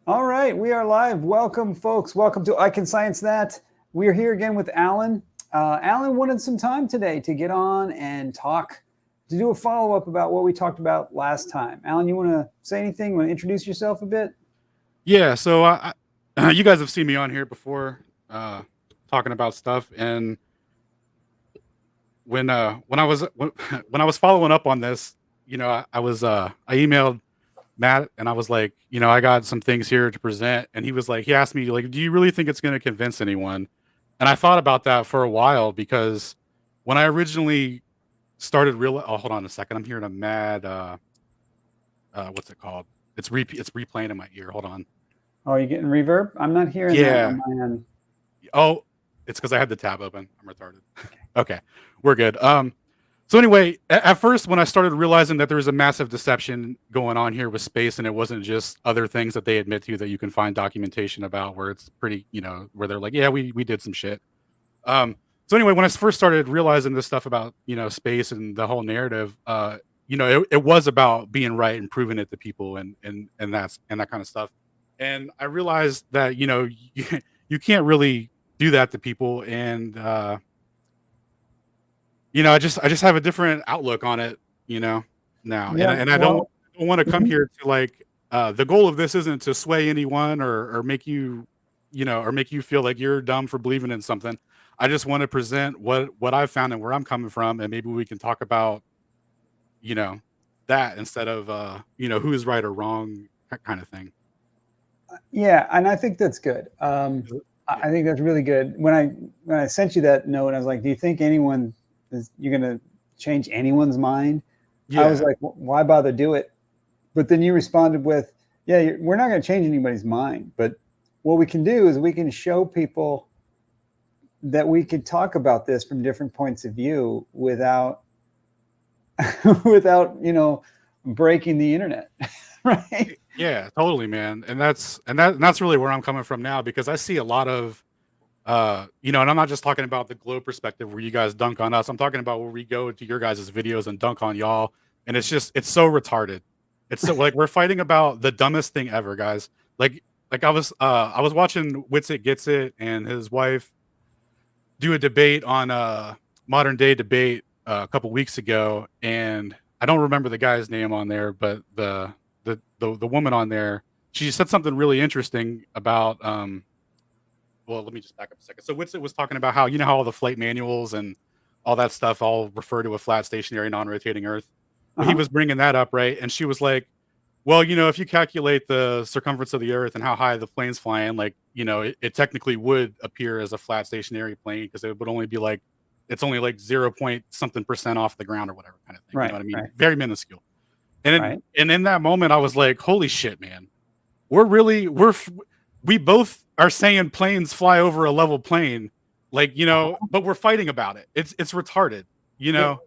All right, we are live. Welcome, folks. Welcome to I Can Science That. We are here again with Alan. Alan wanted some time today to get on and talk, to do a follow up about what we talked about last time. Alan, you want to say anything? You want to introduce yourself a bit? Yeah, so you guys have seen me on here before, uh, talking about stuff, and when I was when I was following up on this, I emailed Matt and I was like, I got some things here to present, and he was like, he asked me like, do you really think it's going to convince anyone? And I thought about that for a while because when I originally started hold on a second, I'm hearing a mad what's it called? It's replaying in my ear. Hold on. Oh, you getting reverb? I'm not hearing that on Yeah. my end. Oh, it's because I had the tab open. I'm retarded. Okay, we're good. So anyway, at first, when I started realizing that there was a massive deception going on here with space, and it wasn't just other things that they admit to that you can find documentation about, where it's pretty, where they're like, yeah, we did some shit. So anyway, when I first started realizing this stuff about space and the whole narrative, it was about being right and proving it to people, and that kind of stuff. And I realized that you can't really do that to people, and I just have a different outlook on it, now, and Yeah, I don't well, want to come mhm. here to like the goal of this isn't to sway anyone or make you or make you feel like you're dumb for believing in something. I just want to present what I've found and where I'm coming from, and maybe we can talk about you know that instead of who's right or wrong kind of thing. Yeah, and I think that's good. Yeah, I think that's really good. When I sent you that note, I was like, "Do you think you're going to change anyone's mind?" I was yeah, like, "Why bother do it?" But then you responded with, "Yeah, we're not going to change anybody's mind, but what we can do is we can show people that we could talk about this from different points of view without without breaking the internet, right?" yeah, totally, man. And that's really where I'm coming from now, because I see a lot of and I'm not just talking about the glow perspective where you guys dunk on us. I'm talking about where we go to your guys' videos and dunk on y'all. And it's so retarded. It's so like we're fighting about the dumbest thing ever, guys. Like I was watching Witsit Gets It and his wife do a debate on modern day debate a couple weeks ago, and I don't remember the guy's name on there, but the woman on there, she said something really interesting about well, let me just back up a second. So Witsit was talking about how how all the flight manuals and all that stuff all refer to a flat, stationary, non-rotating Earth. Well, he Uh-huh. was bringing that up, right? And she was like, "Well, if you calculate the circumference of the Earth and how high the plane's flying, like, it technically would appear as a flat, stationary plane because it would only be like it's only like 0 point something percent off the ground or whatever kind of thing. You know Right, what I mean? right, Very minuscule." right. And in that moment, I was like, "Holy shit, man! We're really we both are saying planes fly over a level plane, like, but we're fighting about it. It's retarded, you It, know?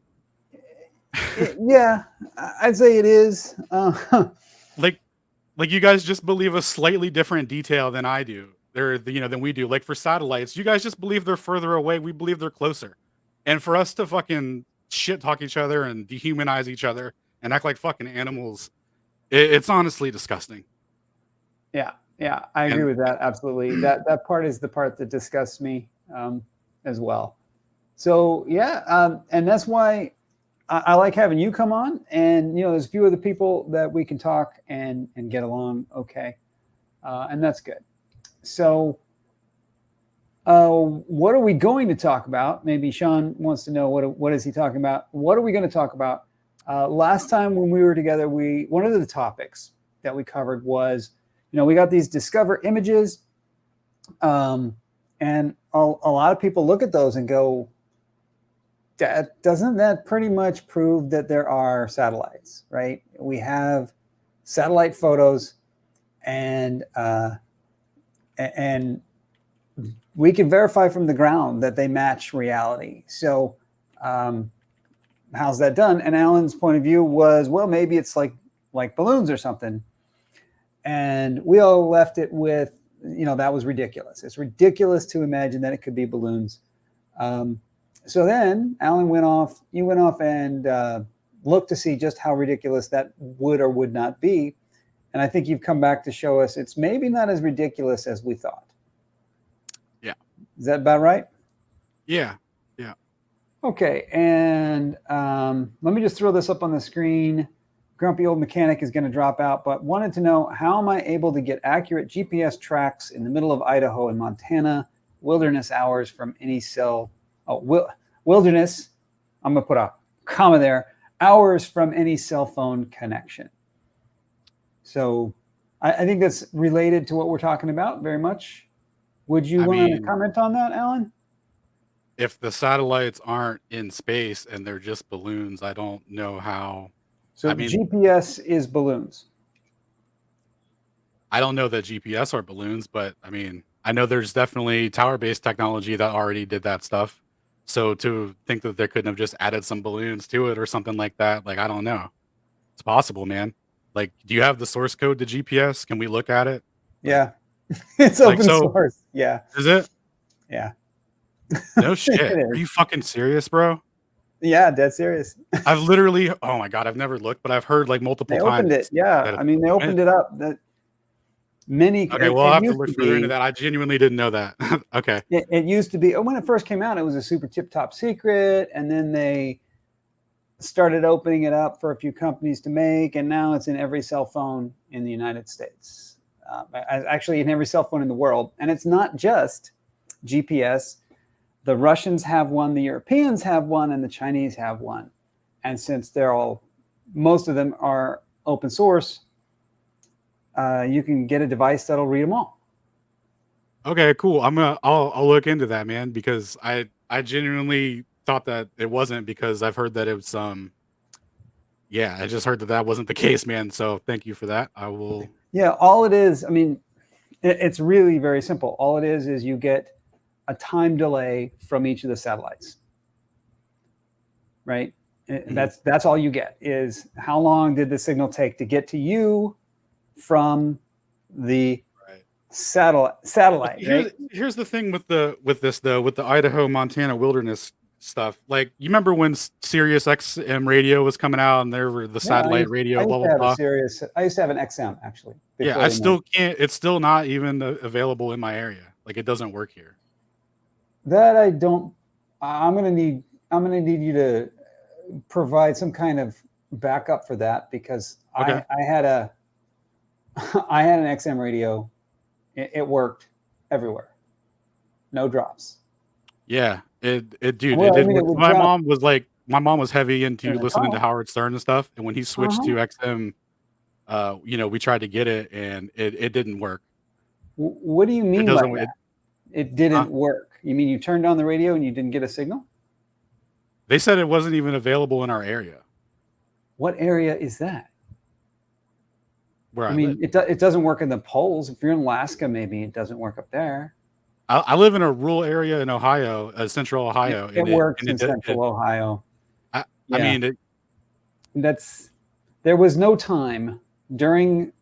yeah, I'd say it is. Like you guys just believe a slightly different detail than I do. Than we do. Like for satellites, you guys just believe they're further away. We believe they're closer. And for us to fucking shit talk each other and dehumanize each other and act like fucking animals, it's honestly disgusting. Yeah, yeah, I agree And with that. Absolutely. That part is the part that disgusts me as well. So yeah, and that's why I like having you come on. And there's a few other people that we can talk and get along okay, and that's good. So what are we going to talk about? Maybe Sean wants to know what is he talking about. What are we going to talk about? Last time when we were together, we one of the topics that we covered was, we got these discover images, um, and a lot of people look at those and go, doesn't that pretty much prove that there are satellites, right? We have satellite photos, and and we can verify from the ground that they match reality. So, um, how's that done? And Alan's point of view was, well, maybe it's like balloons or something. And we all left it with, that was ridiculous. It's ridiculous to imagine that it could be balloons. Um, so then Alan went off. You went off and looked to see just how ridiculous that would or would not be. And I think you've come back to show us it's maybe not as ridiculous as we thought. Yeah. Is that about right? Yeah. Okay, and let me just throw this up on the screen. Grumpy Old Mechanic is going to drop out, but wanted to know, how am I able to get accurate GPS tracks in the middle of Idaho and Montana wilderness hours from any cell? Wilderness, I'm going to put a comma there, hours from any cell phone connection. So I think that's related to what we're talking about very much. Would you want to comment on that, Alan? If the satellites aren't in space and they're just balloons, I don't know how. So GPS is balloons. I don't know that GPS are balloons, but I mean, I know there's definitely tower-based technology that already did that stuff. So to think that they couldn't have just added some balloons to it or something like that, like, I don't know. It's possible, man. Like, do you have the source code to GPS? Can we look at it? Yeah. It's open source. Yeah. Is it? Yeah. No shit. Are you fucking serious, bro? Yeah, dead serious. I've literally, oh my God, I've never looked, but I've heard like multiple times. They opened it. Yeah. I mean, they opened it up. That many. Okay, well, I'll have to look further into that. I genuinely didn't know that. Okay. It used to be, when it first came out, it was a super tip top secret. And then they started opening it up for a few companies to make. And now it's in every cell phone in the United States. Actually, in every cell phone in the world. And it's not just GPS. The Russians have one, the Europeans have one, and the Chinese have one. And since most of them are open source, you can get a device that'll read them all. Okay, cool. I'll look into that, man, because I genuinely thought that it wasn't, because I've heard that it was yeah, I just heard that wasn't the case, man. So thank you for that. I will. Yeah, all it is, I mean, it's really very simple. All it is you get a time delay from each of the satellites, right? That's all you get, is how long did the signal take to get to you from the satellite. Here's the thing with the Idaho Montana wilderness stuff. Like, you remember when Sirius XM radio was coming out and there were the satellite radio, blah blah blah. I used to have an XM, actually. Yeah, I still can't. It's still not even available in my area. Like, it doesn't work here. That I don't. I'm gonna need you to provide some kind of backup for that, because I had an XM radio. It worked everywhere, no drops. Yeah, it did. My mom was heavy into listening to Howard Stern and stuff, and when he switched to XM, we tried to get it, and it didn't work. What do you mean by that? It didn't work. You mean you turned on the radio and you didn't get a signal? They said it wasn't even available in our area. What area is that? Where I mean, it doesn't work in the poles. If you're in Alaska, maybe it doesn't work up there. I live in a rural area in Ohio, central Ohio. It works in central Ohio. I mean, there was no time during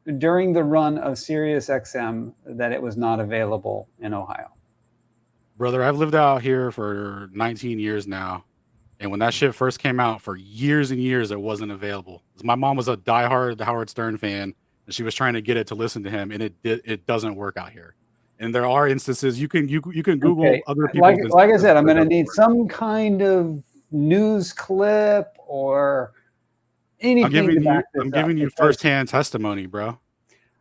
the run of Sirius XM that it was not available in Ohio. Brother, I've lived out here for 19 years now. And when that shit first came out, for years and years, it wasn't available. My mom was a diehard Howard Stern fan, and she was trying to get it to listen to him, and it doesn't work out here. And there are instances you can Google other people. Like I said, I'm going to need some kind of news clip or anything. I'm giving you firsthand testimony, bro.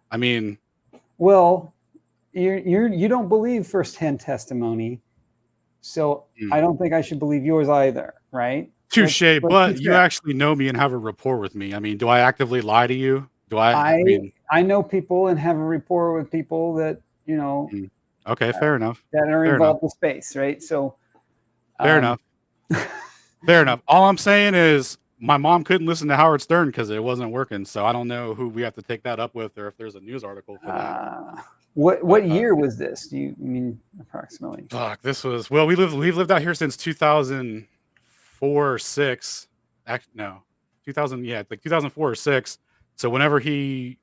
I mean, well, you don't believe firsthand testimony, so I don't think I should believe yours either, right? Touche, but you actually know me and have a rapport with me. I mean, do I actively lie to you? I know people and have a rapport with people that, okay, fair enough. That are involved with space, right? So fair enough. Fair enough. All I'm saying is my mom couldn't listen to Howard Stern because it wasn't working. So I don't know who we have to take that up with, or if there's a news article for that. What year was this? Do you mean approximately? Fuck, we've lived out here since 2004 or 6. No, 2000. Yeah, like 2004 or 6. So whenever I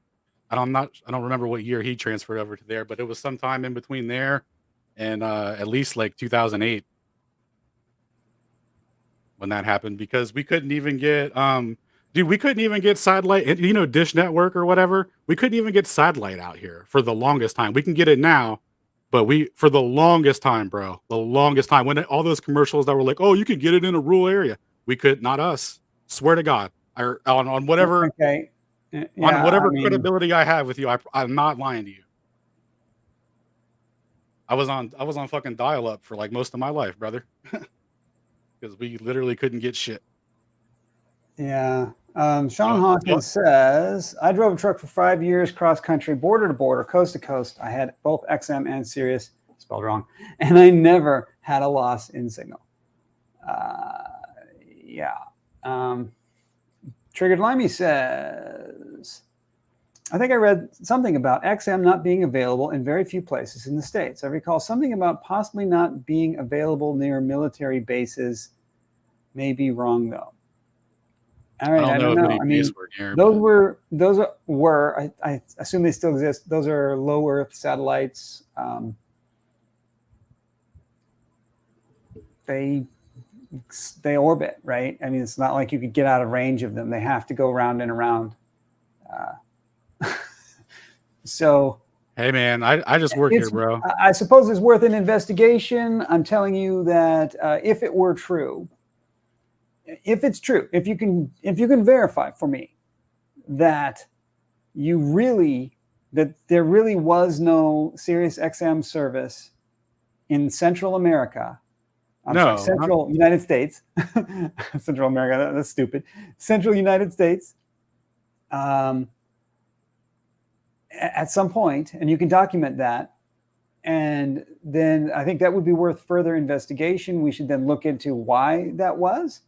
don't remember what year he transferred over to there, but it was sometime in between there and at least like 2008 when that happened, because we couldn't even get Dude, we couldn't even get satellite, you know, Dish Network or whatever. We couldn't even get satellite out here for the longest time. We can get it now, but for the longest time, bro, the longest time when all those commercials that were like, "Oh, you can get it in a rural area," we could not us. Swear to God, on whatever Okay. on Yeah, I whatever mean, credibility I have with you, I'm not lying to you. I was on fucking dial up for like most of my life, brother, because we literally couldn't get shit. yeah. Sean So, Hawkins says, I drove a truck for 5 years, cross country, border to border, coast to coast. I had both XM and Sirius, spelled wrong, and I never had a loss in signal. Yeah. Triggered Limey says, I think I read something about XM not being available in very few places in the States. I recall something about possibly not being available near military bases. May be wrong, though. All I right, don't I know don't of know. any I base mean, we're near, those but were, I assume they still exist. Those are low Earth satellites. They orbit, right? I mean, it's not like you could get out of range of them. They have to go around and around. So hey, man, I just work here, it's, bro. I suppose it's worth an investigation. I'm telling you that if it were true, if it's true, if you can verify for me that that there really was no Sirius XM service in Central America. I'm sorry, No, not Central United States, Central America. That's stupid. Central United States. At some point, and you can document that, and then I think that would be worth further investigation. We should then look into why that was.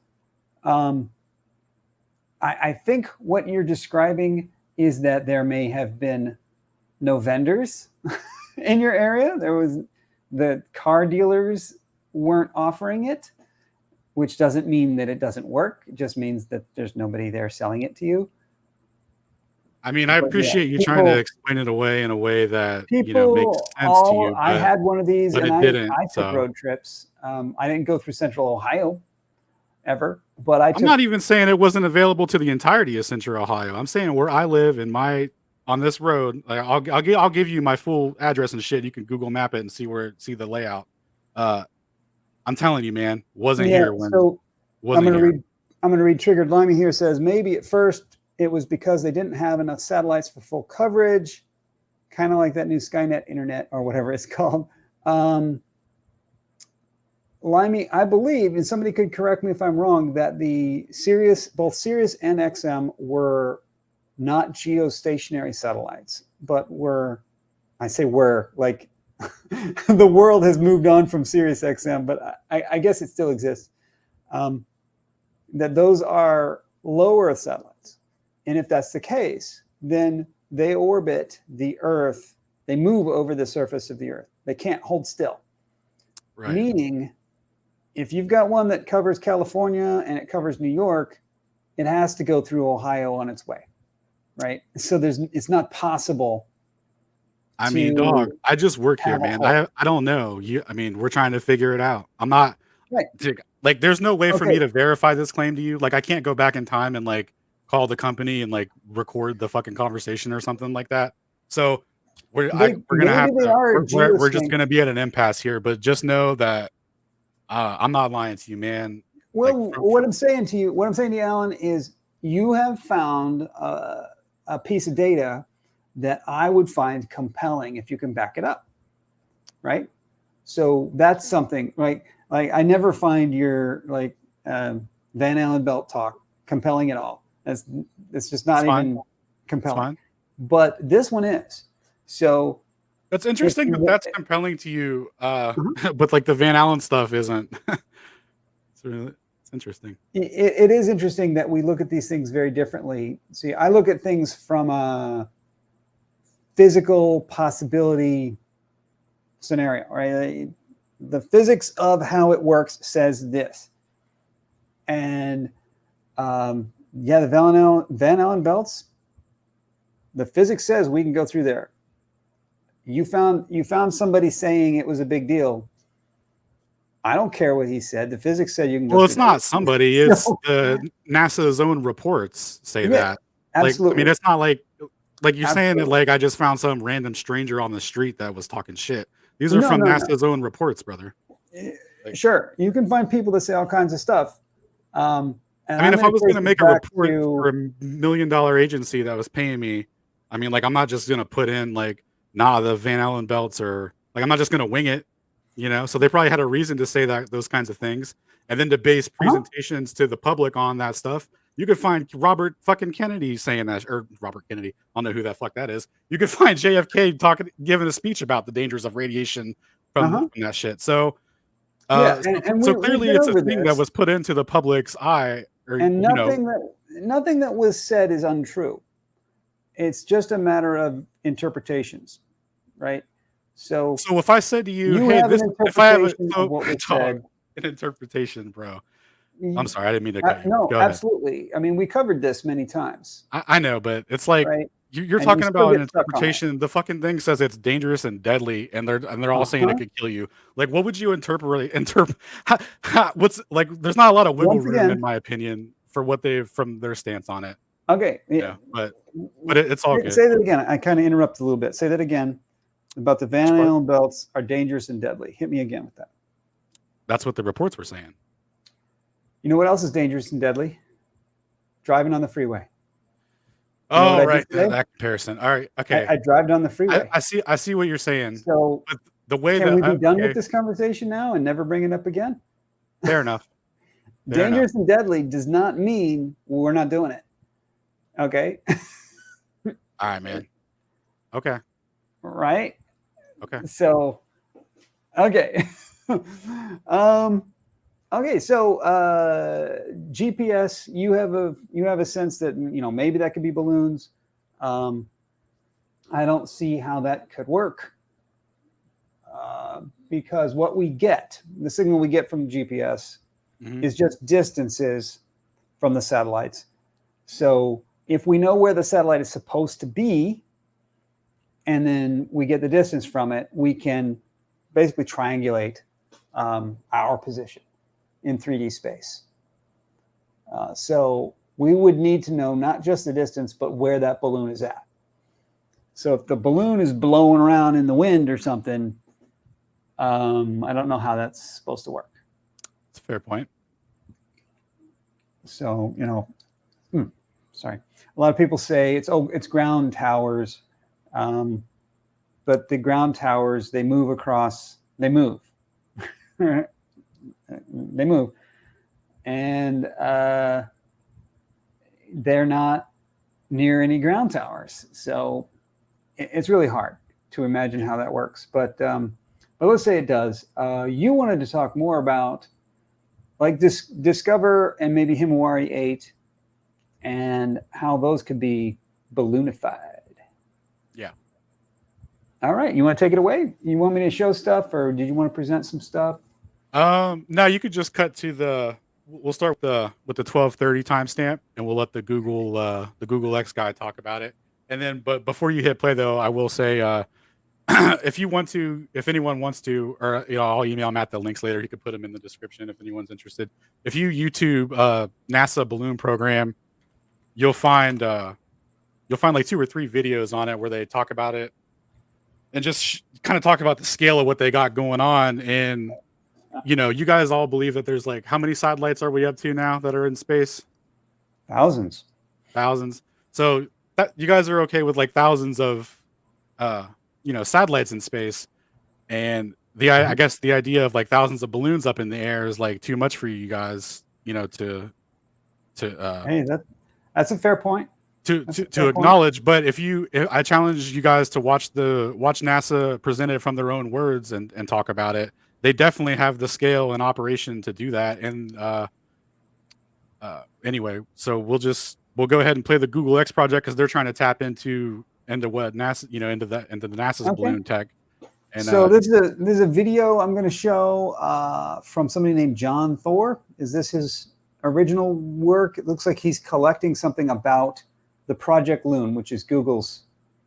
I think what you're describing is that there may have been no vendors in your area. The car dealers weren't offering it, which doesn't mean that it doesn't work. It just means that there's nobody there selling it to you. I mean, I But yeah, appreciate you trying to explain it away in a way that, you know, makes people sense to you, I had one of these, but and it didn't. I took So road trips. I didn't go through Central Ohio ever, but I I'm took. not even saying it wasn't available to the entirety of Central Ohio. I'm saying where I live on this road, like I'll give you my full address and shit. You can Google map it and see the layout. Uh, I'm telling you, man, wasn't Yeah, here when so I'm wasn't going to here. read. I'm going to read. Triggered Limey here says maybe at first it was because they didn't have enough satellites for full coverage, kind of like that new Skynet internet or whatever it's called. Limey, I believe, and somebody could correct me if I'm wrong, that both Sirius and XM were not geostationary satellites, but I say were, like the world has moved on from Sirius XM, but I guess it still exists. That those are low Earth satellites. And if that's the case, then they orbit the Earth. They move over the surface of the Earth. They can't hold still. Right. Meaning, if you've got one that covers California and it covers New York, it has to go through Ohio on its way, right? So it's not possible. I mean, dog, I just work here, have a man. hole. I don't know. I mean, we're trying to figure it out. I'm not Right. like there's no way for me Okay. to verify this claim to you. Like I can't go back in time and like call the company and like record the fucking conversation or something like that. So we're gonna Maybe have they to are we're just geosync. gonna be at an impasse here. But just know that I'm not lying to you, man. Like Well, what I'm saying to you, Alan, is you have found a piece of data that I would find compelling if you can back it up, right? So that's something, right? Like I never find your Van Allen belt talk compelling at all. It's just not even compelling. But this one is. So that's interesting that that's compelling to you. But like the Van Allen stuff isn't. It's interesting. It is interesting that we look at these things very differently. See, I look at things from a physical possibility scenario, right? The physics of how it works says this. And the Van Allen belts, the physics says we can go through there. You found somebody saying it was a big deal. I don't care what he said. The physics said you can go. Well, through it's not space. somebody. It's NASA's own reports say that. Absolutely. Like, I mean, it's not like you're saying that Absolutely. like I just found some random stranger on the street that was talking shit. These are No, from no, no. NASA's own reports, brother. Like, Sure, you can find people that say all kinds of stuff. And I mean, if I was going to make a report to, for $1 million agency that was paying me, I mean, like, I'm not just going to put in like, nah, the Van Allen belts, or like, I'm not just going to wing it, you know? So they probably had a reason to say that, those kinds of things. And then to base presentations to the public on that stuff. You could find Robert fucking Kennedy saying that, or Robert Kennedy. I don't know who the fuck that is. You could find JFK giving a speech about the dangers of radiation from that shit. So, yeah, so clearly it's a thing that was put into the public's eye, or, and you know, nothing that was said is untrue. It's just a matter of interpretations, right? So if I said to you, you hey, have this, an if I have a, interpretation of what was said. an interpretation, bro. I'm sorry, I didn't mean to cut you. No, Go ahead. Absolutely. I mean, we covered this many times. I know, but it's like, right? you're And talking you about still an get stuck on it. interpretation. The fucking thing says it's dangerous and deadly, and they're all saying it could kill you. Like, what would you interpret? What's like? There's not a lot of wiggle Once room, again- in my opinion, for what they've from their stance on it. Okay. Yeah, but it's all good. Say that again. I kind of interrupted a little bit. Say that again about the Van Allen belts are dangerous and deadly. Hit me again with that. That's what the reports were saying. You know what else is dangerous and deadly? Driving on the freeway. Oh, right. That comparison. All right. Okay. I drive down the freeway. I see what you're saying. So but the way can that we be done with this conversation now and never bring it up again? Fair enough. Dangerous and deadly does not mean we're not doing it. Okay. All right, man. Okay. Right. Okay. So, okay. Okay. So, GPS, you have a sense that, maybe that could be balloons. I don't see how that could work. Because what we get, the signal we get from GPS is just distances from the satellites. So if we know where the satellite is supposed to be, and then we get the distance from it, we can basically triangulate our position in 3D space. So we would need to know not just the distance, but where that balloon is at. So if the balloon is blowing around in the wind or something, I don't know how that's supposed to work. That's a fair point. So, sorry. A lot of people say it's ground towers, but the ground towers, they move. They move. And they're not near any ground towers. So it's really hard to imagine how that works. But let's say it does. You wanted to talk more about like Discover and maybe Himawari 8 and how those could be balloonified. Yeah. All right. You want to take it away? You want me to show stuff, or did you want to present some stuff? No, you could just cut to we'll start with the 12:30 timestamp, and we'll let the Google X guy talk about it. And then, but before you hit play though, I will say, if anyone wants to, or I'll email Matt the links later. He could put them in the description if anyone's interested. If you YouTube NASA balloon program, you'll find like 2 or 3 videos on it where they talk about it and just kind of talk about the scale of what they got going on. And you guys all believe that there's like, how many satellites are we up to now that are in space? Thousands. So that you guys are okay with like thousands of satellites in space, and I guess the idea of like thousands of balloons up in the air is like too much for you guys, to hey, that's a fair point. To acknowledge. But if I challenge you guys to watch NASA present it from their own words and talk about it. They definitely have the scale and operation to do that. And anyway, so we'll go ahead and play the Google X project, because they're trying to tap into what NASA, into the NASA's balloon tech. And so there's a video I'm going to show from somebody named John Thor. Is this his original work? It looks like he's collecting something about the Project Loon, which is Google's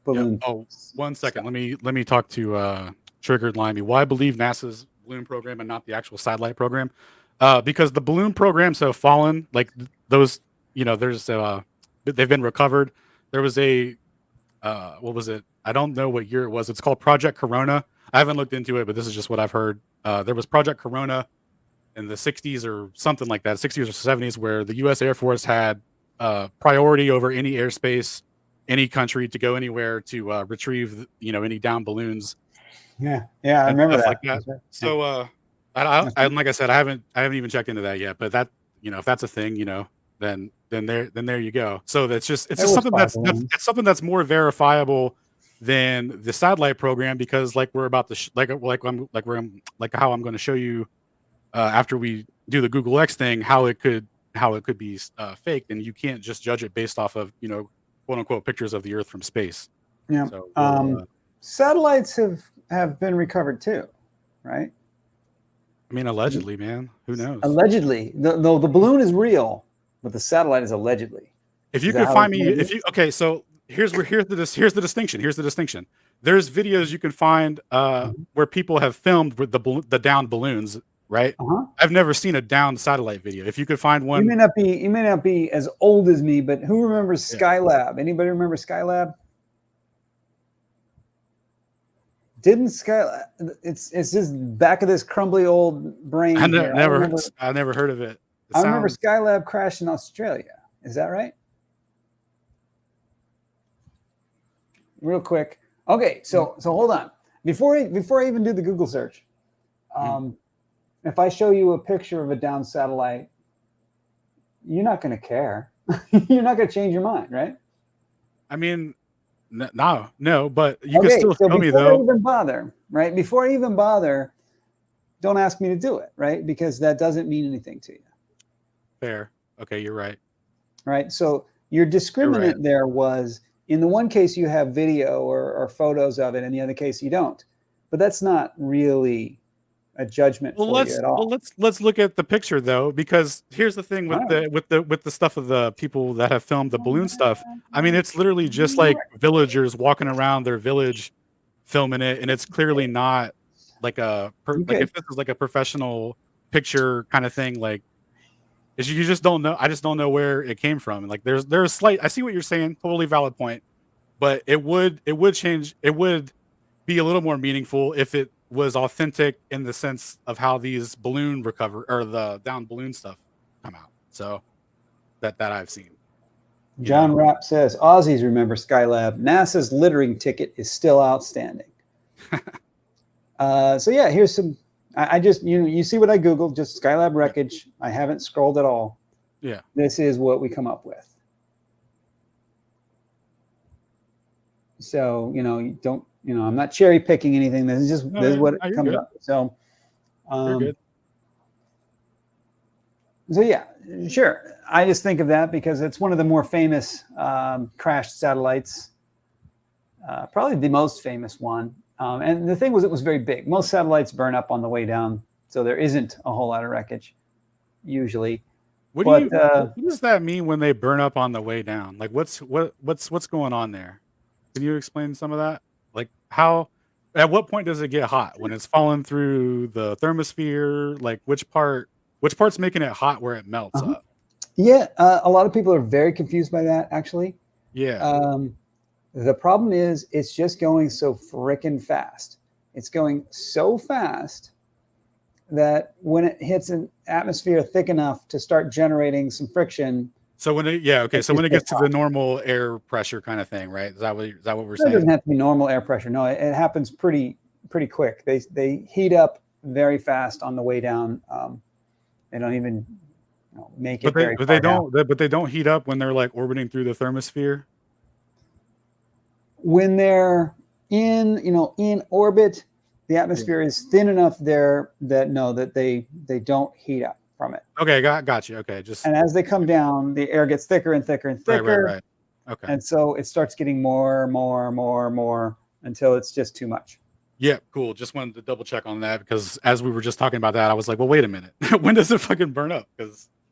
balloon. Yep. Oh, 1 second. Let me talk to Triggered Limey. Well, I believe NASA's balloon program and not the actual satellite program, because the balloon programs have fallen. Like those, there's they've been recovered. There was a what was it? I don't know what year it was. It's called Project Corona. I haven't looked into it, but this is just what I've heard. There was Project Corona in the 60s or something like that, 60s or 70s, where the U.S. Air Force had priority over any airspace, any country to go anywhere to retrieve, any down balloons Yeah, I and remember stuff like that. that. That's right. Yeah. So, like I said, I haven't even checked into that yet. But that, if that's a thing, then there you go. So it's just There was something five that's balloons. it's something that's more verifiable than the satellite program, because like we're about to how I'm going to show you after we do the Google X thing, how it could be faked, and you can't just judge it based off of quote unquote pictures of the Earth from space. Yeah. So Satellites have been recovered too, right? I mean, allegedly, man, who knows? Allegedly, the balloon is real, but the satellite is allegedly. If you could find me, so here's the distinction. Here's the distinction. There's videos you can find where people have filmed with the downed balloons, right? I've never seen a downed satellite video. If you could find one, you may not be as old as me, but who remembers Skylab? Anybody remember Skylab? Didn't Skylab? It's just back of this crumbly old brain. I never heard of it. I remember Skylab crashed in Australia. Is that right? Real quick. Okay, so hold on. Before I even do the Google search, if I show you a picture of a down satellite, you're not going to care. You're not going to change your mind, right? I mean, no, but you can still show me Before though. I even bother, right? Before I even bother, don't ask me to do it, right? Because that doesn't mean anything to you. Fair. Okay, you're right. Right. So your discriminant there was, in the one case you have video or photos of it, in the other case you don't. But that's not really a judgment for you at all. Well, let's look at the picture though, because here's the thing with the stuff of the people that have filmed the balloon stuff. I mean, it's literally just like villagers walking around their village filming it, and it's clearly not like like if this is like a professional picture kind of thing, like you just don't know. I just don't know where it came from. Like there's slight. I see what you're saying. Totally valid point, but it would change. It would be a little more meaningful if it was authentic in the sense of how these balloon recover or the down balloon stuff come out. So that I've seen. John Rapp says Aussies remember Skylab. NASA's littering ticket is still outstanding. So yeah, here's some. I just you see what I Googled, just Skylab wreckage. I haven't scrolled at all. Yeah. This is what we come up with. So you don't. I'm not cherry picking anything. This is what it comes up. So, you're good. So yeah, sure. I just think of that because it's one of the more famous crashed satellites. Probably the most famous one. And the thing was, it was very big. Most satellites burn up on the way down, so there isn't a whole lot of wreckage usually. What does that mean when they burn up on the way down? Like, what's going on there? Can you explain some of that? Like at what point does it get hot? When it's falling through the thermosphere? Like which part's making it hot where it melts up? Yeah, a lot of people are very confused by that, actually. Yeah. The problem is it's just going so frickin' fast. It's going so fast that when it hits an atmosphere thick enough to start generating some friction. So when it gets to the normal air pressure kind of thing, right? Is that what we're saying? It doesn't have to be normal air pressure. No, it happens pretty quick. They heat up very fast on the way down. They don't even make it very far down. But they don't heat up when they're like orbiting through the thermosphere. When they're in orbit, the atmosphere is thin enough there that they don't heat up from it. Okay, got you. Okay, and as they come down, the air gets thicker and thicker and thicker. Right. Okay. And so it starts getting more until it's just too much. Yeah, cool. Just wanted to double check on that because as we were just talking about that, I was like, well, wait a minute. When does it fucking burn up?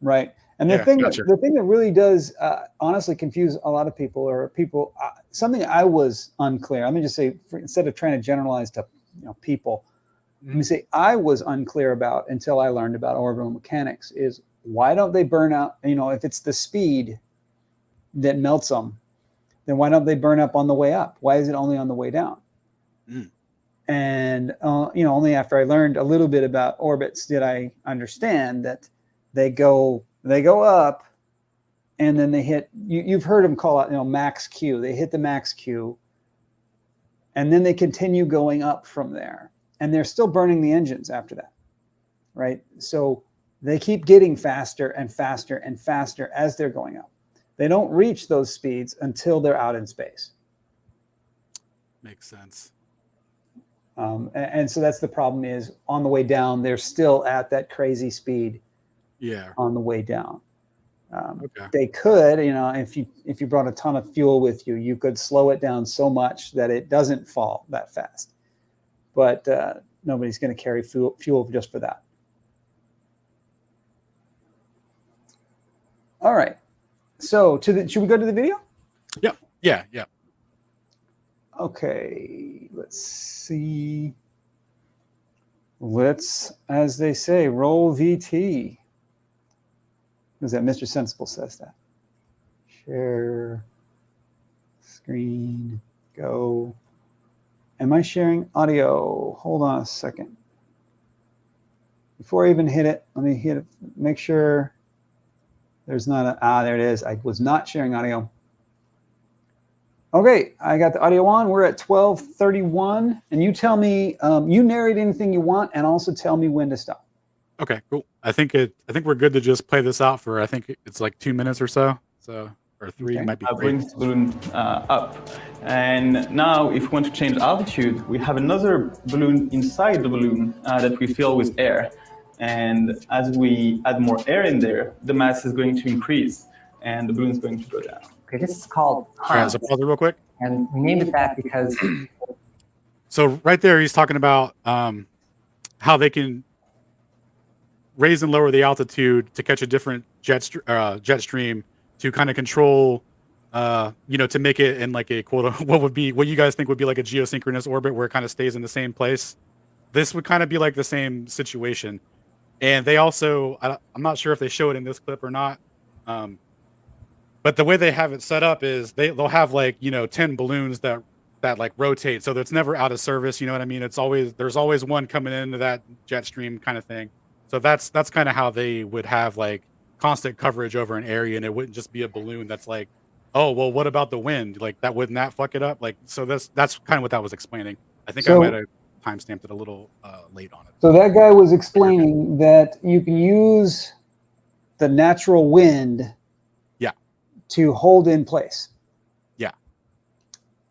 Right. And the thing that really does honestly confuse a lot of people something I was unclear. Let me just say, instead of trying to generalize to people, Let me say, I was unclear about until I learned about orbital mechanics is why don't they burn out? If it's the speed that melts them, then why don't they burn up on the way up? Why is it only on the way down? Mm. And only after I learned a little bit about orbits did I understand that they go up, and then they hit. You've heard them call it, max Q. They hit the max Q, and then they continue going up from there, and they're still burning the engines after that, right? So they keep getting faster and faster and faster as they're going up. They don't reach those speeds until they're out in space. Makes sense. And so that's the problem is on the way down, they're still at that crazy speed. Yeah. On the way down. Okay. They could, if you brought a ton of fuel with you, you could slow it down so much that it doesn't fall that fast. But nobody's going to carry fuel just for that. All right. So should we go to the video? Yeah. Okay, let's see. Let's, as they say, roll VT. Is that Mr. Sensible says that? Share screen, go. Am I sharing audio? Hold on a second. Before I even hit it, let me hit it, make sure there's not there it is. I was not sharing audio. Okay, I got the audio on. We're at 12:31, and you tell me, you narrate anything you want, and also tell me when to stop. Okay, cool. I think we're good to just play this out for, I think it's like 2 minutes or so. Or 3 might be great. Brings the balloon up. And now if we want to change altitude, we have another balloon inside the balloon that we fill with air. And as we add more air in there, the mass is going to increase and the balloon is going to go down. Okay, this is called Yeah, so pause it real quick. and we named it that because So right there, he's talking about how they can raise and lower the altitude to catch a different jet stream to kind of control, to make it in like a quote, what you guys think would be like a geosynchronous orbit where it kind of stays in the same place. This would kind of be like the same situation. And they also, I'm not sure if they show it in this clip or not, but the way they have it set up is they'll have like 10 balloons that like rotate, so that it's never out of service. You know what I mean? There's always one coming into that jet stream kind of thing. So that's kind of how they would have like constant coverage over an area, and it wouldn't just be a balloon that's like, oh well, what about the wind? Like wouldn't that fuck it up? Like, so that's kind of what that was explaining. I think I might have timestamped it a little late on it. So that guy was explaining that you can use the natural wind to hold in place. Yeah.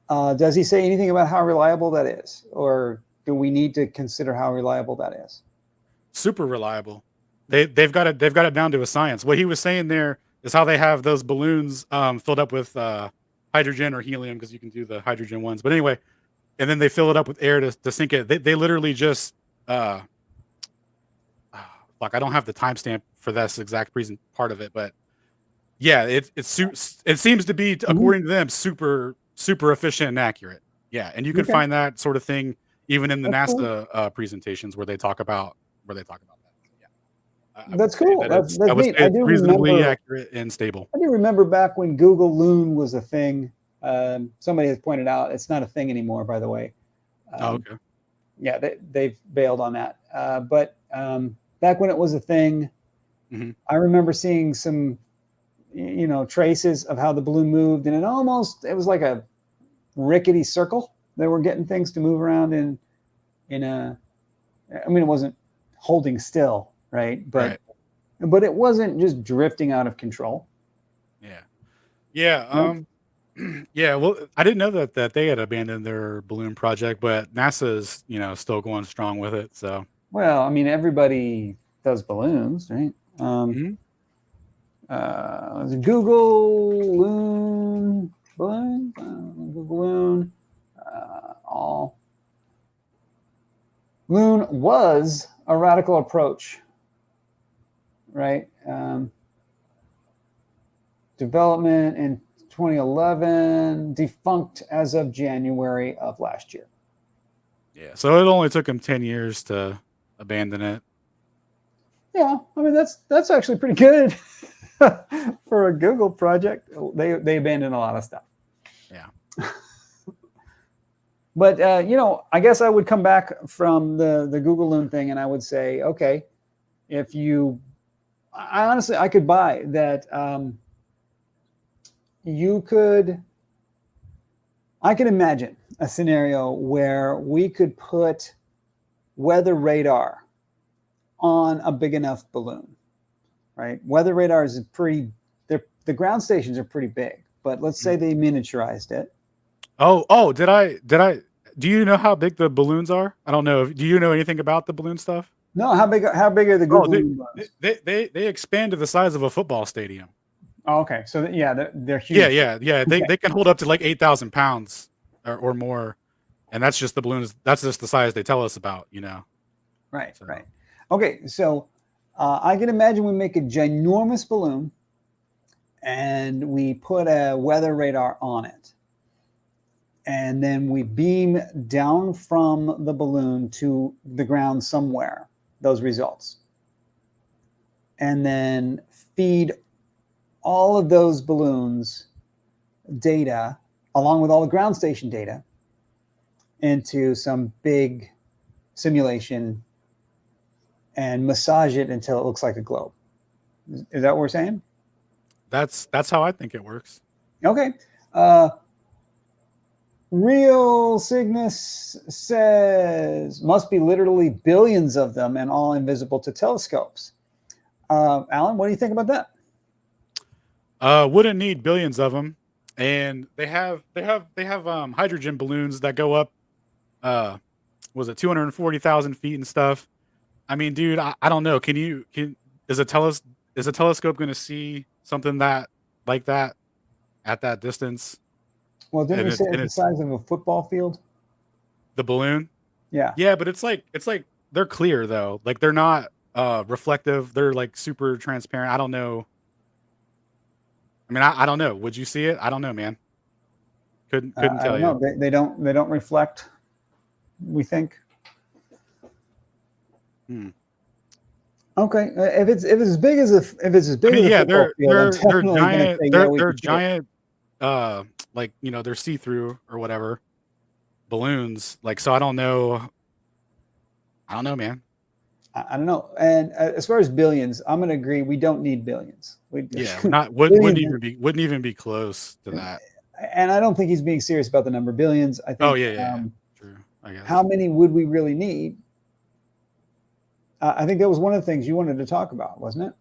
Does he say anything about how reliable that is? Or do we need to consider how reliable that is? Super reliable. They've got it down to a science. What he was saying there is how they have those balloons filled up with hydrogen or helium, because you can do the hydrogen ones. But anyway, and then they fill it up with air to sink it. They literally just fuck, I don't have the timestamp for this exact part of it, but yeah, it seems to be, according to them, super efficient and accurate. Yeah, and you can find that sort of thing even in the NASA presentations where they talk about that. Yeah, that's cool. That's neat. I do reasonably remember, accurate and stable. I do remember back when Google Loon was a thing. Somebody has pointed out it's not a thing anymore, by the way. Okay. Yeah, they've bailed on that. But back when it was a thing, I remember seeing some traces of how the balloon moved, and it was like a rickety circle. They were getting things to move around in a, I mean, it wasn't holding still, right? But it wasn't just drifting out of control. Yeah. Yeah, well, I didn't know that they had abandoned their balloon project, but NASA's still going strong with it. So, well, I mean, everybody does balloons, right? Google Loon balloon, Google Loon, all. Loon was a radical approach, right? Development in 2011, defunct as of January of last year. Yeah. So it only took him 10 years to abandon it. Yeah, I mean that's actually pretty good for a Google project. They abandon a lot of stuff. Yeah. But I guess I would come back from the Google Loon thing, and I would say, okay, if you, I honestly I could buy that. I could imagine a scenario where we could put weather radar on a big enough balloon, right? Weather radar is the ground stations are pretty big, but let's say they miniaturized it. Oh, do you know how big the balloons are? I don't know. Do you know anything about the balloon stuff? No, how big are the Google Loon balloons? They expand to the size of a football stadium. Oh, okay. So yeah, they're huge. Yeah. They can hold up to like 8,000 pounds or more. And that's just the balloons. That's just the size they tell us about, Right, So- right. Okay, so I can imagine we make a ginormous balloon and we put a weather radar on it. And then we beam down from the balloon to the ground somewhere, those results. And then feed all of those balloons data, along with all the ground station data, into some big simulation and massage it until it looks like a globe. Is that what we're saying? That's how I think it works. Okay. Real Cygnus says must be literally billions of them and all invisible to telescopes. Alan, what do you think about that? Wouldn't need billions of them, and they have hydrogen balloons that go up. Was it 240,000 feet and stuff? I mean, dude, I don't know. Is a telescope going to see something like that at that distance? Well, didn't And we say and it's the size of a football field? the balloon? Yeah. Yeah, but it's like they're clear though. Like they're not reflective. They're like super transparent. I don't know. I mean, I don't know. Would you see it? I don't know, man. Couldn't I tell don't you. know. They don't reflect. We think. Hmm. Okay, if it's as big as a football field, they're I'm definitely gonna giant. say, They're we they're can see it. giant. Like they're see through or whatever balloons. Like so, I don't know. I don't know, man. I don't know. And as far as billions, I'm going to agree. We don't need billions. Yeah, wouldn't even be close to that. And I don't think he's being serious about the number of billions. I think. Oh yeah. True. I guess. How many would we really need? I think that was one of the things you wanted to talk about, wasn't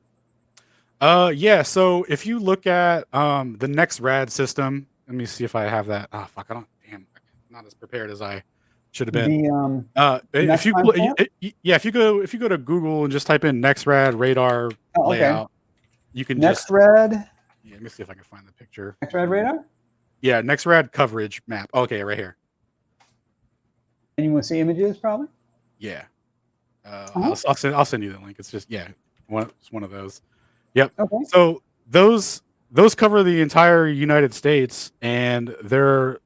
it? Yeah. So if you look at the next rad system, let me see if I have that. Oh fuck, I don't. Damn, I'm not as prepared as I should have been. If you if you go to Google and just type in NextRad radar layout, you can NextRad. Yeah, let me see if I can find the picture. NextRad radar. Yeah, NextRad coverage map. Okay, right here. And you want to see images, probably? Yeah. I'll send you the link. It's just it's one of those. Yep. Okay. So those cover the entire United States, and they're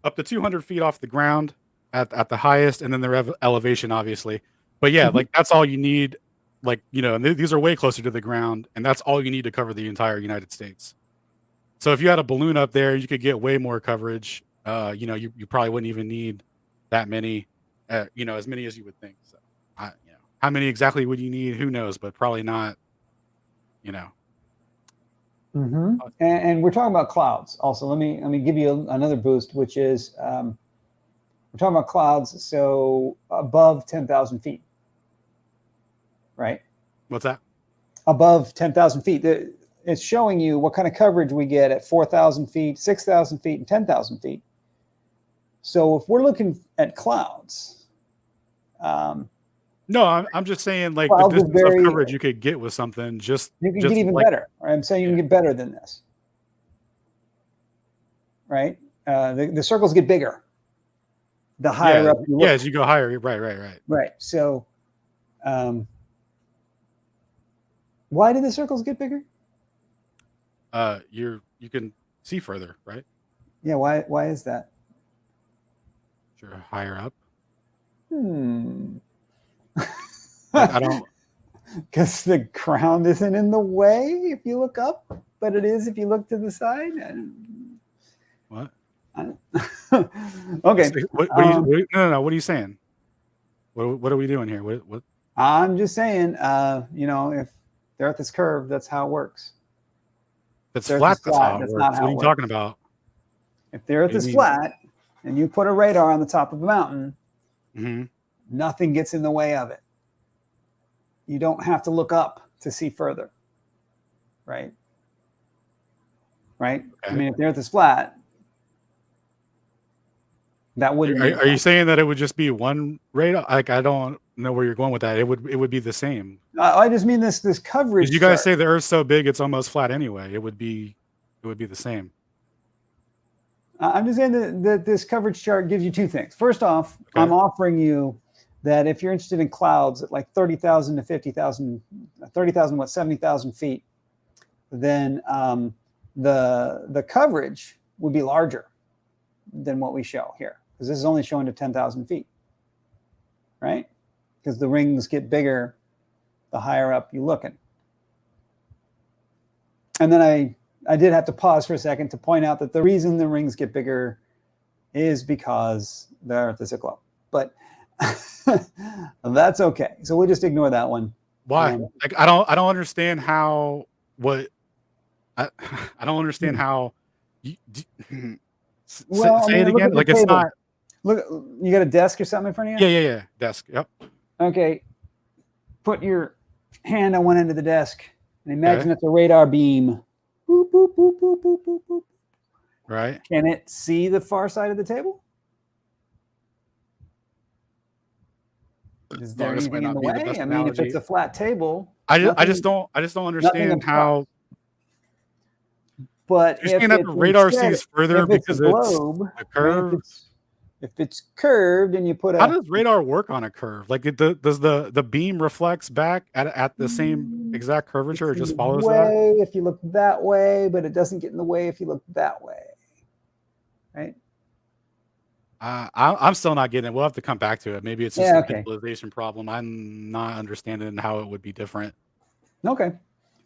up to 200 feet off the ground at the highest, and then their elevation, obviously. But yeah, like that's all you need. Like and these are way closer to the ground, and that's all you need to cover the entire United States. So if you had a balloon up there, you could get way more coverage. You probably wouldn't even need that many. As many as you would think. So, how many exactly would you need? Who knows? But probably not. And we're talking about clouds. Also, let me give you another boost, which is we're talking about clouds. So above 10,000 feet, right? What's that? Above 10,000 feet. It's showing you what kind of coverage we get at 4,000 feet, 6,000 feet, and 10,000 feet. So if we're looking at clouds, no, I'm just saying like the distance of coverage you could get with something. You can get even better. Right? I'm saying you can get better than this, right? The circles get bigger the higher up you look. Yeah, as you go higher, right. So, why do the circles get bigger? You can see further, right? Yeah. Why is that? Sure, higher up. Like, I don't. Because the ground isn't in the way if you look up, but it is if you look to the side. What? Okay. What are you? No. What are you saying? What are we doing here? What? I'm just saying, if the Earth is curved, that's how it works. If it's If the Earth flat, is that's how it that's works. not What how are it you works. talking about? If the Earth What do is you mean? flat and you put a radar on the top of a mountain, Mm-hmm. nothing gets in the way of it. You don't have to look up to see further. Right? Right? Okay. I mean, if the Earth is flat, that wouldn't be. Are you saying that it would just be one radar? Like, I don't know where you're going with that. It would be the same. I just mean this coverage. Because you guys chart. say the Earth's so big it's almost flat anyway. It would be the same. I'm just saying that this coverage chart gives you two things. First off, Okay. I'm offering you that if you're interested in clouds at like 30,000 to 50,000, 30,000, 70,000 feet, then the coverage would be larger than what we show here, because this is only showing to 10,000 feet, right? Because the rings get bigger the higher up you're looking. And then I did have to pause for a second to point out that the reason the rings get bigger is because the Earth is a globe. But that's okay. So we'll just ignore that one. Why? Like, I don't understand how I don't understand how you, Well, say it again. Like, it's not. Look, you got a desk or something in front of you? Yeah. Desk. Yep. Okay. Put your hand on one end of the desk and imagine it's a radar beam. Boop, boop, boop, boop, boop, boop, boop. Right. Can it see the far side of the table? Is there Well, this might anything in not the be the way? best I mean, if analogy. it's a flat table, I just don't understand nothing how. But You're saying that the radar sees further because a globe, it's a curve. right, if it's curved and you put How does radar work on a curve? Like, does the beam reflects back at the same exact curvature, or just follows that? If you look that way, but it doesn't get in the way if you look that way, right? I'm still not getting it. We'll have to come back to it. Maybe it's just a visualization problem. I'm not understanding how it would be different. Okay,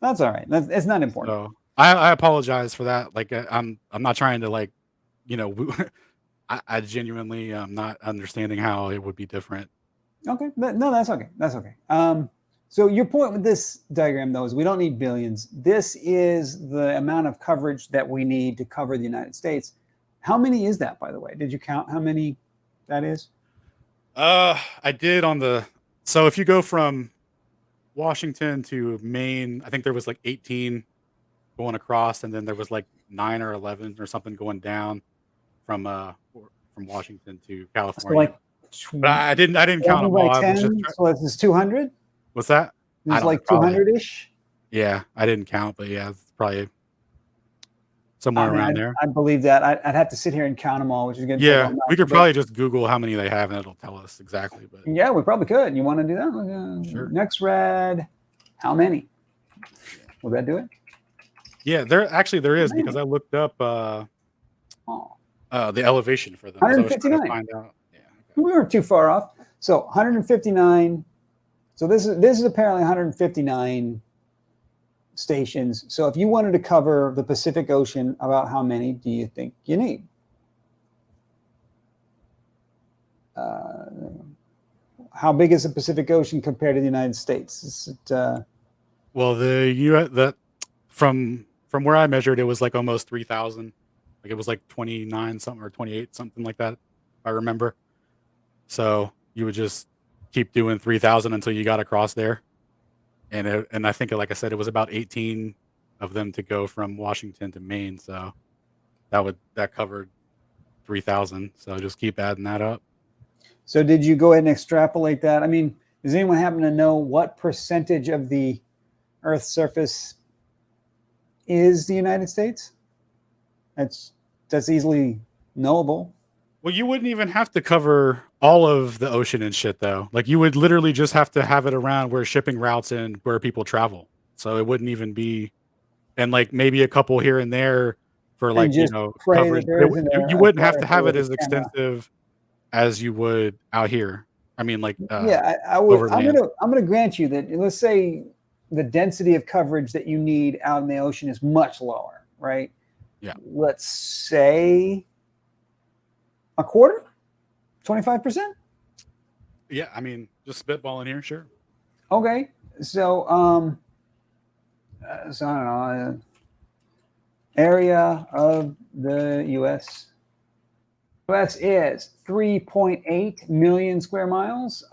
that's all right. It's not important. So I apologize for that. Like, I'm not trying to, like, I genuinely am not understanding how it would be different. Okay, no, that's okay. That's okay. So your point with this diagram, though, is we don't need billions. This is the amount of coverage that we need to cover the United States. How many is that, by the way? Did you count how many that is? I did so if you go from Washington to Maine, I think there was like 18 going across, and then there was like 9 or 11 or something going down from Washington to California. So but I didn't count them all. I was just so it's 200? What's that? It's like 200-ish? Yeah, I didn't count, but yeah, it's probably somewhere around there. I believe that. I'd have to sit here and count them all, which is good. Yeah, we could probably just Google how many they have, and it'll tell us exactly. But yeah, we probably could. You want to do that? Sure. Next red, how many? Will that do it? Yeah, there is, because I looked up the elevation for them. 159. Find out. Yeah, we weren't too far off. So 159. So this is apparently 159 stations. So if you wanted to cover the Pacific Ocean, about how many do you think you need? How big is the Pacific Ocean compared to the United States? Is it, well, from where I measured, it was like almost 3,000. Like, it was like 29 something or 28 something like that, if I remember. So you would just keep doing 3,000 until you got across there. And I think, like I said, it was about 18 of them to go from Washington to Maine. So that covered 3,000. So just keep adding that up. So did you go ahead and extrapolate that? I mean, does anyone happen to know what percentage of the Earth's surface is the United States? That's easily knowable. Well, you wouldn't even have to cover all of the ocean and shit, though. Like, you would literally just have to have it around where shipping routes and where people travel. So it wouldn't even be, and like maybe a couple here and there for, like, coverage. You wouldn't have to have it as extensive as you would out here. I mean, like, yeah, I would. over land. I'm gonna grant you that. Let's say the density of coverage that you need out in the ocean is much lower, right? Yeah. Let's say a quarter, 25%. Yeah, I mean, just spitballing here, sure. Okay, so so I don't know, area of the U.S. U.S. is 3.8 million square miles.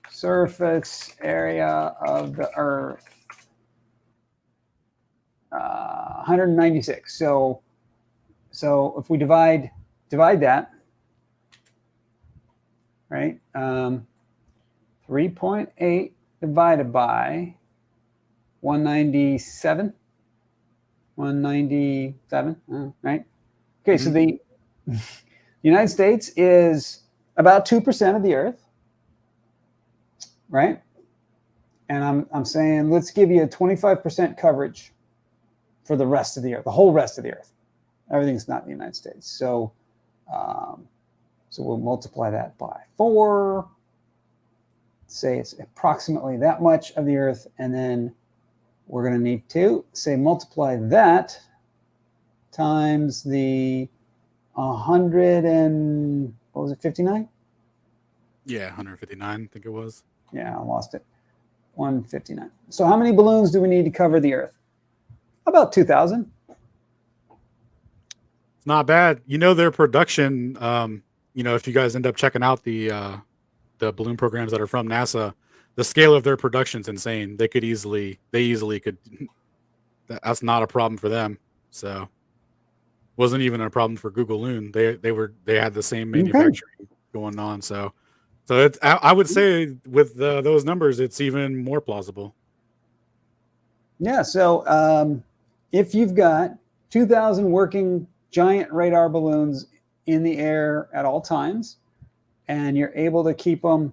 Surface area of the Earth, 196. So if we divide that, right? 3.8 divided by 197, right? Okay, so the United States is about 2% of the Earth, right? And I'm saying let's give you a 25% coverage for the rest of the Earth, the whole rest of the Earth. Everything's not in the United States. So so we'll multiply that by 4. Say it's approximately that much of the Earth, and then we're going to need to say multiply that times the 100 and what was it, 59? Yeah, 159, I think it was. Yeah, I lost it. 159. So how many balloons do we need to cover the Earth? About 2,000. It's not bad. You know, their production, you know, if you guys end up checking out the balloon programs that are from NASA, the scale of their production's insane. They easily could, that's not a problem for them. So wasn't even a problem for Google Loon. They had the same manufacturing going on. So it's, I would say with those numbers, it's even more plausible. Yeah. So if you've got 2,000 working giant radar balloons in the air at all times, and you're able to keep them,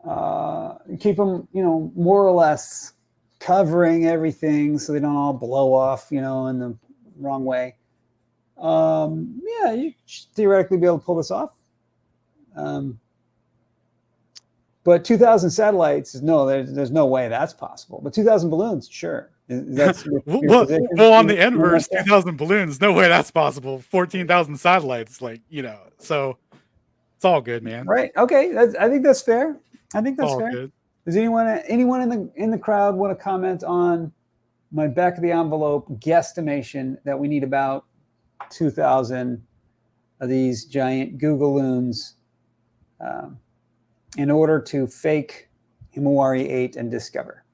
you know, more or less covering everything so they don't all blow off, you know, in the wrong way. Yeah, you should theoretically be able to pull this off. But 2,000 satellites, no, there's no way that's possible. But 2,000 balloons, sure. That's well, on the inverse, 2,000 balloons, no way that's possible. 14,000 satellites, like, you know, so it's all good, man. Right. Okay. I think that's fair. I think that's all fair. Good. Does anyone in the crowd want to comment on my back of the envelope guesstimation that we need about 2,000 of these giant Google loons in order to fake Himawari 8 and Discover?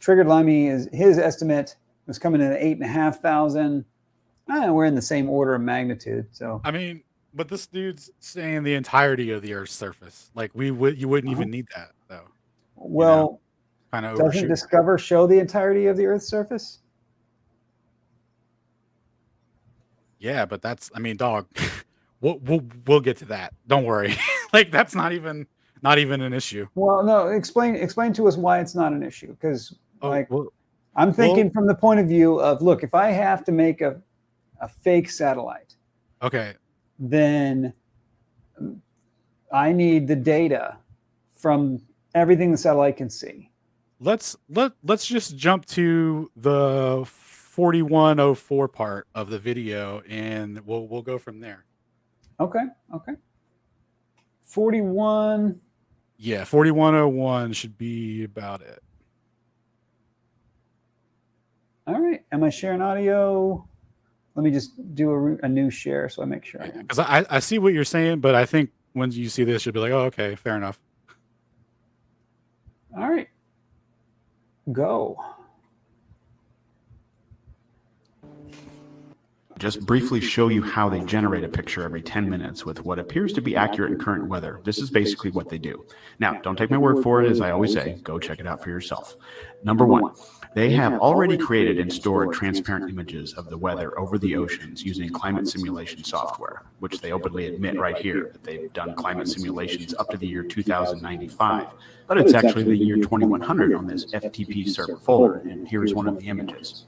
Triggered Limey, is his estimate was coming in at 8,500. We're in the same order of magnitude. So I mean, but this dude's saying the entirety of the Earth's surface. Like you wouldn't even need that though. Well, kind of doesn't Discover show the entirety of the Earth's surface? Yeah, but that's, I mean, dog, we'll get to that. Don't worry. Like that's not even an issue. Well, no, explain to us why it's not an issue. Because I'm thinking from the point of view of, look, if I have to make a fake satellite, okay, then I need the data from everything the satellite can see. Let's just jump to the 4104 part of the video, and we'll go from there. Okay. 41. Yeah, 4101 should be about it. All right. Am I sharing audio? Let me just do a new share so I make sure. Because I see what you're saying, but I think when you see this, you'll be like, oh, okay, fair enough. All right. Go. Just briefly show you how they generate a picture every 10 minutes with what appears to be accurate in current weather. This is basically what they do. Now, don't take my word for it, as I always say. Go check it out for yourself. Number one, They have already created and stored transparent images of the weather over the oceans using climate simulation software, which they openly admit right here that they've done climate simulations up to the year 2095. But it's actually the year 2100 on this FTP server folder, and here's one of the images.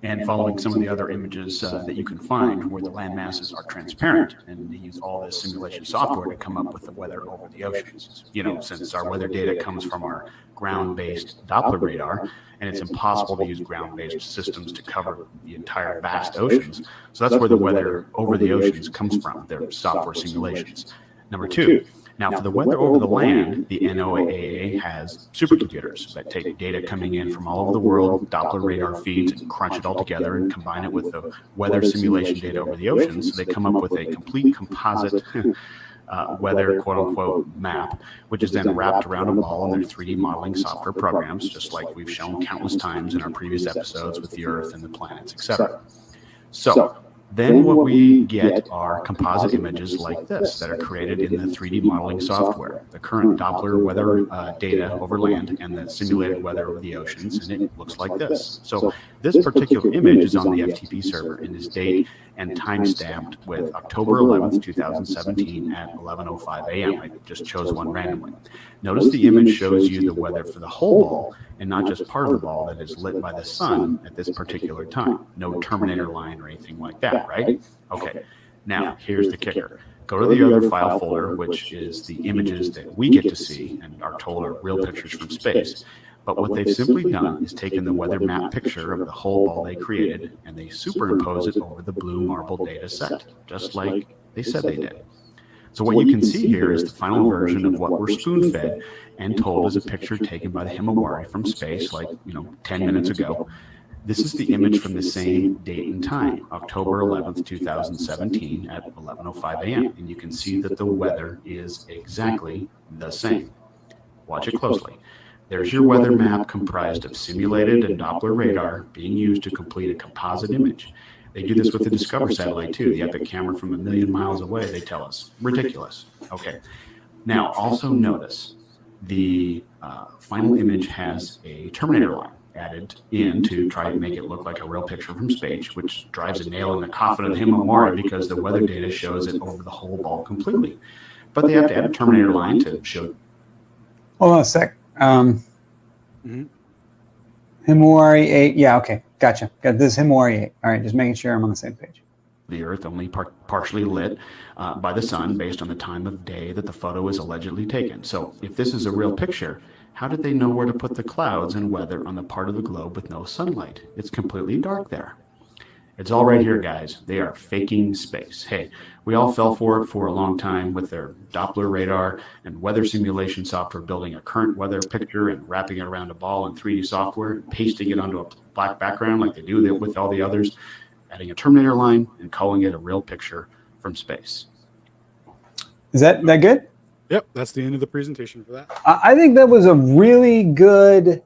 And following some of the other images that you can find where the land masses are transparent, and they use all this simulation software to come up with the weather over the oceans. You know, since our weather data comes from our ground-based Doppler radar, and it's impossible to use ground-based systems to cover the entire vast oceans. So that's where the weather over the oceans comes from, their software simulations. Number two, now for the weather over the land, the NOAA has supercomputers that take data coming in from all over the world, Doppler radar feeds, and crunch it all together and combine it with the weather simulation data over the oceans. So they come up with a complete composite weather quote-unquote map, which is then wrapped around a ball in their 3D modeling software programs, just like we've shown countless times in our previous episodes with the Earth and the planets, etc. So then what we get are composite images like this that are created in the 3D modeling software, the current Doppler weather data over land and the simulated weather over the oceans, and it looks like this. So this particular image is on the FTP server and is date and time stamped with October 11th, 2017 at 11:05 a.m. I just chose one randomly. Notice the image shows you the weather for the whole ball and not just part of the ball that is lit by the sun at this particular time. No terminator line or anything like that, right? Okay, now here's the kicker. Go to the other file folder, which is the images that we get to see and are told are real pictures from space. But what they've simply done is taken the weather map picture of the whole ball they created and they superimpose it over the blue marble data set, just like they said they did. So what you can see here is the final version of what we're spoon-fed and told is a picture taken by the Himawari from space, like 10 minutes ago. This is the image from the same date and time, October 11th, 2017 at 11:05 a.m. And you can see that the weather is exactly the same. Watch it closely. There's your weather map comprised of simulated and Doppler radar being used to complete a composite image. They do this with the Discover satellite too, the epic camera from 1,000,000 miles away, they tell us. Ridiculous. Okay. Now, also notice the final image has a terminator line added in to try to make it look like a real picture from space, which drives a nail in the coffin of the Himawari because the weather data shows it over the whole ball completely. But they have to add a terminator line to show. Hold on a sec. Himawari 8. Yeah, okay. Gotcha. Got this Himawari 8. All right, just making sure I'm on the same page. The Earth only partially lit by the sun based on the time of day that the photo is allegedly taken. So if this is a real picture, how did they know where to put the clouds and weather on the part of the globe with no sunlight? It's completely dark there. It's all right here, guys. They are faking space. Hey, we all fell for it for a long time with their Doppler radar and weather simulation software, building a current weather picture and wrapping it around a ball in 3D software, pasting it onto a black background like they do with all the others, adding a terminator line and calling it a real picture from space. Is that good? Yep, that's the end of the presentation for that. I think that was a really good.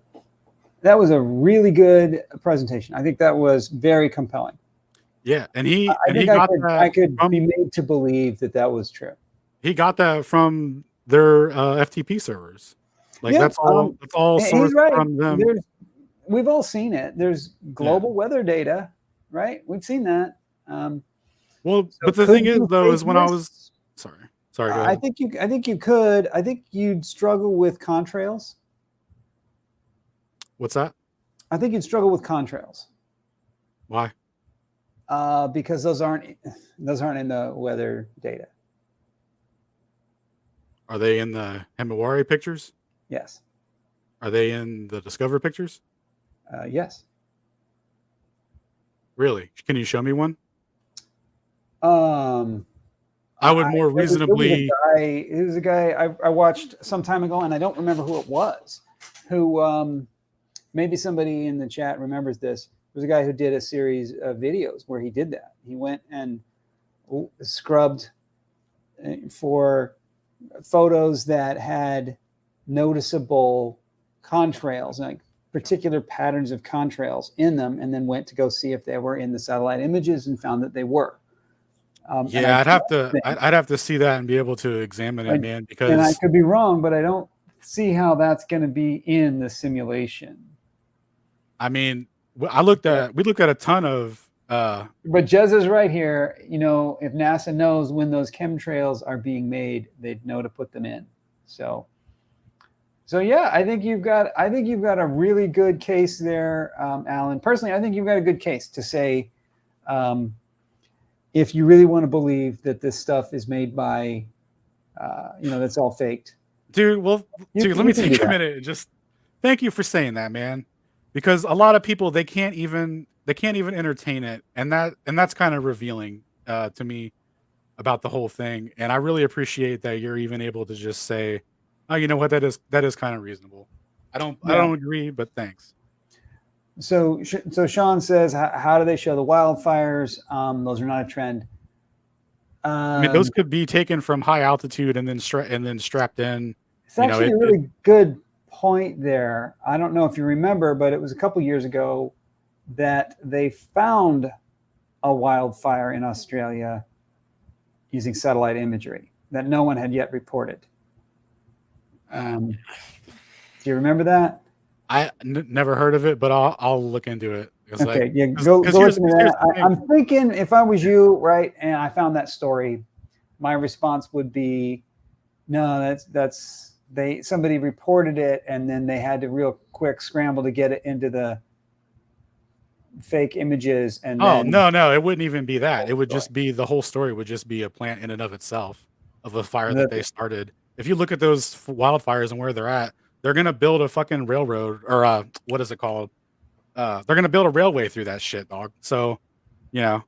That was a really good presentation. I think that was very compelling. Yeah, and I could be made to believe that that was true. He got that from their FTP servers. Like Yeah, that's all sourced right. from them. We've all seen it. There's global weather data, right? We've seen that. Well, So but the could thing is, you though, is fake when I this? was sorry. Go ahead. I think you could. I think you'd struggle with contrails. What's that? I think you'd struggle with contrails. Why? Because those aren't in the weather data. Are they in the Himawari pictures? Yes. Are they in the Discover pictures? Yes. Really? Can you show me one? I would more reasonably. It was a guy I watched some time ago, and I don't remember who it was. Who maybe somebody in the chat remembers this. There was a guy who did a series of videos where he did that. He went and scrubbed for photos that had noticeable contrails, like particular patterns of contrails in them, and then went to go see if they were in the satellite images and found that they were. Yeah, I'd have to see that and be able to examine it, man. Because and I could be wrong, but I don't see how that's going to be in the simulation. I mean, we looked at a ton of. But Jez is right here. You know, if NASA knows when those chemtrails are being made, they'd know to put them in. So yeah, I think you've got a really good case there, Alan. Personally, I think you've got a good case to say, if you really want to believe that this stuff is made by, that's all faked. Dude, well, let me take a minute and just thank you for saying that, man, because a lot of people they can't even entertain it, and that's kind of revealing to me about the whole thing. And I really appreciate that you're even able to just say, oh, you know what, that is kind of reasonable. I don't agree, but thanks. So Sean says, how do they show the wildfires? Those are not a trend. I mean, those could be taken from high altitude and then strapped in. It's actually a really good point there. I don't know if you remember, but it was a couple years ago that they found a wildfire in Australia using satellite imagery that no one had yet reported. Do you remember that? I never heard of it, but I'll look into it. Okay, yeah, go look into that. I'm thinking if I was you, right, and I found that story, my response would be, no, somebody reported it, and then they had to real quick scramble to get it into the fake images. And no, it wouldn't even be that. It would just be the whole story would just be a plant in and of itself of a fire that they started. If you look at those wildfires and where they're at, they're gonna build a fucking railroad, or what is it called? They're gonna build a railway through that shit, dog. So, you know,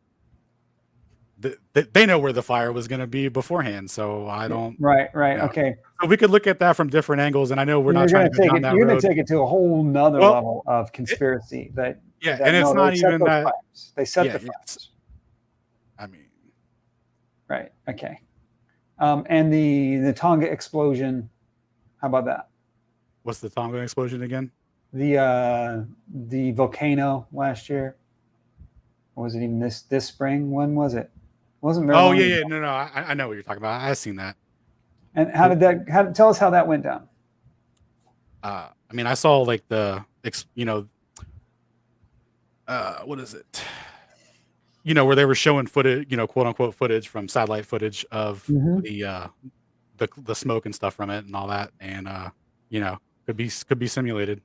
they know where the fire was gonna be beforehand. So I don't. Right. You know. Okay. So we could look at that from different angles, and I know we're not trying to go down that road. You're gonna take it to a whole nother level of conspiracy. And it's not even that. Fires. They set the fires. I mean, right. Okay. And the Tonga explosion. How about that? What's the Tonga explosion again? The volcano last year. Or was it even this spring? When was it? It wasn't very long ago. No, I know what you're talking about. I've seen that. And tell us how that went down. I mean, I saw like what is it? You know, where they were showing footage, quote unquote footage from satellite footage of the smoke and stuff from it and all that, and could be simulated.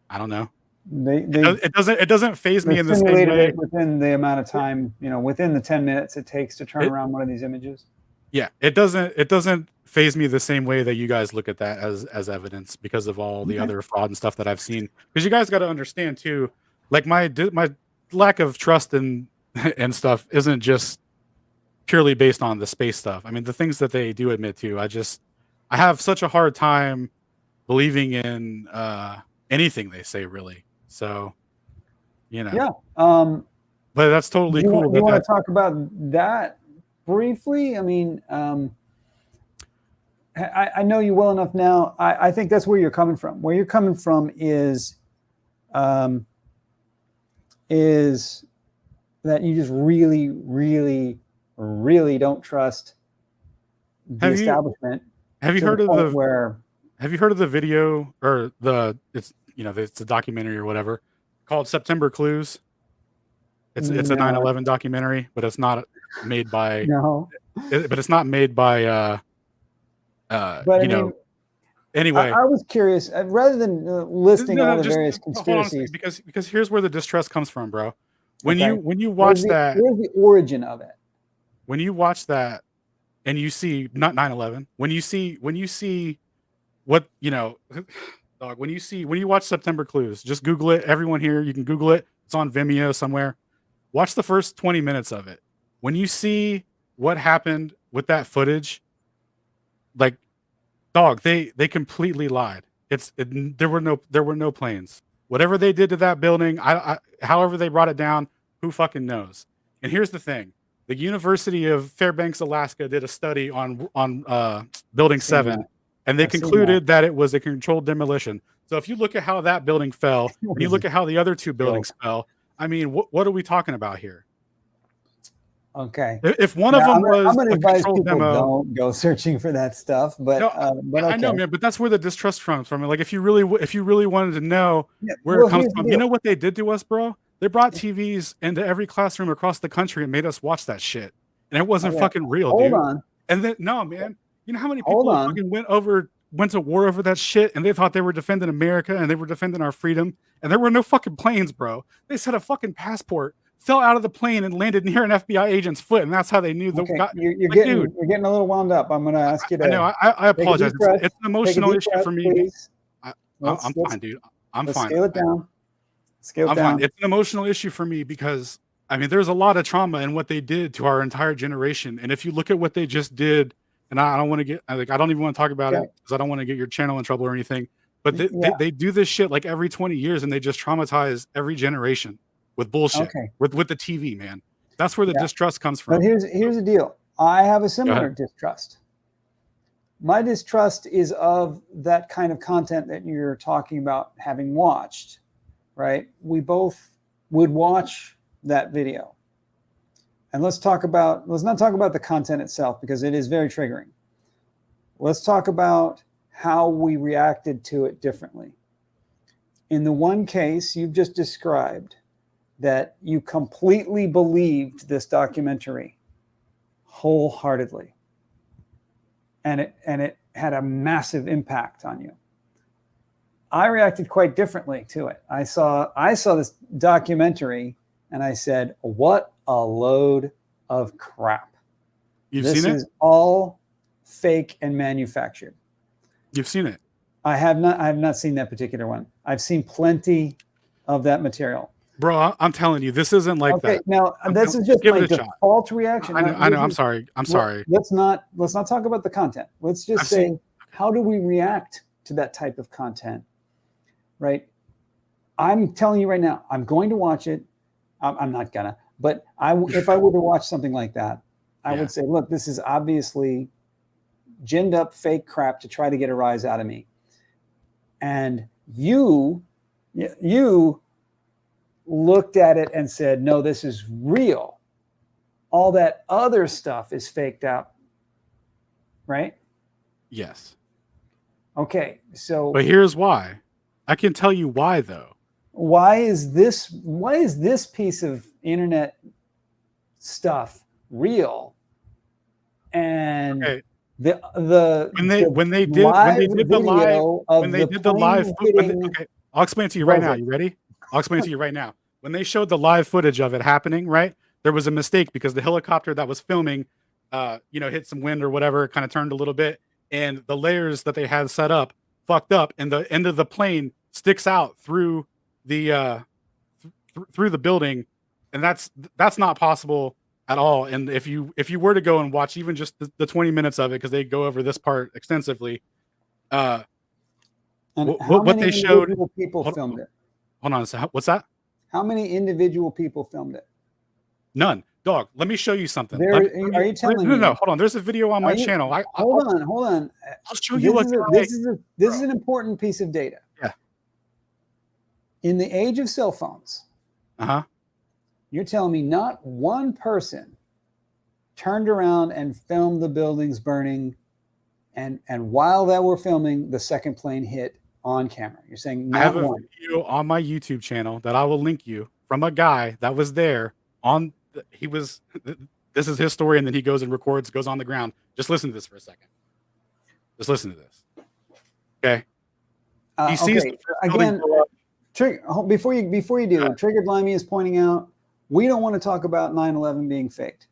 I don't know. It doesn't phase me in the same way. Within the amount of time, within the 10 minutes it takes to turn around one of these images. Yeah, it doesn't phase me the same way that you guys look at that as evidence because of all the other fraud and stuff that I've seen. Because you guys got to understand too, like my lack of trust and stuff isn't just purely based on the space stuff. I mean, the things that they do admit to, I have such a hard time believing in anything they say, really. So, Yeah. But that's totally cool. You want to talk about that briefly? I mean, I know you well enough now. I think that's where you're coming from. Where you're coming from is that you just really, really, really don't trust the establishment. Have you heard of the video or it's a documentary or whatever called September Clues? It's a 9/11 documentary, but it's not made by but it's not made by anyway. I was curious rather than listing all the various conspiracies because here's where the distrust comes from, bro. When you watch that, where's the origin of it? When you watch that and you see not 9/11, when you see what dog, when you watch September Clues, just Google it. Everyone here, you can Google it. It's on Vimeo somewhere. Watch the first 20 minutes of it. When you see what happened with that footage, like, dog, they completely lied. There were no planes. Whatever they did to that building, however they brought it down, who fucking knows? And here's the thing: the University of Fairbanks, Alaska, did a study on Building 7, and they concluded that it was a controlled demolition. So if you look at how that building fell, and you look at how the other two buildings fell, I mean, what are we talking about here? Okay. If one of Now, them I'm was going to a advise controlled people demo, don't go searching for that stuff, but no, but I know, okay. man, but that's where the distrust comes from. Like, if you really wanted to know Yeah, where it well, comes here's the from, you deal. know what they did to us, bro? They brought TVs into every classroom across the country and made us watch that shit, and it wasn't Okay, fucking real, hold dude. on, And then, no, man, you know how many hold people on. fucking went to war over that shit, and they thought they were defending America and they were defending our freedom, and there were no fucking planes, bro. They said a fucking passport fell out of the plane and landed near an FBI agent's foot, and that's how they knew the Okay, guy. you're Like, dude, getting a little wound up. I'm going to ask you I know. to I take a apologize. deep breath. It's an Take a emotional deep issue breath, for me. please. I'm fine, dude. I'm Let's fine. scale it down. Scale it I'm fine. down. It's an emotional issue for me because I mean, there's a lot of trauma in what they did to our entire generation. And if you look at what they just did, and I don't want to get like I don't even want to talk about Okay. it because I don't want to get your channel in trouble or anything. But Yeah. they do this shit like every 20 years, and they just traumatize every generation with bullshit. Okay. With the TV, man. That's where the Yeah. distrust comes But from. here's the deal. I have a similar ahead. distrust. My distrust is of that kind of content that you're talking about having watched, right? We both would watch that video. And let's not talk about the content itself because it is very triggering. Let's talk about how we reacted to it differently. In the one case you've just described, that you completely believed this documentary wholeheartedly, and it had a massive impact on you. I reacted quite differently to it. I saw this documentary and I said, what a load of crap. You've This seen it? is all fake and manufactured. You've seen it. I have not seen that particular one. I've seen plenty of that material. Bro, I'm telling you, this isn't like Okay, that. now this is just give my it a shot. default reaction. I know. I'm sorry. I'm sorry. Let's not talk about the content. Let's just I've say, seen- how do we react to that type of content, right? I'm telling you right now, I'm going to watch it. I'm not gonna, but if I were to watch something like that, I would say, look, this is obviously ginned up fake crap to try to get a rise out of me. And you looked at it and said, no, this is real. All that other stuff is faked out, right? Yes. Okay, so But here's why. I can tell you why, though. why is this piece of internet stuff real? And Okay. when they did the live hitting, okay, I'll explain it to you right now. Rover. You ready? I'll explain it to you right now. When they showed the live footage of it happening, right? There was a mistake because the helicopter that was filming hit some wind or whatever, kind of turned a little bit, and the layers that they had set up fucked up, and the end of the plane sticks out through the through the building, and that's not possible at all. And if you were to go and watch even just the 20 minutes of it, because they go over this part extensively, and what they showed. individual people filmed it? Hold on, so what's that? How many individual people filmed it? None. Dog, let me show you something. Are you telling me? No, hold on. There's a video on my channel. Hold on. I'll show you This is an important piece of data. Yeah. In the age of cell phones, you're telling me not one person turned around and filmed the buildings burning, and while they were filming, the second plane hit on camera. You're saying not I have a one. video on my YouTube channel that I will link you from a guy that was there on. This is his story, and then he goes and records, goes on the ground. Just listen to this for a second. Just listen to this. Okay. He sees the again. blow up. Before you do, Triggered Limey is pointing out we don't want to talk about 9/11 being faked.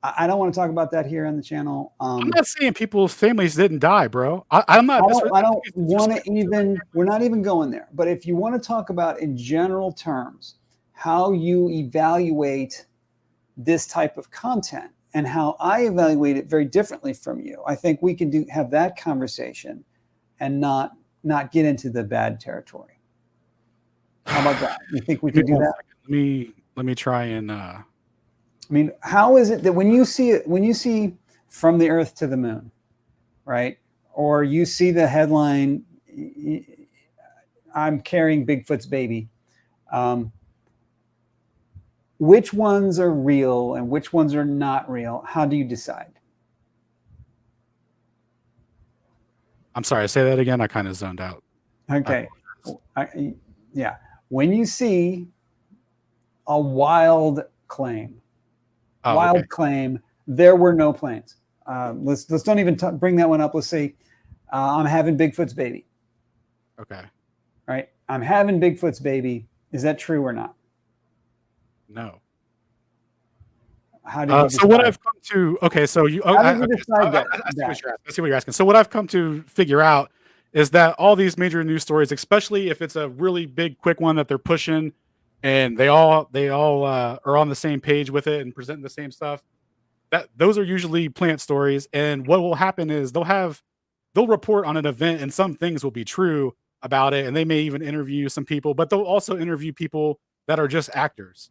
I don't want to talk about that here on the channel. I'm not saying people's families didn't die, bro. I'm not. I don't want to even. We're not even going there. But if you want to talk about in general terms how you evaluate this type of content and how I evaluate it very differently from you, I think we can have that conversation and not get into the bad territory. How about that? You think we could do that? Let me try and. I mean, how is it that when you see From the Earth to the Moon, right? Or you see the headline, I'm carrying Bigfoot's baby. which ones are real and which ones are not real? How do you decide? I'm sorry, say that again. I kind of zoned out. Okay. Yeah. When you see a wild claim, claim, there were no planes. Let's don't even bring that one up. Let's say I'm having Bigfoot's baby. Okay. Right. I'm having Bigfoot's baby. Is that true or not? No. How did you decide? So what I've come to, okay, so you, How did you decide that? I see what you're asking. So what I've come to figure out is that all these major news stories, especially if it's a really big, quick one that they're pushing, and they all are on the same page with it and presenting the same stuff, that those are usually plant stories. And what will happen is they'll report on an event, and some things will be true about it, and they may even interview some people, but they'll also interview people that are just actors.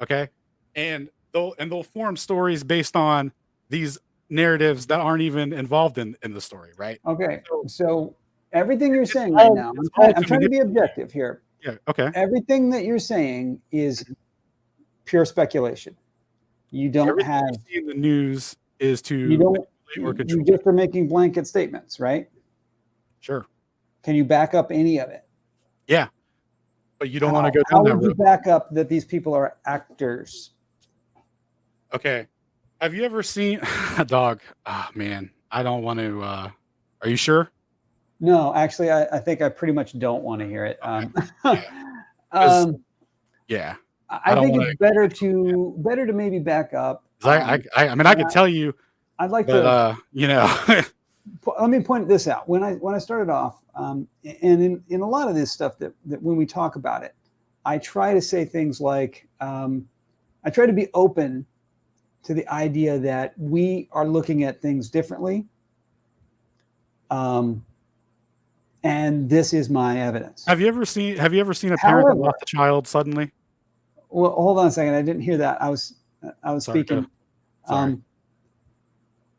Okay. And they'll form stories based on these narratives that aren't even involved in the story, right? Okay. So everything you're saying right now, I'm trying to be objective here. Yeah. Okay. Everything that you're saying is pure speculation. You don't Everything have you see in the news is to you don't or control. you just are making blanket statements, right? Sure. Can you back up any of it? Yeah. But you don't want to go How down that would you road. back up that these people are actors? Okay. Have you ever seen a dog? Oh man, I don't want to. Are you sure? No, actually, I think I pretty much don't want to hear it. Yeah. Yeah. I think it's better to maybe back up. I mean, I could tell you, I'd like but to. you know, Let me point this out. When I started off, and in a lot of this stuff that when we talk about it, I try to say things like, I try to be open to the idea that we are looking at things differently. And this is my evidence. have you ever seen a parent that lost a child suddenly? Well, hold on a second. I didn't hear that. I was Sorry, speaking. Sorry.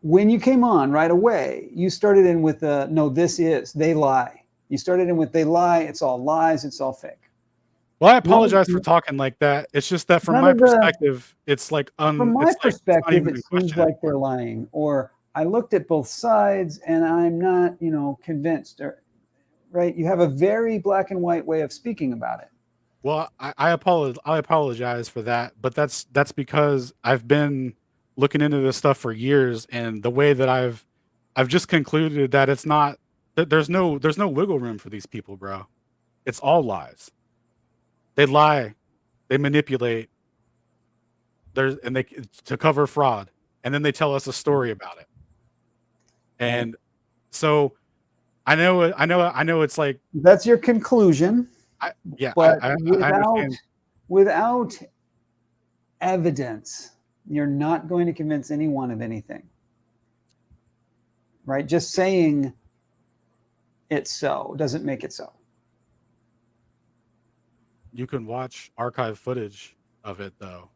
When you came on right away, you started in with no, they lie. You started in with they lie. It's all lies. It's all fake. Well, I apologize for talking like that. It's just that from my perspective, it's like from my perspective, it seems question like they're lying. Or I looked at both sides and I'm not, convinced. Or right? You have a very black and white way of speaking about it. Well, I apologize for that, but that's because I've been looking into this stuff for years, and the way that I've just concluded that it's not that there's no wiggle room for these people, bro. It's all lies. They lie, they manipulate, to cover fraud, and then they tell us a story about it. And so I know it's like that's your conclusion. But I understand. Without evidence, you're not going to convince anyone of anything. Right? Just saying it's so doesn't make it so. You can watch archive footage of it though.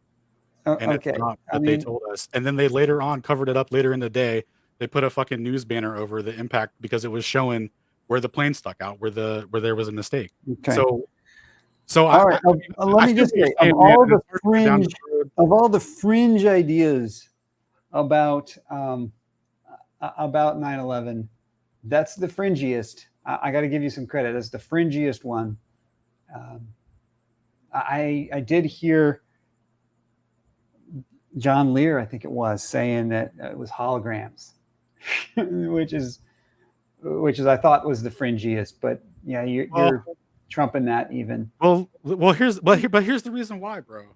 And it's not what they told us. And then they later on covered it up later in the day. They put a fucking news banner over the impact because it was showing where the plane stuck out, where there was a mistake. Okay. So all right. Let me just say, of all the fringe ideas about 9/11, that's the fringiest. I got to give you some credit. That's the fringiest one. I did hear John Lear, I think it was, saying that it was holograms, which is I thought was the fringiest. But yeah, you're trumping that even. Well, here's the reason why, bro.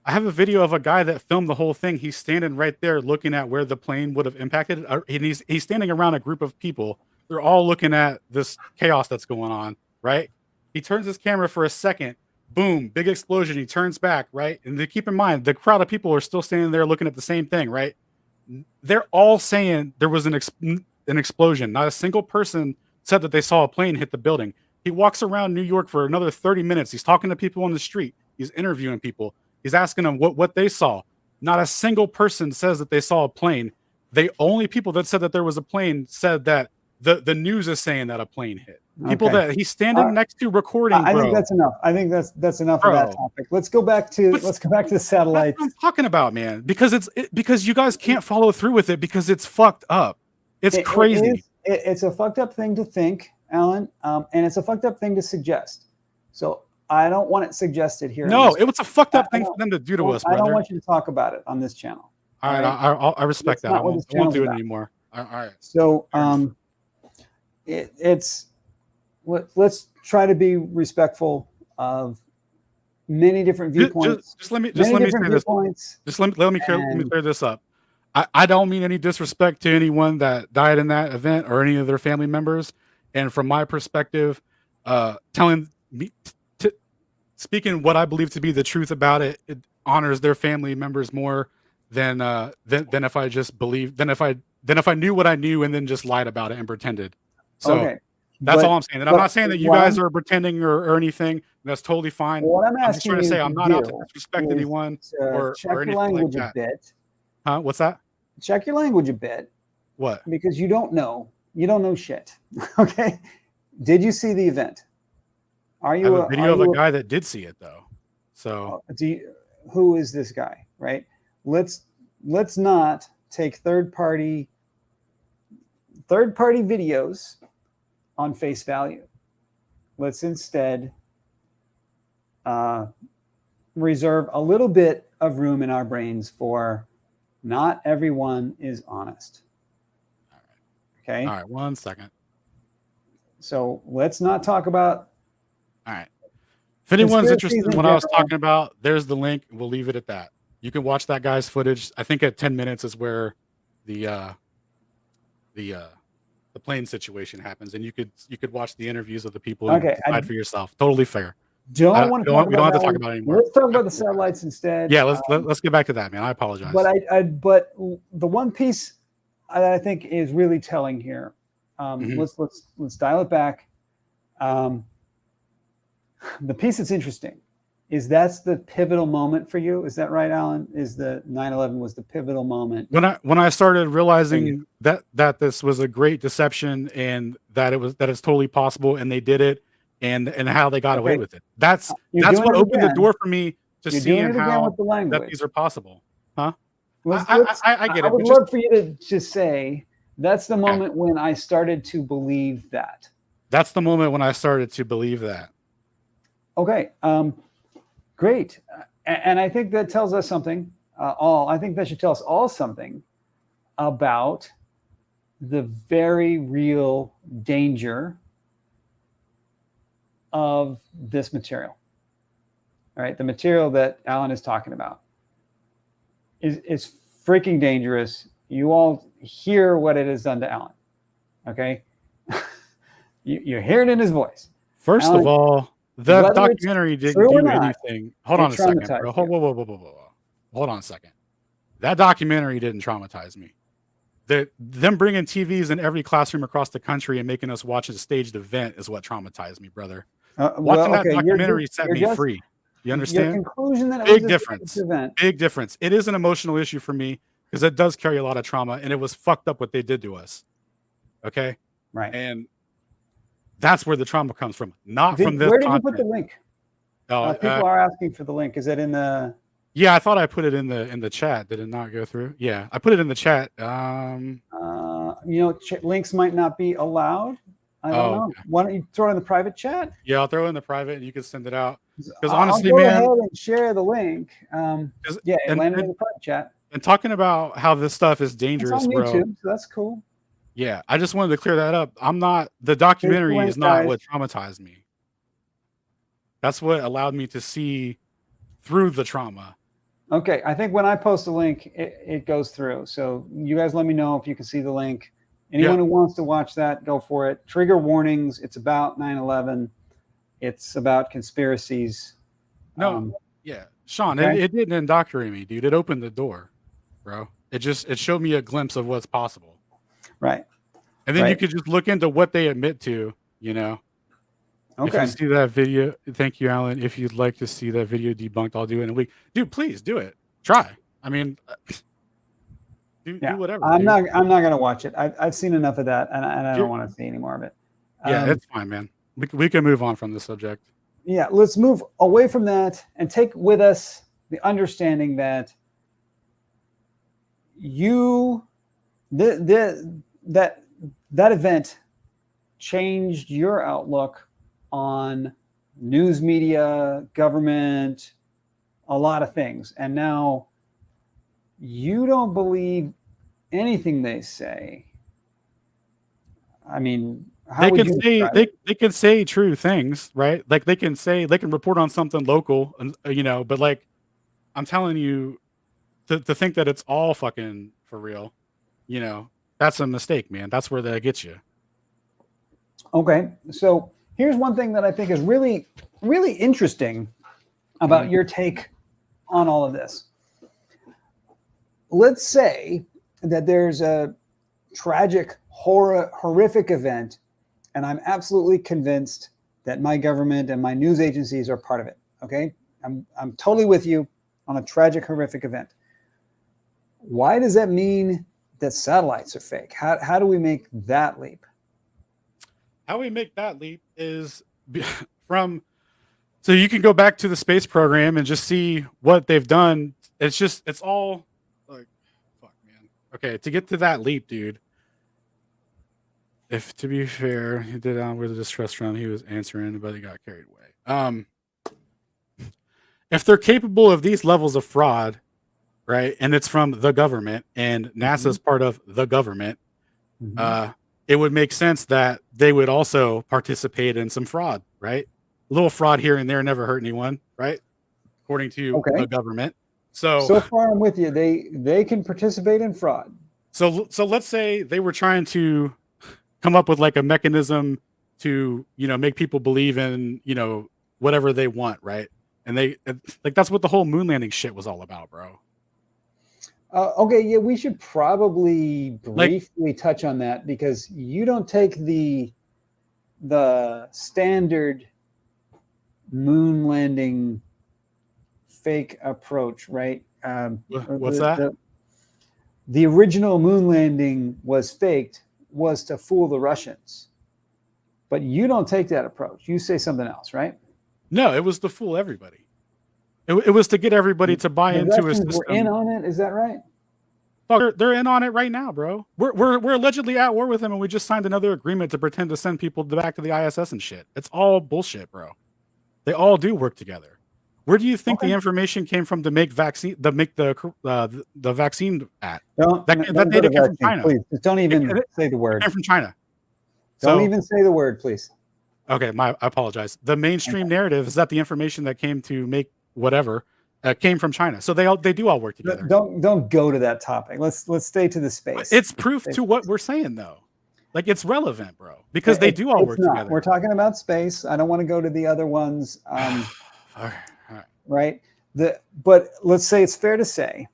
I have a video of a guy that filmed the whole thing. He's standing right there looking at where the plane would have impacted, and he's standing around a group of people. They're all looking at this chaos that's going on, right? He turns his camera for a second. Boom, big explosion. He turns back, right? And keep in mind, the crowd of people are still standing there looking at the same thing, right? They're all saying there was an explosion. Not a single person said that they saw a plane hit the building. He walks around New York for another 30 minutes. He's talking to people on the street. He's interviewing people. He's asking them what they saw. Not a single person says that they saw a plane. The only people that said that there was a plane said that the news is saying that a plane hit. People Okay. that he's standing next to recording, I bro. think that's enough. I think that's enough of that Bro. topic. Let's go back to the That's satellites. what I'm talking about, man. Because because you guys can't follow through with it because it's fucked up. It's crazy. It's a fucked up thing to think, Alan, and it's a fucked up thing to suggest. So I don't want it suggested here. No, it was a fucked up thing for them to do to us, I brother. don't want you to talk about it on this channel. All right, I respect that. I won't do it anymore. All right. So let's try to be respectful of many different viewpoints. Just let me say this. Just let me clear this up. I don't mean any disrespect to anyone that died in that event or any of their family members. And from my perspective, speaking what I believe to be the truth about it, it honors their family members more than if I just believe than if I knew what I knew and then just lied about it and pretended. So that's all I'm saying. And I'm not saying that you guys are pretending or anything. That's totally fine. What I'm just trying to say I'm not out to disrespect anyone or check your anything language like that. a bit. Huh? What's that? Check your language a bit. What? Because you don't know shit. Okay. Did you see the event? Are you I have a video of a guy that did see it though. So who is this guy? Right. Let's not take third party videos on face value. Let's instead reserve a little bit of room in our brains for not everyone is honest. Okay. All right. 1 second. So let's not talk about. All right. If anyone's interested in what I was talking about, there's the link. We'll leave it at that. You can watch that guy's footage. I think at 10 minutes is where the plane situation happens, and you could watch the interviews of the people and decide for yourself. Totally fair. We don't have to talk about it anymore. Let's talk about the satellites instead. Yeah, let's get back to that, man. I apologize. But the one piece that I think is really telling here. Let's dial it back. The piece that's interesting is that's the pivotal moment for you. Is that right, Alan? Is the 9/11 was the pivotal moment when I started realizing that this was a great deception and that it's totally possible and they did it and how they got away with it. That's what opened the door for me to see how that these are possible. Huh? I get it. I would love for you to just say that's the moment when I started to believe that. That's the moment when I started to believe that. Okay. Great. And I think that tells us something. I think that should tell us all something about the very real danger of this material. All right. The material that Alan is talking about is freaking dangerous. You all hear what it has done to Alan. Okay. You hear it in his voice. First of all, the documentary didn't do anything. Hold on a second, bro. Whoa. Hold on a second. That documentary didn't traumatize me. Them bringing TVs in every classroom across the country and making us watch a staged event is what traumatized me, brother. Watching that documentary set me free. You understand? Your conclusion that big difference. Big difference. It is an emotional issue for me because it does carry a lot of trauma, and it was fucked up what they did to us. Okay, right. And that's where the trauma comes from, not from this. Where did content. you put the link? People are asking for the link. Is it in the? Yeah, I thought I put it in the chat. Did it not go through? Yeah, I put it in the chat. Links might not be allowed. I don't know. Okay. Why don't you throw it in the private chat? Yeah, I'll throw it in the private, and you can send it out. Because honestly, I'll go man, ahead and share the link. Land in the private chat. And talking about how this stuff is dangerous, it's on YouTube, bro. So that's cool. Yeah, I just wanted to clear that up. The documentary is not what traumatized me. That's what allowed me to see through the trauma. Okay, I think when I post a link, it goes through. So you guys let me know if you can see the link. Anyone who wants to watch that, go for it. Trigger warnings. It's about 9/11. It's about conspiracies. Sean, it didn't indoctrinate me, dude. It opened the door, bro. It showed me a glimpse of what's possible. Right. And then you could just look into what they admit to, Okay. If you see that video, thank you, Alan. If you'd like to see that video debunked, I'll do it in a week. Dude, please do it. Try. I mean, do whatever. I'm not gonna watch it. I've seen enough of that, and I don't want to see any more of it. Yeah, it's fine, man. We can move on from the subject. Yeah, let's move away from that and take with us the understanding that that event changed your outlook on news media, government, a lot of things. And now you don't believe anything they say. I mean, how would you describe it? They can say true things, right? Like they can report on something local, and but like I'm telling you, to think that it's all fucking for real, that's a mistake, man. That's where that gets you. Okay, so here's one thing that I think is really, really interesting about your take on all of this. Let's say that there's a tragic, horrific event, and I'm absolutely convinced that my government and my news agencies are part of it. Okay, I'm totally with you on a tragic, horrific event. Why does that mean that satellites are fake? How do we make that leap? How we make that leap is so you can go back to the space program and just see what they've done. It's all like, fuck, man. Okay, to get to that leap, dude. If, to be fair, he did where the distrust from, he was answering, but he got carried away. If they're capable of these levels of fraud, right, and it's from the government, and NASA's part of the government, it would make sense that they would also participate in some fraud, right? A little fraud here and there never hurt anyone, right? According to the government. So far I'm with you. They can participate in fraud. So let's say they were trying to come up with like a mechanism to, make people believe in, whatever they want, right? And that's what the whole moon landing shit was all about, bro. Okay, yeah, we should probably briefly touch on that, because you don't take the standard moon landing fake approach, right? What's that? The original moon landing was faked, was to fool the Russians. But you don't take that approach. You say something else, right? No, it was to fool everybody. It was to get everybody to buy into a system. We're in on it, is that right? They're in on it right now, bro. We're allegedly at war with them, and we just signed another agreement to pretend to send people back to the ISS and shit. It's all bullshit, bro. They all do work together. Where do you think the information came from to make vaccine? To make the vaccine at? That data came from China. Please, just don't even say the word. It came from China. Don't even say the word, please. Okay, I apologize. The mainstream narrative is that the information that came to make whatever came from China. So they do all work together. Don't go to that topic. Let's stay to the space. It's proof to what we're saying, though. Like, it's relevant, bro, because they do all work together. We're talking about space. I don't want to go to the other ones. All right. But let's say it's fair to say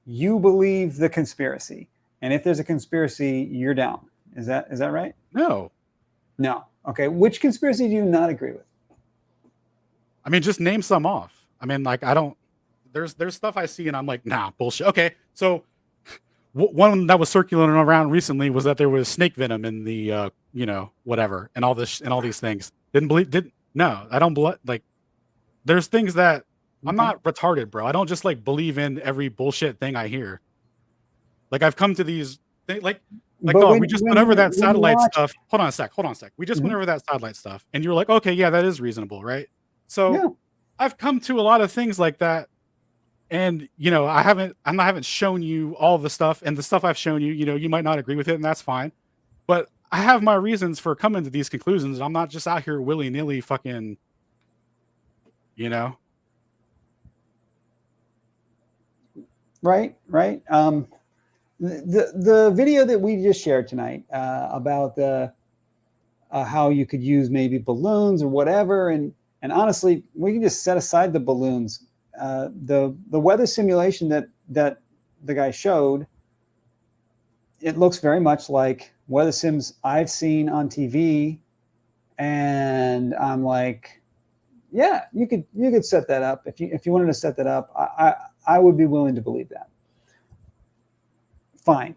you believe the conspiracy, and if there's a conspiracy, you're down. Is that right? No. Okay. Which conspiracy do you not agree with? I mean, just name some off. I mean, like, I don't. There's stuff I see and I'm like, nah, bullshit. Okay, so one that was circulating around recently was that there was snake venom in the whatever, and all these things. No, I don't like. There's things that I'm not retarded, bro. I don't just like believe in every bullshit thing I hear. Like, I've come to these things, like we just went over that satellite stuff. Hold on a sec. We just went over that satellite stuff, and you're like, okay, yeah, that is reasonable, right? So I've come to a lot of things like that, and I haven't shown you all the stuff, and the stuff I've shown you, you might not agree with it, and that's fine. But I have my reasons for coming to these conclusions. I'm not just out here willy-nilly fucking, Right. The video that we just shared tonight about the how you could use maybe balloons or whatever, and honestly, we can just set aside the balloons. The weather simulation that the guy showed, it looks very much like weather sims I've seen on TV, and I'm like, yeah, you could set that up if you wanted to set that up. I would be willing to believe that. Fine.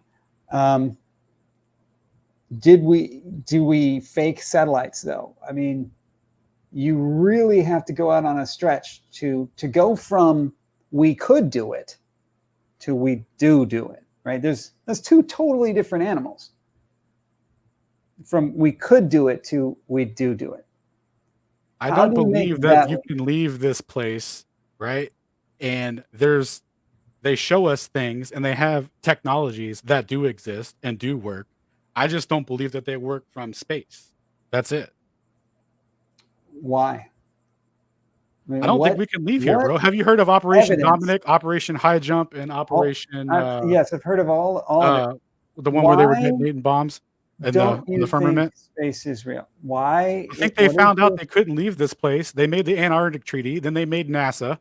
do we fake satellites though? I mean, you really have to go out on a stretch to go from we could do it to we do it, right? There's two totally different animals. From we could do it to we do it. I How don't do you make believe that you that- can leave this place, right? And they show us things and they have technologies that do exist and do work. I just don't believe that they work from space. That's it. Why? mean, I don't think we can leave here, bro. Have you heard of Operation evidence? Dominic, Operation High Jump, and Operation yes, I've heard of all of it. the one where they were Why detonating bombs in Don't the you firmament? think space is real? Why? I think they found out they couldn't leave this place. They made the Antarctic Treaty, then they made NASA,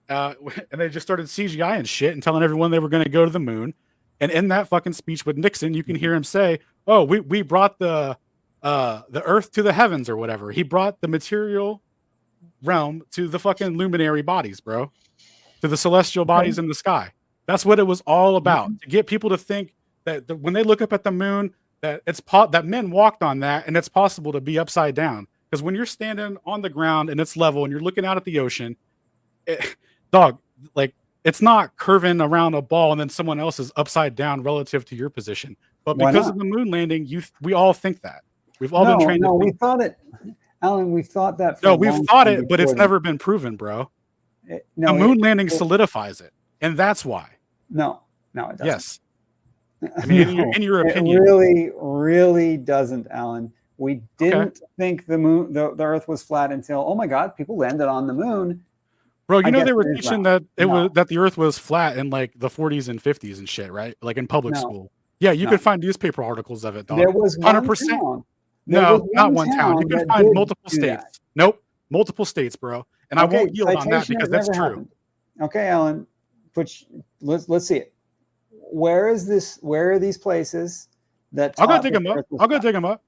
and they just started CGI and shit and telling everyone they were going to go to the moon. And in that fucking speech with Nixon, you can hear him say, "Oh, we brought the Earth to the heavens or whatever." He brought the material realm to the fucking luminary bodies, bro, to the celestial bodies in the sky. That's what it was all about, to get people to think that when they look up at the moon, that that men walked on that, and it's possible to be upside down. Because when you're standing on the ground and it's level and you're looking out at the ocean, dog, like, it's not curving around a ball and then someone else is upside down relative to your position. But because of the moon landing, we all think that. We've all been trained to think. We thought it, Alan, we've thought that. No, we've thought it, but it's never been proven, bro. The moon landing solidifies it. And that's why. No, it doesn't. Yes. I mean, in your opinion. It really doesn't, Alan. We didn't think the moon, the Earth was flat until, oh my God, people landed on the moon. Bro, you know they were teaching that that the Earth was flat in like the 40s and 50s and shit, right? Like in public school. Yeah, you could find newspaper articles of it, dog. There was 100%. No, not one town. You can find multiple states. Nope, multiple states, bro. And I won't yield on that because that's true. Happened. Okay, Alan, let's see it. Where is this? Where are these places that? I'll go dig them up. I'll go dig them up.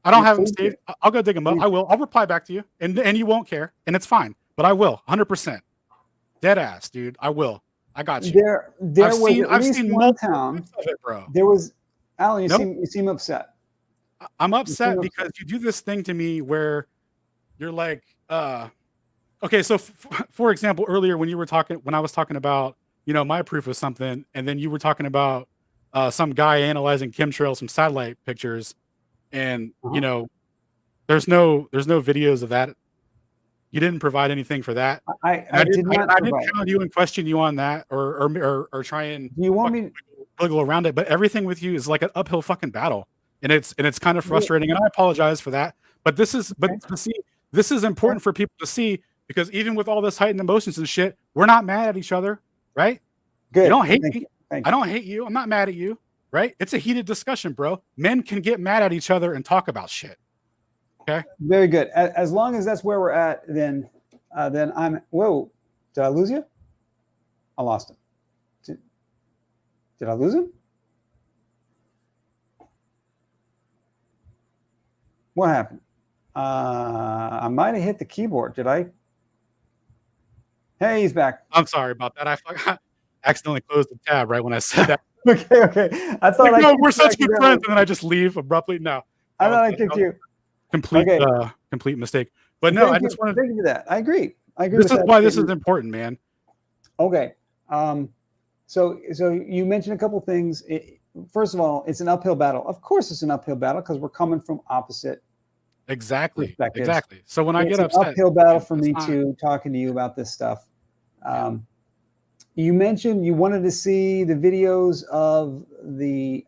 I don't have them saved. I'll go dig them up. I will. I'll reply back to you, and you won't care, and it's fine. But I will, 100%. Dead ass, dude. I will. I got you. I've seen one town. Of it, bro. There was, Alan. You seem upset. I'm upset because you do this thing to me where you're like, okay. So for example, earlier when I was talking about, my proof of something, and then you were talking about some guy analyzing chemtrails from satellite pictures, and there's no videos of that. You didn't provide anything for that. I didn't challenge you and question you on that, or try and do you want me wiggle around it. But everything with you is like an uphill fucking battle, and it's kind of frustrating. And I apologize for that. But this is important for people to see, because even with all this heightened emotions and shit, we're not mad at each other, right? Good. You don't hate me. I don't hate you. I'm not mad at you, right? It's a heated discussion, bro. Men can get mad at each other and talk about shit. Okay. Very good. As long as that's where we're at, then I'm. Whoa! Did I lose you? I lost him. Did I lose him? What happened? I might have hit the keyboard. Did I? Hey, he's back. I'm sorry about that. I accidentally closed the tab right when I said that. Okay. I thought no, we're such good friends, and then I just leave abruptly. No, I thought I kicked you. Complete mistake. But no, I just wanted. Thank you for that. I agree. This is why this is important, man. Okay. So you mentioned a couple things. First of all, it's an uphill battle. Of course, it's an uphill battle because we're coming from opposite. Exactly. So when I get upset, it's an uphill battle for me too, talking to you about this stuff. You mentioned you wanted to see the videos of the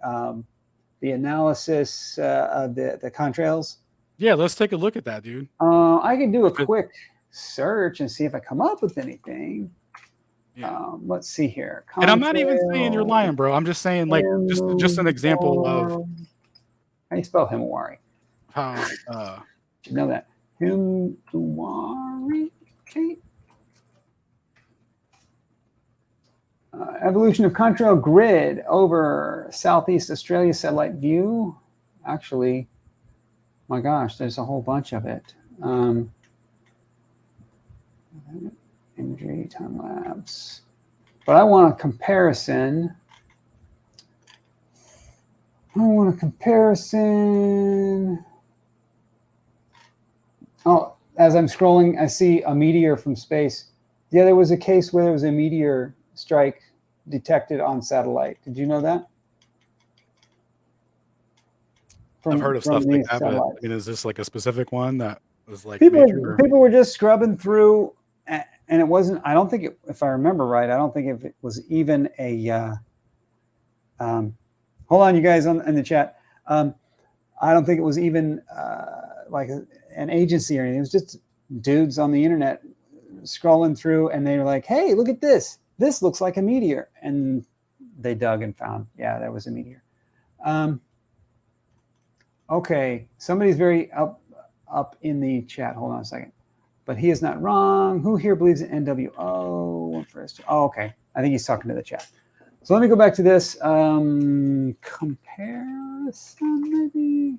analysis of the contrails. Yeah, let's take a look at that, dude. I can do a quick search and see if I come up with anything. Yeah. Let's see here. And I'm not even saying you're lying, bro. I'm just saying, like, just an example of how do you spell Himawari. How you know that Himawari. Okay. Evolution of contrail grid over Southeast Australia satellite view. Actually, my gosh, there's a whole bunch of it. Imagery, time lapse. But I want a comparison. I want a comparison. Oh, as I'm scrolling, I see a meteor from space. Yeah, there was a case where there was a meteor strike detected on satellite. Did you know that? I've heard of stuff like these that, but I satellites. mean, is this like a specific one that was like People major? people were just scrubbing through, and it wasn't. I don't think it, if I remember right, I don't think if it was even a. Hold on, you guys in the chat. I don't think it was even like an agency or anything. It was just dudes on the internet scrolling through, and they were like, "Hey, look at this! This looks like a meteor." And they dug and found, yeah, that was a meteor. Okay, somebody's very up in the chat. Hold on a second. But he is not wrong. Who here believes in NWO? First, oh, okay. I think he's talking to the chat. So let me go back to this comparison, maybe.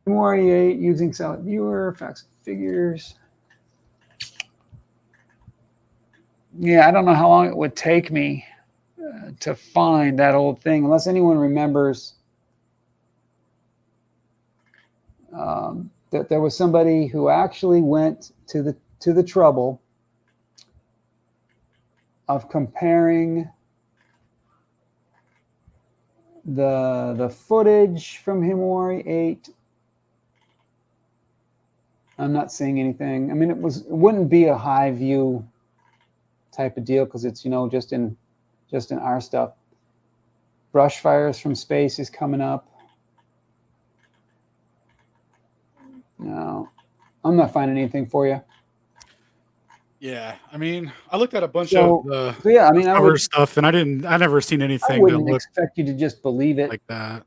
48 using solid viewer, facts and figures. Yeah, I don't know how long it would take me to find that old thing, unless anyone remembers that there was somebody who actually went to the trouble of comparing the footage from Himawari 8. I'm not seeing anything. I mean, it wouldn't be a high view type of deal because it's, you know, just in our stuff. Brush fires from space is coming up. No, I'm not finding anything for you. Yeah, I mean, I looked at a bunch So, of the so yeah, I mean, cover stuff, and I never seen I anything that wouldn't looked expect you to just believe it. like that.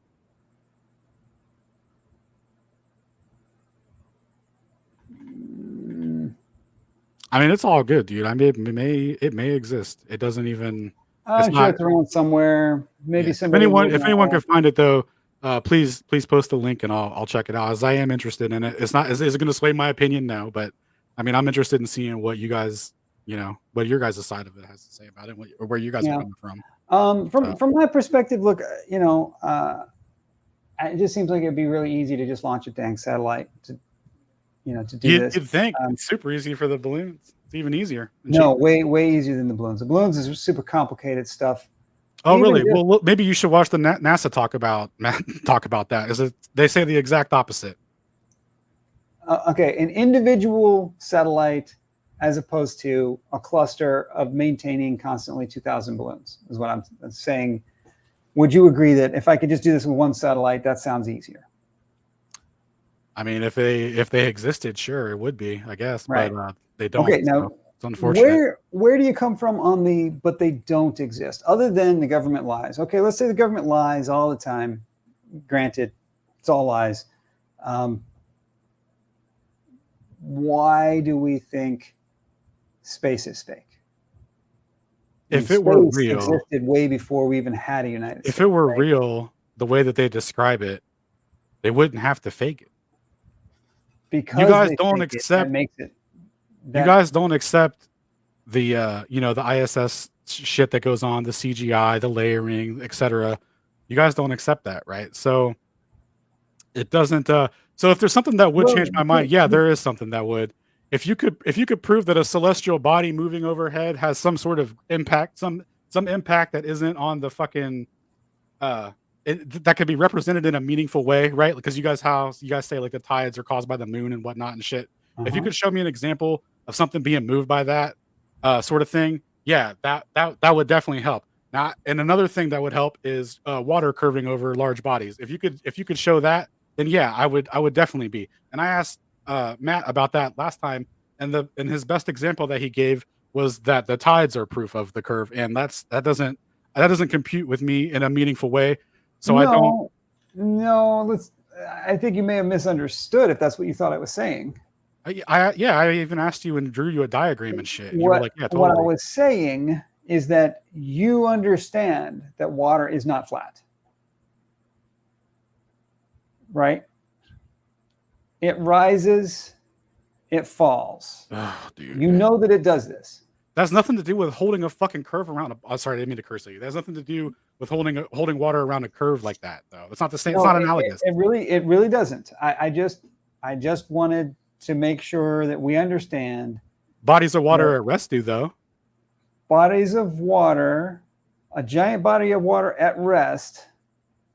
I mean, it's all good, dude. I mean, it may exist. It doesn't even. I'm sure it's around somewhere. Maybe Yeah. somebody. If anyone can find it though, please post the link and I'll check it out, as I am interested in it. It's not is it going to sway my opinion? No, but I mean, I'm interested in seeing what you guys, you know, what your guys' side of it has to say about it, or where you guys are coming from. From my perspective, look, you know, it just seems like it'd be really easy to just launch a dang satellite to, you know, to do this. You'd think it's super easy for the balloons. It's even easier. No, way easier than the balloons. The balloons is super complicated stuff. Oh, really? Well, maybe you should watch the NASA talk about that. Is it? They say the exact opposite. Okay, an individual satellite as opposed to a cluster of maintaining constantly 2,000 balloons is what I'm saying. Would you agree that if I could just do this with one satellite, that sounds easier? I mean, if they existed, sure, it would be, I guess, right. But they don't. Okay, now so it's unfortunate. Where do you come from on the but they don't exist, other than the government lies? Okay, let's say the government lies all the time. Granted, it's all lies. Why do we think space is fake? If it were real, existed way before we even had a United States. If it were real, the way that they describe it, they wouldn't have to fake it. Because you guys don't accept. You guys don't accept the you know, the ISS shit that goes on, the CGI, the layering, etc. You guys don't accept that, right? So it doesn't. So if there's something that would change my mind, yeah, there is something that would. If you could prove that a celestial body moving overhead has some sort of impact, some impact that isn't on the fucking that could be represented in a meaningful way, right? Because you guys say like the tides are caused by the moon and whatnot and shit. If you could show me an example of something being moved by that sort of thing, yeah, that would definitely help. And another thing that would help is water curving over large bodies. If you could show that, then yeah, I would definitely be. And I asked Matt about that last time, and his best example that he gave was that the tides are proof of the curve, and that doesn't compute with me in a meaningful way. So I don't. No, I think you may have misunderstood if that's what you thought I was saying. I even asked you and drew you a diagram and shit. And you were like, yeah, totally. What I was saying is that you understand that water is not flat, right? It rises, it falls. Oh, dude. You know that it does this. That's nothing to do with holding a fucking curve around a. Oh, sorry, I didn't mean to curse at you. That's nothing to do with holding water around a curve like that, though. It's not the same. No, it's not it analogous. really doesn't. I just wanted to make sure that we understand Bodies of water at rest do, though. bodies of water, a giant body of water at rest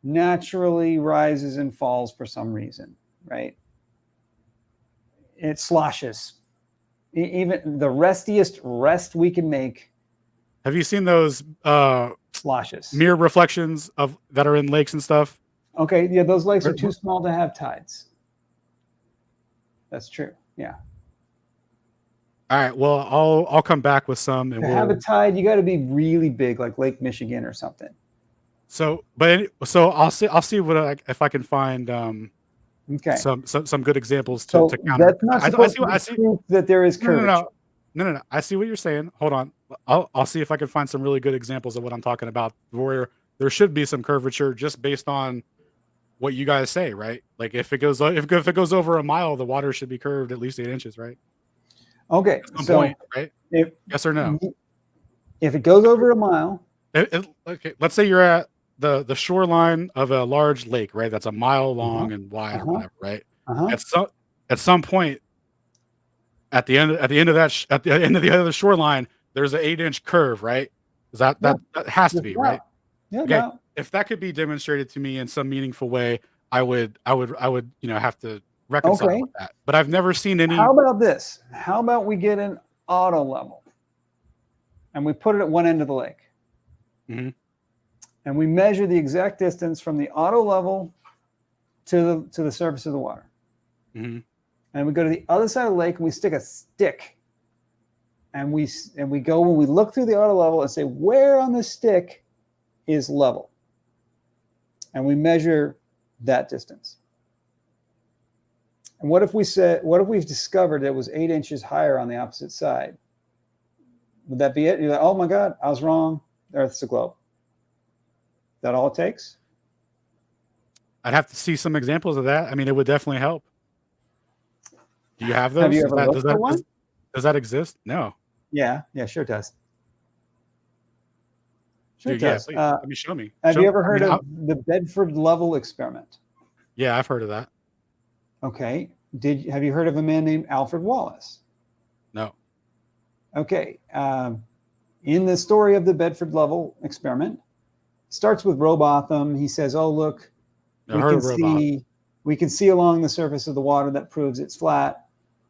naturally rises and falls for some reason, right? It sloshes. Even the restiest rest we can make Have you seen those sloshes. mirror reflections that are in lakes and stuff? Okay, yeah, those lakes are too small to have tides. That's true. Yeah. All right. Well, I'll come back with some, and To have a tide, you got to be really big, like Lake Michigan or something. So I'll see what if I can find Okay. some good examples to So counter. that's not supposed to be proof that there is curvature. No. I see what you're saying. Hold on. I'll see if I can find some really good examples of what I'm talking about, where there should be some curvature just based on what you guys say, right? Like if it goes over a mile, the water should be curved at least 8 inches, right? Okay. At some So point, right? Yes or no? If it goes over a mile, Okay. Let's say you're at the shoreline of a large lake, right? That's a mile long and wide or whatever, right? At some point, at the end of the other shoreline, there's an 8-inch curve, right? Is that has to be right? Yeah. Okay. No. If that could be demonstrated to me in some meaningful way, I would have to reconcile with that. But I've never seen any. How about this? How about we get an auto level and we put it at one end of the lake, Mhm. and we measure the exact distance from the auto level to the surface of the water. Mhm. And we go to the other side of the lake and we stick a stick, and we go, when we look through the auto level, and say, where on the stick is level, and we measure that distance. And what if we've discovered it was 8 inches higher on the opposite side? Would that be it? You're like, oh my God, I was wrong. The Earth's a globe. Is that all it takes? I'd have to see some examples of that. I mean, it would definitely help. Do you have those? Have you ever looked for one? Does that exist? No. Yeah, sure it does. Sure Dude, it does. please. Let me show me. Have you ever heard of the Bedford level experiment? Yeah, I've heard of that. Okay. Have you heard of a man named Alfred Wallace? No. Okay. In the story of the Bedford level experiment, starts with Robotham. He says, "Oh, look, we can see along the surface of the water that proves it's flat."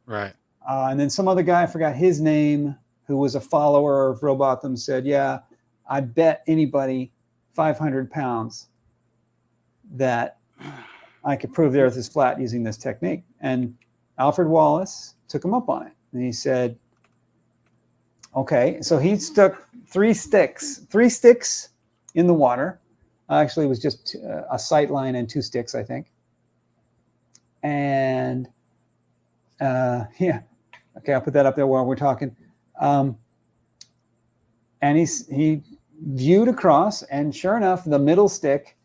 Right. And then some other guy, I forgot his name, who was a follower of Robotham, said, "Yeah, I bet anybody 500 pounds that I could prove the Earth is flat using this technique." And Alfred Wallace took him up on it. And he said, okay, so he stuck three sticks in the water. Actually, it was just a sight line and 2 sticks, I think. And okay, I'll put that up there while we're talking. And he viewed across, and sure enough, the middle stick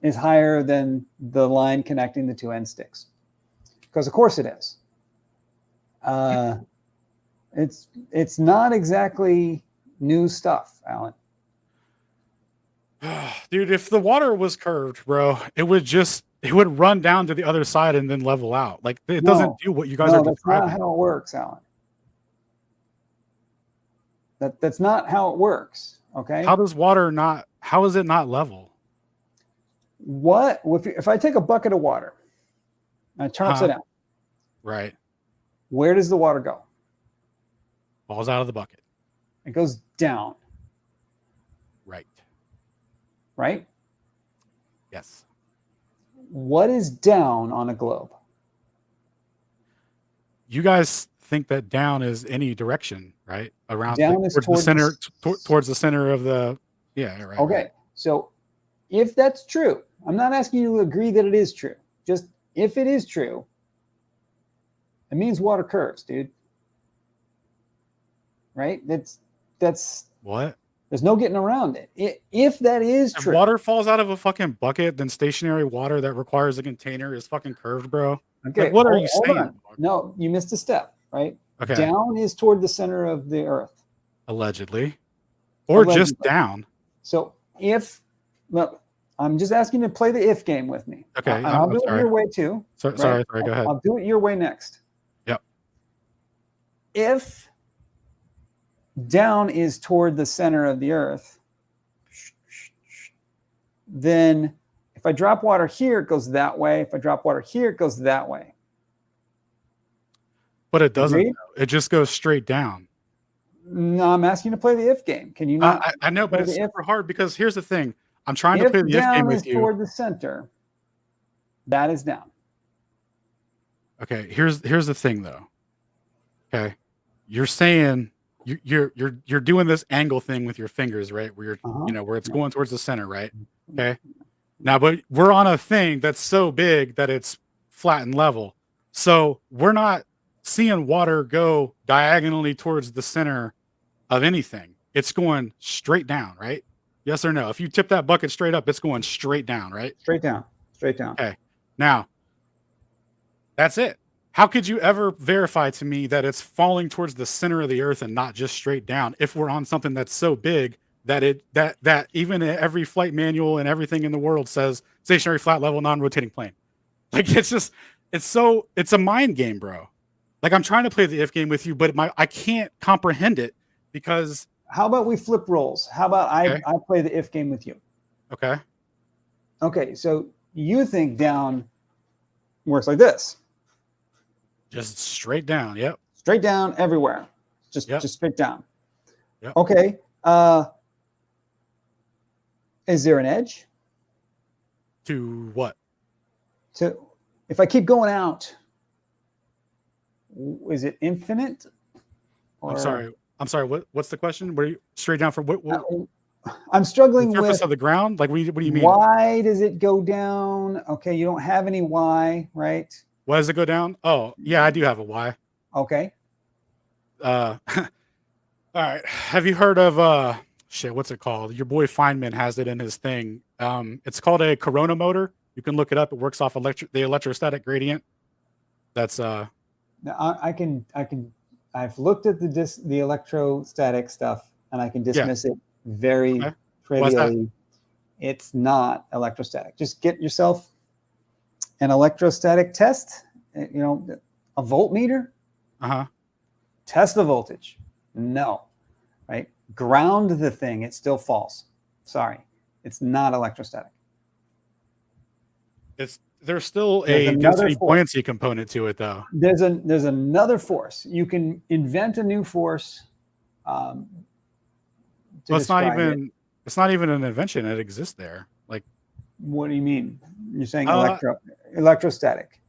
is higher than the line connecting the 2 end sticks. Because of course it is. It's not exactly new stuff, Alan. Dude, if the water was curved, bro, it would run down to the other side and then level out. Like it doesn't do what you guys are describing. That's not how it works, Alan. That's not how it works. Okay. How is it not level? What if I take a bucket of water and I turn it upside down? Right. Where does the water go? Falls out of the bucket. It goes down. Right. Right? Yes. What is down on a globe? You guys think that down is any direction, right? Around down is towards the center of the right. Okay. Right. So if that's true, I'm not asking you to agree that it is true. Just if it is true, it means water curves, dude. Right? That's what? There's no getting around it. If that is true. If water falls out of a fucking bucket, then stationary water that requires a container is fucking curved, bro. Okay. Like, what are you saying? No, you missed a step, right? Okay. Down is toward the center of the Earth. Allegedly. Or just Allegedly. down. So if, well, I'm just asking you to play the if game with me. Okay, And I'll do it your way too. Sorry, go ahead. I'll do it your way next. Yep. If down is toward the center of the Earth, then if I drop water here, it goes that way. If I drop water here, it goes that way. But it doesn't. Agreed? It just goes straight down. No, I'm asking you to play the if game. Can you not? I know, but play it's the if? super hard because here's the thing. I'm trying to If play the if game down with is you. toward the center, that is down. Okay, here's the thing though. Okay, you're saying you're doing this angle thing with your fingers, right? Where you're where it's going towards the center, right? Okay. Now, but we're on a thing that's so big that it's flat and level, so we're not seeing water go diagonally towards the center of anything. It's going straight down, right? Yes or no? If you tip that bucket straight up, it's going straight down, right? Straight down. Straight down. Okay. Now, that's it. How could you ever verify to me that it's falling towards the center of the Earth and not just straight down if we're on something that's so big that that even every flight manual and everything in the world says stationary, flat, level, non-rotating plane? Like it's a mind game, bro. Like I'm trying to play the if game with you, but I can't comprehend it because. How about we flip roles? How about I play the if game with you? Okay. Okay, so you think down works like this. Just straight down. Yep. Straight down everywhere. Just straight down. Yep. Okay. Is there an edge? To what? So if I keep going out, is it infinite? I'm sorry. What's the question? Were you straight down from what I'm struggling the surface with of the ground? Like what do you mean? Why does it go down? Okay, you don't have any Y, right? Why does it go down? Oh, yeah, I do have a Y. Okay. All right. Have you heard of what's it called? Your boy Feynman has it in his thing. It's called a corona motor. You can look it up. It works off the electrostatic gradient. That's Now, I've looked at the electrostatic stuff and I can dismiss it very trivially. It's not electrostatic. Just get yourself an electrostatic test, a voltmeter. Test the voltage. No, right? Ground the thing. It still falls. Sorry. It's not electrostatic. There's still a density buoyancy component to it, though. There's another force. You can invent a new force. It's not even an invention. It exists there. Like, what do you mean? You're saying electrostatic?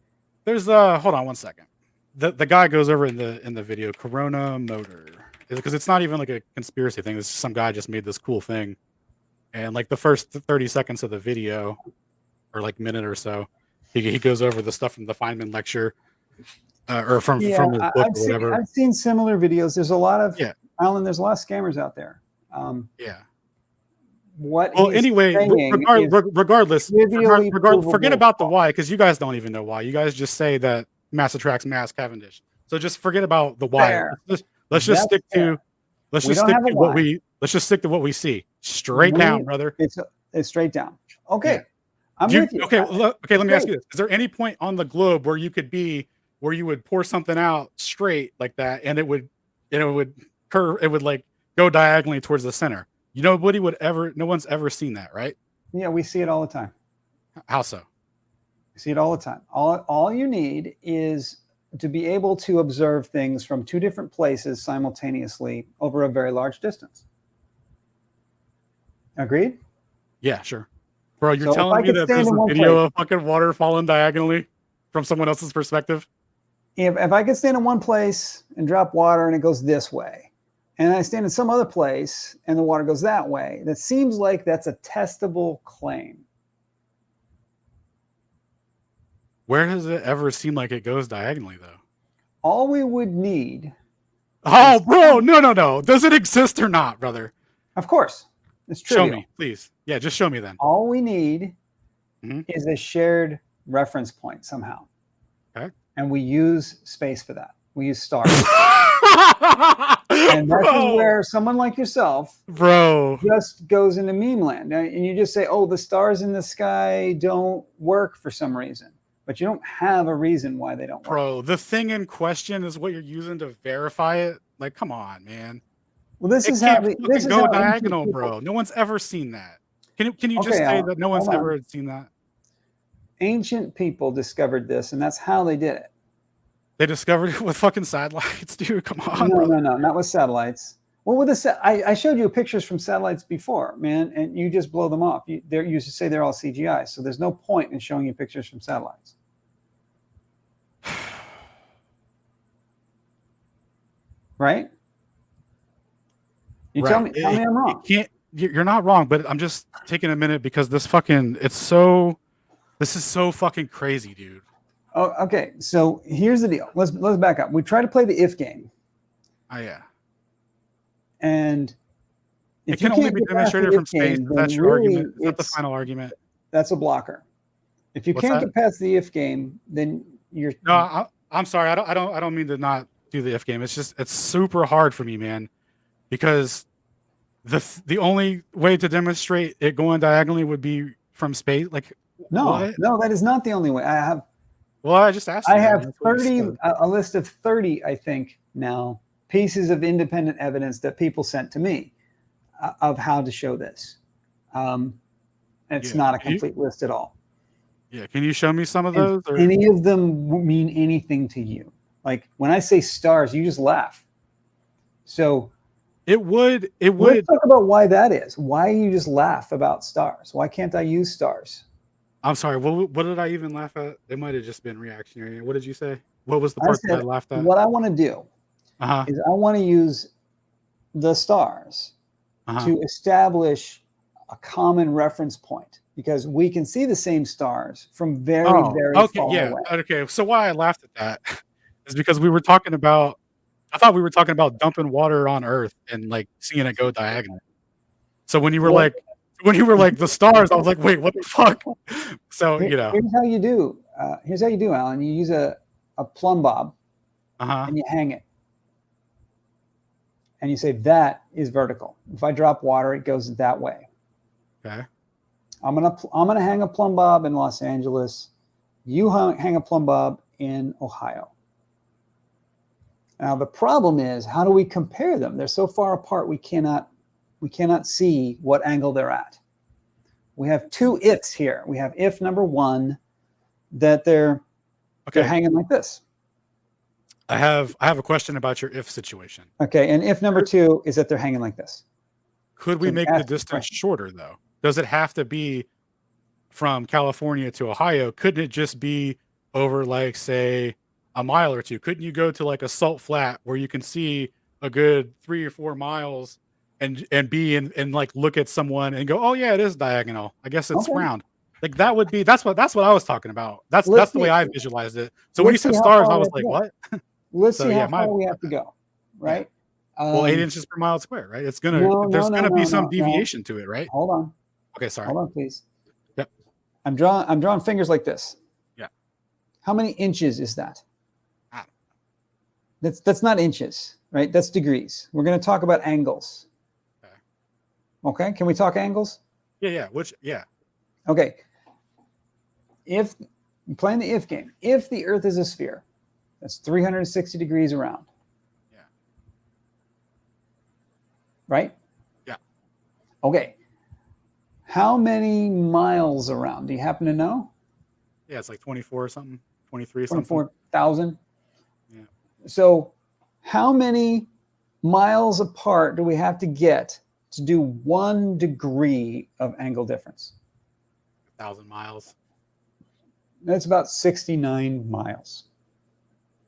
There's hold on one second. The guy goes over in the video corona motor because it's not even like a conspiracy thing. It's just some guy just made this cool thing, and like the first 30 seconds of the video, or like minute or so, he goes over the stuff from the Feynman lecture, or from his book or whatever. I've seen similar videos. There's a lot of Alan. There's a lot of scammers out there. Regardless, forget about the why, because you guys don't even know why. You guys just say that mass attracts mass, Cavendish. So just forget about the why. Let's just stick to what we see. Straight down, brother. It's straight down. Okay. Yeah. I'm with you. Okay, let me ask you this. Is there any point on the globe where you would pour something out straight like that and it would curve, it would like go diagonally towards the center? No one's ever seen that, right? Yeah, we see it all the time. How so? We see it all the time. All you need is to be able to observe things from two different places simultaneously over a very large distance. Agreed? Yeah, sure. Bro, you're telling me that there's a video of fucking water falling diagonally from someone else's perspective? If I could stand in one place and drop water and it goes this way, and I stand in some other place and the water goes that way, that seems like that's a testable claim. Where does it ever seem like it goes diagonally, though? All we would need... Oh, bro, no. Does it exist or not, brother? Of course. It's true. Show me, please. Yeah, just show me then. All we need is a shared reference point somehow. Okay. And we use space for that. We use stars. And this is where someone like yourself bro, just goes into meme land, and you just say, "Oh, the stars in the sky don't work for some reason," but you don't have a reason why they don't work. bro, the thing in question is what you're using to verify it. Like, come on, man. Well, this It is how can't this fucking is go how diagonal, ancient bro. people, No one's ever seen that. Can you just Okay, say Alan, that no one's hold on. ever seen that? ancient people discovered this, and that's how they did it. They discovered it with fucking satellites, dude. Come on, No, bro. no, no, not with satellites. Well, with I showed you pictures from satellites before, man, and you just blow them off. You used to say they're all CGI, so there's no point in showing you pictures from satellites. Right? You tell me I'm wrong. You're not wrong, but I'm just taking a minute because this is so fucking crazy, dude. Oh, okay. So here's the deal. Let's back up. We try to play the if game, Oh yeah. and It if you can only can't be get past the demonstrated if from space. game, That's then your really argument. Is that the it's- final argument? That's a blocker. If you What's can't that? get past the if game, then you're No, I'm sorry. I don't mean to not do the if game. It's super hard for me, man, because the only way to demonstrate it going diagonally would be from space. Like, what? no, that is not the only way. Well, I just asked you. I that, have and that's what you 30 said. a list of 30, I think now, pieces of independent evidence that people sent to me of how to show this. It's Yeah. not a complete list at all. Yeah, can you show me some of And those? Or? any of them mean anything to you? Like when I say stars, you just laugh. So It would. let's talk about why that is. Why you just laugh about stars? Why can't I use stars? I'm sorry. What did I even laugh at? It might have just been reactionary. What did you say? What was the I part that I said, laughed at? what I want to do Uh-huh. is I want to use the stars Uh-huh. to establish a common reference point because we can see the same stars from very okay, far yeah. away. Okay. So why I laughed at that is because we were talking about I thought we were talking about dumping water on Earth and like seeing it go diagonal. So when you were Well- like the stars, I was like, wait, what the fuck? So you know. Here's how you do. Here's how you do, Alan. You use a plumb bob Uh-huh. and you hang it, and you say that is vertical. If I drop water, it goes that way. Okay. I'm gonna hang a plumb bob in Los Angeles. You hang a plumb bob in Ohio. Now the problem is, how do we compare them? They're so far apart we cannot see what angle they're at. We have two ifs here. We have if number one that they're hanging like this. I have a question about your if situation. Okay, and if number two is that they're hanging like this. Could we So make the ask the distance question. shorter though? Does it have to be from California to Ohio? Couldn't it just be over like say a mile or two? Couldn't you go to like a salt flat where you can see a good 3 or 4 miles and be in and like look at someone and go, oh yeah, it is diagonal. I guess it's Okay. round. Like that would be that's what I was talking about. That's Let's the way see. I visualized it. So when you Let's said see how stars, far I we was have to like, go. what? Let's So, see yeah, how my- far we have to go, right? Well, 8 inches per mile square, right? It's gonna No, there's no, gonna no, be no, some no. deviation to it, right? Hold on. Okay, sorry. Hold on, please. Yep. I'm drawing fingers like this. Yeah. How many inches is that? I don't That's not inches, right? That's degrees. We're going to talk about angles. Okay. Okay. Can we talk angles? Yeah. Okay. If playing the if game, if the Earth is a sphere, that's 360 degrees around. Yeah. Right? Yeah. Okay. How many miles around? Do you happen to know? Yeah, it's like 24 or something, 23 or something. 24,000. Yeah. So, how many miles apart do we have to get to do 1 degree of angle difference? 1,000 miles. That's about 69 miles.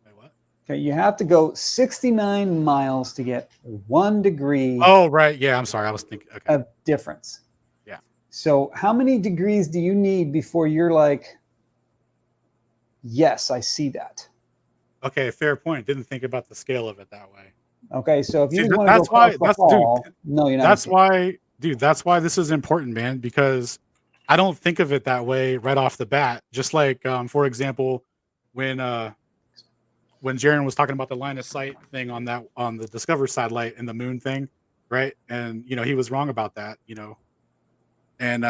Wait, what? Okay, you have to go 69 miles to get 1 degree Oh, right. Yeah, I'm sorry. I was thinking. Okay. of difference. Yeah. So, how many degrees do you need before you're like, yes, I see that? Okay, fair point. Didn't think about the scale of it that way. Okay, so if you See, just want to that's go why- across the that's- hall, dude, no, you're not. That's why, dude, that's why this is important, man, because I don't think of it that way right off the bat. Just like, for example, when when Jaron was talking about the line of sight thing on the Discover satellite and the moon thing, right? And he was wrong about that, and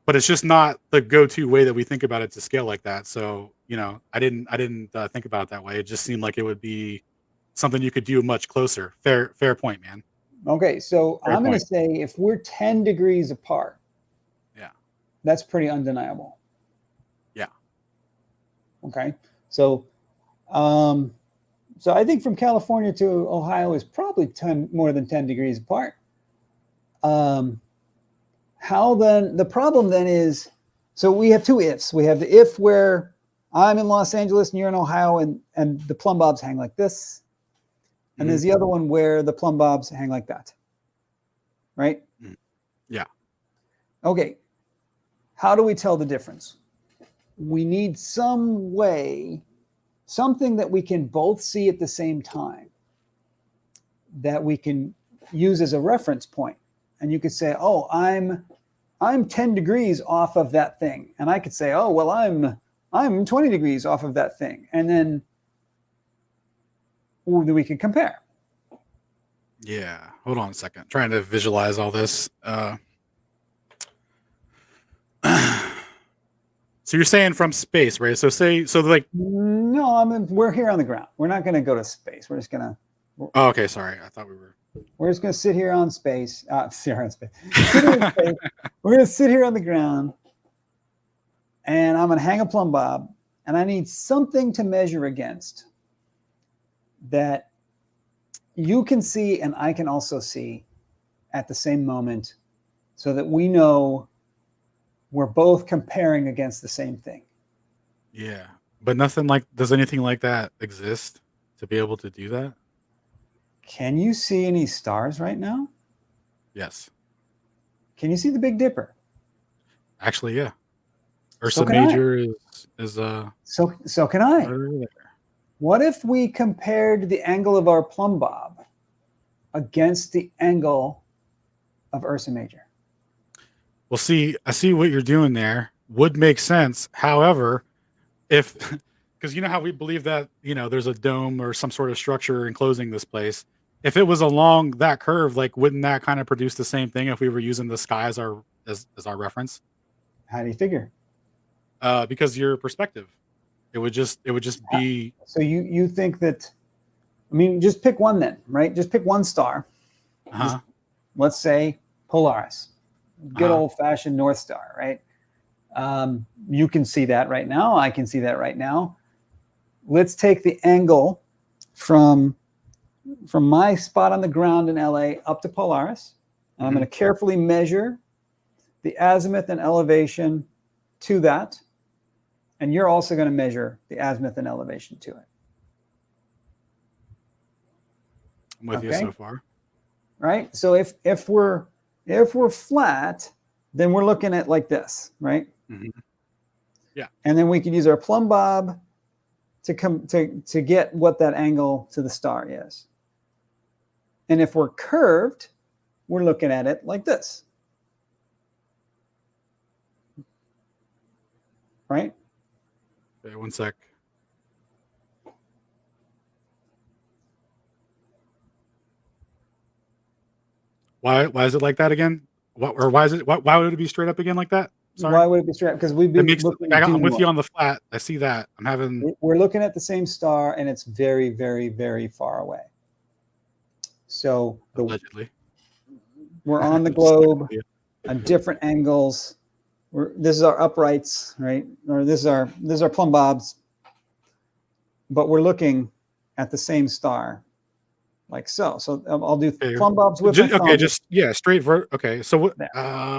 but it's just not the go-to way that we think about it to scale like that. So I didn't think about it that way. It just seemed like it would be something you could do much closer. Fair point, man. Okay, so Fair I'm going to point. say if we're 10 degrees apart, Yeah. that's pretty undeniable. Yeah. Okay, so I think from California to Ohio is probably more than 10 degrees apart. How then? The problem then is, so we have two ifs. We have the if where I'm in Los Angeles and you're in Ohio, and the plumb bobs hang like this. And there's the other one where the plumb bobs hang like that. Right? Yeah. Okay. How do we tell the difference? We need some way, something that we can both see at the same time, that we can use as a reference point. And you could say, oh, I'm 10 degrees off of that thing. And I could say, oh, well, I'm 20 degrees off of that thing. And then we can compare. Yeah. Hold on a second. Trying to visualize all this. So you're saying from space, right? So No, we're here on the ground. We're not going to go to space. We're just going to. Oh, okay. Sorry. I thought we were. We're just going to sit here on space. Sit here on space. We're going to sit here on the ground, and I'm going to hang a plumb bob, and I need something to measure against that you can see and I can also see at the same moment, so that we know we're both comparing against the same thing. Yeah. But does anything like that exist to be able to do that? Can you see any stars right now? Yes. Can you see the Big Dipper? Actually, yeah. So Ursa can Major is So can I. right over there. What if we compared the angle of our plumb bob against the angle of Ursa Major? Well, see, I see what you're doing there. Would make sense. However, because you know how we believe that there's a dome or some sort of structure enclosing this place. If it was along that curve, like, wouldn't that kind of produce the same thing if we were using the sky as our reference? How do you figure? Because your perspective, it would just be. So you think that? I mean, just pick one then, right? Just pick one star. Let's say Polaris, good old-fashioned North Star, right? You can see that right now. I can see that right now. Let's take the angle from my spot on the ground in LA up to Polaris. And I'm going to carefully measure the azimuth and elevation to that. And you're also going to measure the azimuth and elevation to it. I'm with you so far. Right? So if we're flat, then we're looking at like this, right? Yeah. And then we can use our plumb bob to get what that angle to the star is. And if we're curved, we're looking at it like this. Right? Okay, one sec. Why is it like that again? Why would it be straight up again like that? Sorry. Why would it be straight up? Because we've been looking. I'm with you on the flat. I see that. We're looking at the same star, and it's very, very, very far away. So allegedly, we're on the globe on different angles. This is our uprights, right? Or this is our plumb bobs. But we're looking at the same star, like so. So I'll do plumb bobs with my thumb. Straight vert. Okay, so what?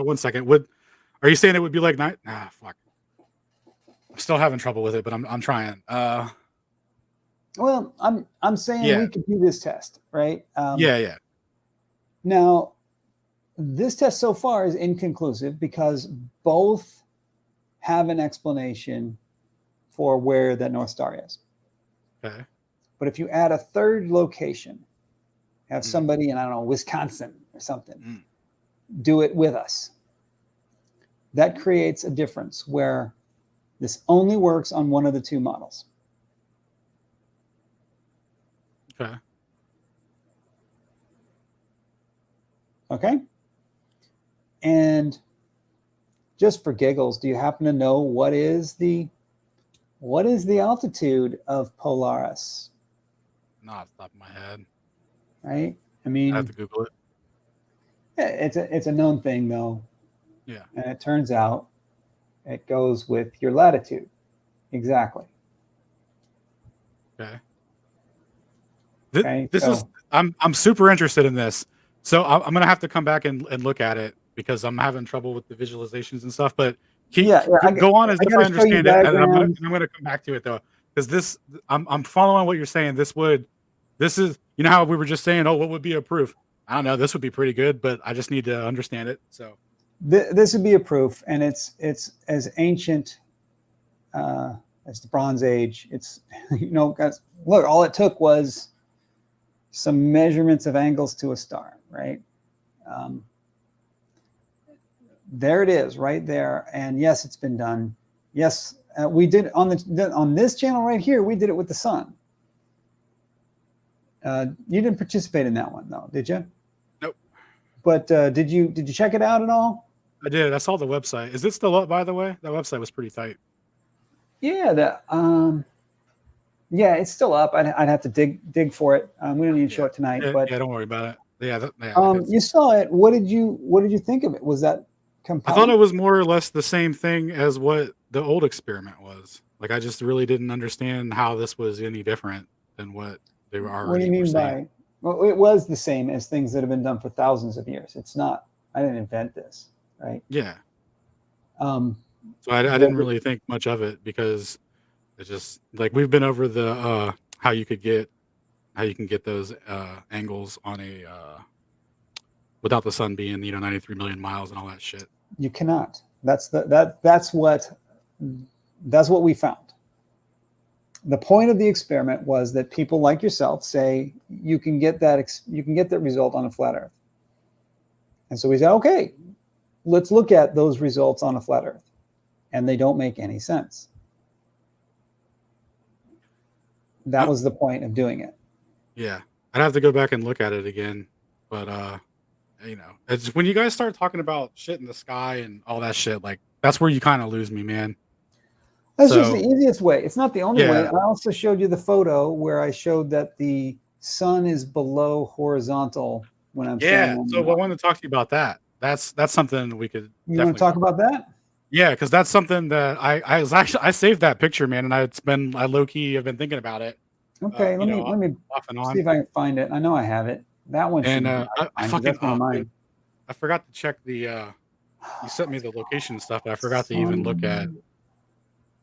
1 second. Are you saying it would be like night? Fuck. I'm still having trouble with it, but I'm trying. Well, I'm saying we could do this test, right? Yeah. Now, this test so far is inconclusive because both have an explanation for where that North Star is. Okay. But if you add a third location, have somebody in, I don't know, Wisconsin or something, do it with us. That creates a difference where this only works on one of the two models. Okay. And just for giggles, do you happen to know what is the altitude of Polaris? Not off the top of my head. Right? I I mean, have to Google it. it's a known thing though. Yeah. And it turns out it goes with your latitude. Exactly. Okay. Okay, This so- is I'm super interested in this. So I'm gonna have to come back and look at it because I'm having trouble with the visualizations and stuff. But go on as I if gotta I show you understand it, and diagrams. I'm gonna come back to it though, because this I'm following what you're saying. This is how we were just saying, oh, what would be a proof? I don't know. This would be pretty good, but I just need to understand it. So This would be a proof, and it's as ancient as the Bronze Age. It's guys, look, all it took was some measurements of angles to a star, right? There it is, right there. And yes, it's been done. Yes, we did on this channel right here. We did it with the sun. You didn't participate in that one, though, did you? Nope. But did you check it out at all? I did. I saw the website. Is it still up, by the way? That website was pretty tight. Yeah, yeah, it's still up. I'd have to dig for it. We don't need to show it tonight, but don't worry about it. Yeah, you saw it. What did you think of it? Was that compelling? I thought it was more or less the same thing as what the old experiment was. Like, I just really didn't understand how this was any different than what they were already. What do you mean saying. by? Well, it was the same as things that have been done for thousands of years. It's not. I didn't invent this, right? Yeah. So I didn't really think much of it because it's just like we've been over the how you can get those angles on a without the sun being 93 million miles and all that shit. You cannot. That's what we found. The point of the experiment was that people like yourself say you can get that result on a flat Earth. And so we said, okay, let's look at those results on a flat Earth. And they don't make any sense. That was the point of doing it. Yeah. I'd have to go back and look at it again. But it's when you guys start talking about shit in the sky and all that shit, like that's where you kind of lose me, man. That's just the easiest way. It's not the only way. Yeah. I also showed you the photo where I showed that the sun is below horizontal when I'm Yeah. standing. So I wanted to talk to you about that. That's something we could. You want to talk about that? Yeah, because that's something that I saved that picture, man, and I low key have been thinking about it. Okay, let me off and on. see if I can find it. I know I have it. That one. And I forgot to check the. You sent me the location stuff, but I forgot to even look at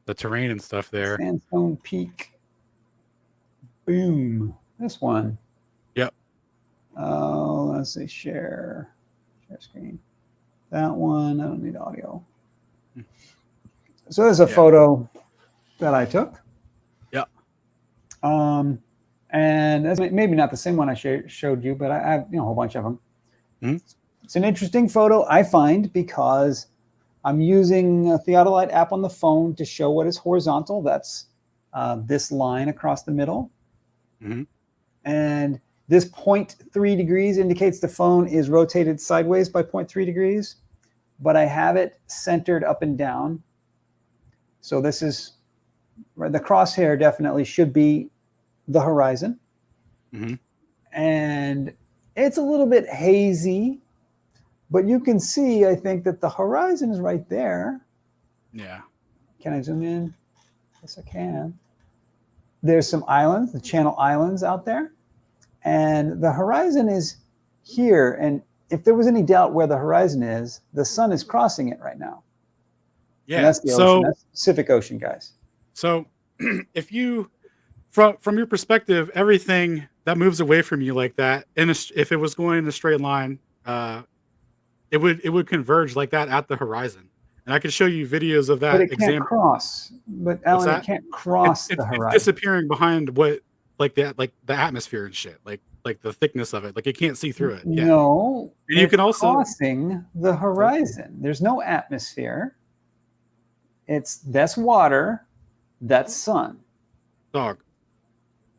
the terrain and stuff there. Sandstone Peak. Boom. This one. Yep. Oh, let's see. Share screen. That one. I don't need audio. So there's a photo that I took. Yeah. And that's maybe not the same one I showed you, but I have a whole bunch of them. Mm-hmm. It's an interesting photo, I find, because I'm using a theodolite app on the phone to show what is horizontal. That's this line across the middle. Mm-hmm. And this 0.3 degrees indicates the phone is rotated sideways by 0.3 degrees, but I have it centered up and down. So this is the crosshair definitely should be the horizon. Mm-hmm. And it's a little bit hazy, but you can see, I think, that the horizon is right there. Yeah. Can I zoom in? Yes, I can. There's some islands, the Channel Islands out there. And the horizon is here. And if there was any doubt where the horizon is, the sun is crossing it right now. Yeah. And that's the ocean. That's the Pacific Ocean, guys. So if you, from your perspective, everything that moves away from you like that, if it was going in a straight line, it would converge like that at the horizon. And I could show you videos of that. But it can't cross. But Alan, it can't cross the horizon. It's disappearing behind like the atmosphere and shit, like the thickness of it. Like you can't see through it. Yeah. No, and you can also crossing the horizon. There's no atmosphere. That's water, that's sun. Dog.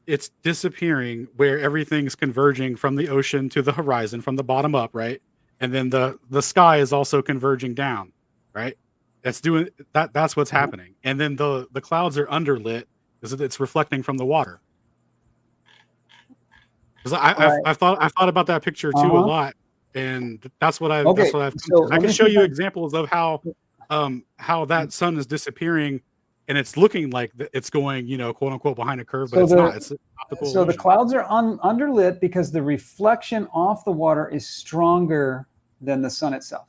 It's disappearing where everything's converging from the ocean to the horizon, from the bottom up, right? and then the sky is also converging down, right? That's doing that. That's what's happening. And then the clouds are underlit because it's reflecting from the water. Because I've thought about that picture too a lot, and that's what I've Okay, come so to. I let can me show see you if examples of how that sun is disappearing, and it's looking like it's going, quote unquote, behind a curve, but So it's not. It's an optical so the illusion. clouds are underlit because the reflection off the water is stronger than the sun itself.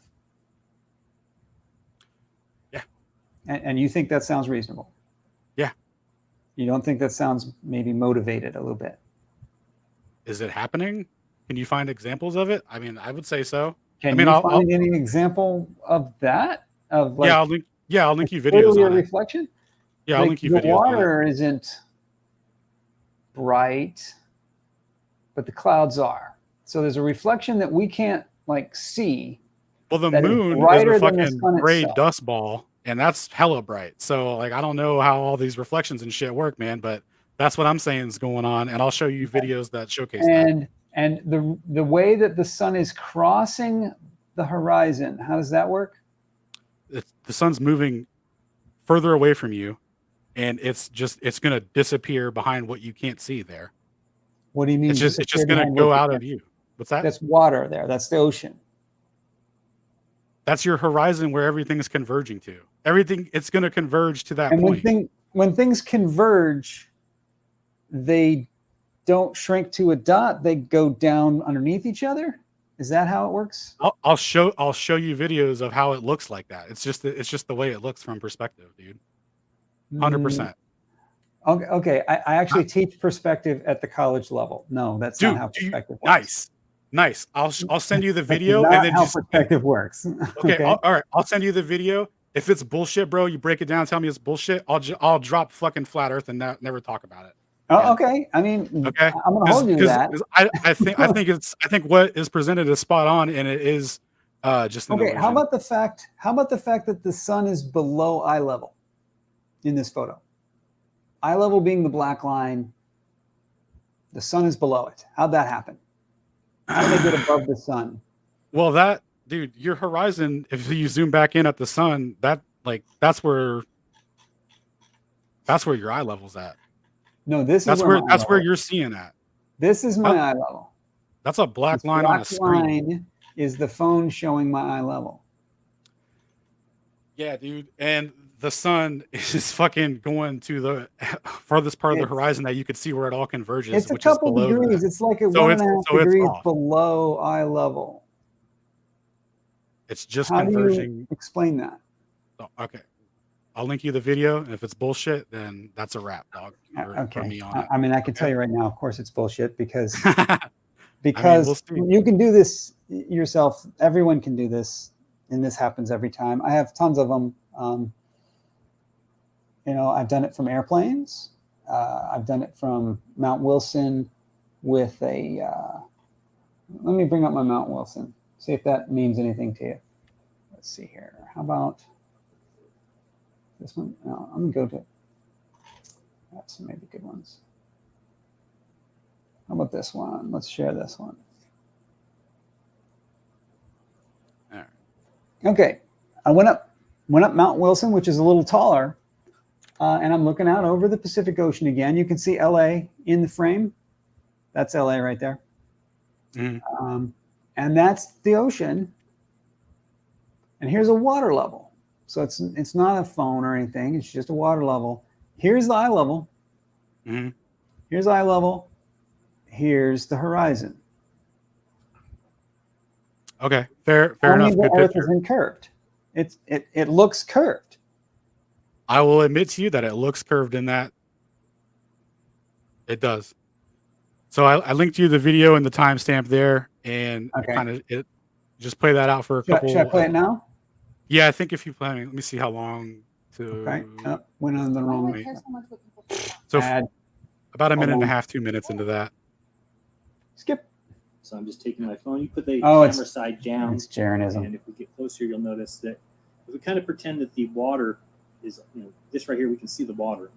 Yeah. And you think that sounds reasonable? Yeah. You don't think that sounds maybe motivated a little bit? Is it happening? Can you find examples of it? I mean, I would say so. Can I mean, you I'll find any example of that? Of like I'll link you videos clearly a on it. reflection? Yeah, I'll Like, link you the videos on it. water isn't bright, but the clouds are. So there's a reflection that we can't like see. Well, the that is moon is brighter a than the fucking sun gray itself. dust ball, and that's hella bright. So, like, I don't know how all these reflections and shit work, man, but that's what I'm saying is going on, and I'll show you videos that showcase that. And the way that the sun is crossing the horizon, how does that work? The sun's moving further away from you, and it's gonna disappear behind what you can't see there. What do you mean? It's just disappear gonna behind go what you out can't- of you. What's that? That's water there. That's the ocean. That's your horizon where everything's converging to. Everything, it's gonna converge to that And point. when things converge, they don't shrink to a dot. They go down underneath each other. Is that how it works? I'll show you videos of how it looks like that. It's just the way it looks from perspective, dude. 100%. Okay. I actually teach perspective at the college level. No, that's Dude, not how perspective works. Nice. I'll send you the That's video not and then how just perspective works. okay. All right. I'll send you the video. If it's bullshit, bro, you break it down. Tell me it's bullshit. I'll drop fucking flat Earth and never talk about it. Oh, okay. I mean, Okay. I'm gonna hold you to that. I think what is presented is spot on, and it is just an Okay. illusion. How about the fact that the sun is below eye level in this photo? Eye level being the black line. The sun is below it. How'd that happen? How did they get above the sun? Well, dude, your horizon, if you zoom back in at the sun, that's where your eye level's at. No, this That's is where you're seeing at. This is my eye level. That's a black This line on a black screen. line is the phone showing my eye level. Yeah, dude. And the sun is fucking going to the farthest part of the horizon that you could see where it all converges. It's a which is couple below degrees. that. It's like a So 1.5 degrees off. below eye level. It's just How do converging. you explain that? Oh, okay. I'll link you the video, and if it's bullshit, then that's a wrap, dog. For me on it. I mean, I can tell you right now, of course, it's bullshit because we'll see. you can do this yourself. Everyone can do this, and this happens every time. I have tons of them. I've done it from airplanes. I've done it from Mount Wilson with a. Let me bring up my Mount Wilson. See if that means anything to you. Let's see here. How about this one? No, I'm gonna go to. That's maybe good ones. How about this one? Let's share this one. All right. Okay, I went up Mount Wilson, which is a little taller, and I'm looking out over the Pacific Ocean again. You can see LA in the frame. That's LA right there. Mm-hmm. And that's the ocean. And here's a water level. So it's not a phone or anything. It's just a water level. Here's the eye level. Mm-hmm. Here's eye level. Here's the horizon. Okay, fair enough. The Good Earth picture. isn't curved. It looks curved. I will admit to you that it looks curved in that. It does. So I linked you the video and the timestamp there, and it just play that out for a couple. Should I play it now? Yeah, I think if you play, let me see how long to. Okay. Went on the wrong way. So Add. about a minute and a on. half, 2 minutes into that. Skip. So I'm just taking my phone. You put the Oh, camera side down, It's Jaronism. and if we get closer, you'll notice that if we kind of pretend that the water is, this right here, we can see the water.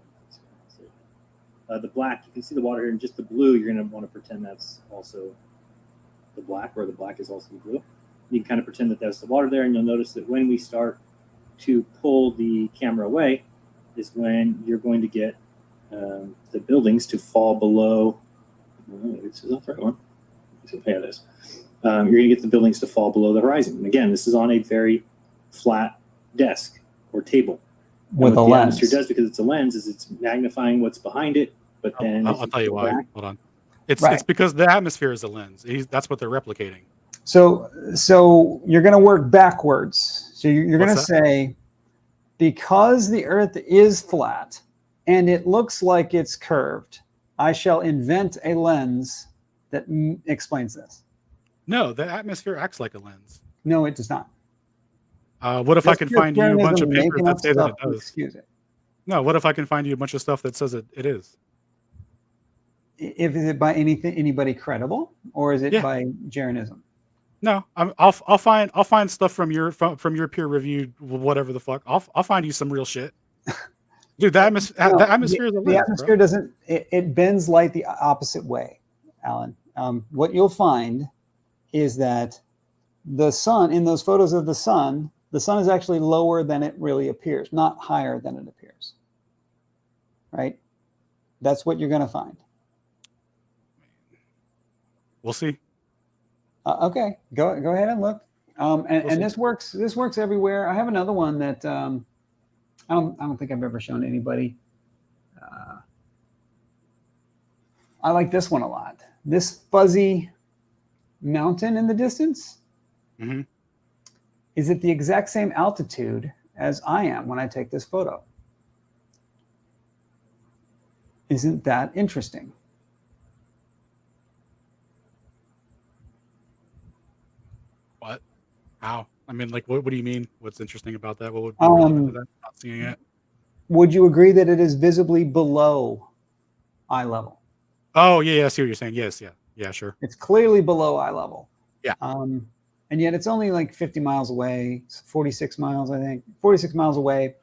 The black, you can see the water here, and just the blue, you're going to want to pretend that's also the black, or the black is also the blue. You can kind of pretend that there's the water there, and you'll notice that when we start to pull the camera away is when you're going to get the buildings to fall below. This is not the right one. Here it is. You're going to get the buildings to fall below the horizon. And again, this is on a very flat desk or table. With what a the lens. atmosphere does, because it's a lens, is it's magnifying what's behind it. But then I'll tell you why. back, Hold on. It's Right. it's because the atmosphere is a lens. That's what they're replicating. So you're going to work backwards. So you're going to What's that? say, because the Earth is flat and it looks like it's curved, I shall invent a lens that explains this. No, the atmosphere acts like a lens. No, it does not. What if I can find you a bunch of papers that say that it does? Excuse it. No, what if I can find you a bunch of stuff that says it is? If is it by anybody credible, or is it Yeah. by Jeranism? No, I'll find stuff from your peer reviewed whatever the fuck. I'll find you some real shit, dude. The atmosphere is a lens, The atmosphere bro. doesn't. It bends light the opposite way, Alan. What you'll find is that the sun, in those photos of the sun is actually lower than it really appears, not higher than it appears. Right? That's what you're going to find. We'll see. Okay, go ahead and look. And We'll see. this works everywhere. I have another one that I don't think I've ever shown anybody. I like this one a lot. This fuzzy mountain in the distance. Mm-hmm. Is at the exact same altitude as I am when I take this photo. Isn't that interesting? What? How? I mean, like, what do you mean? What's interesting about that? What would be relevant to that? Not seeing it. Would you agree that it is visibly below eye level? Oh yeah, I see what you're saying. Yes, yeah, sure. It's clearly below eye level. Yeah. And yet it's only like 50 miles away, 46 miles, I think, 46 miles away.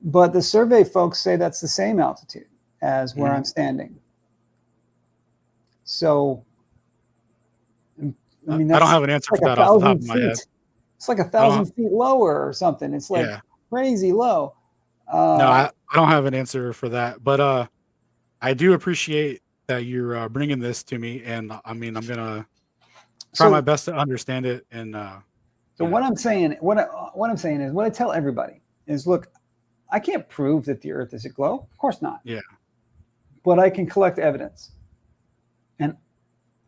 But the survey folks say that's the same altitude as where I'm standing. So, I mean, I don't have an answer like for that off the top of my 1,000 head. feet. It's like 1,000 feet lower or something. It's like crazy low. No, I don't have an answer for that, but I do appreciate that you're bringing this to me, and I mean, I'm gonna try my best to understand it. And so what I'm saying, what I'm saying is, what I tell everybody is, look, I can't prove that the Earth is a globe. Of course not. Yeah. But I can collect evidence, and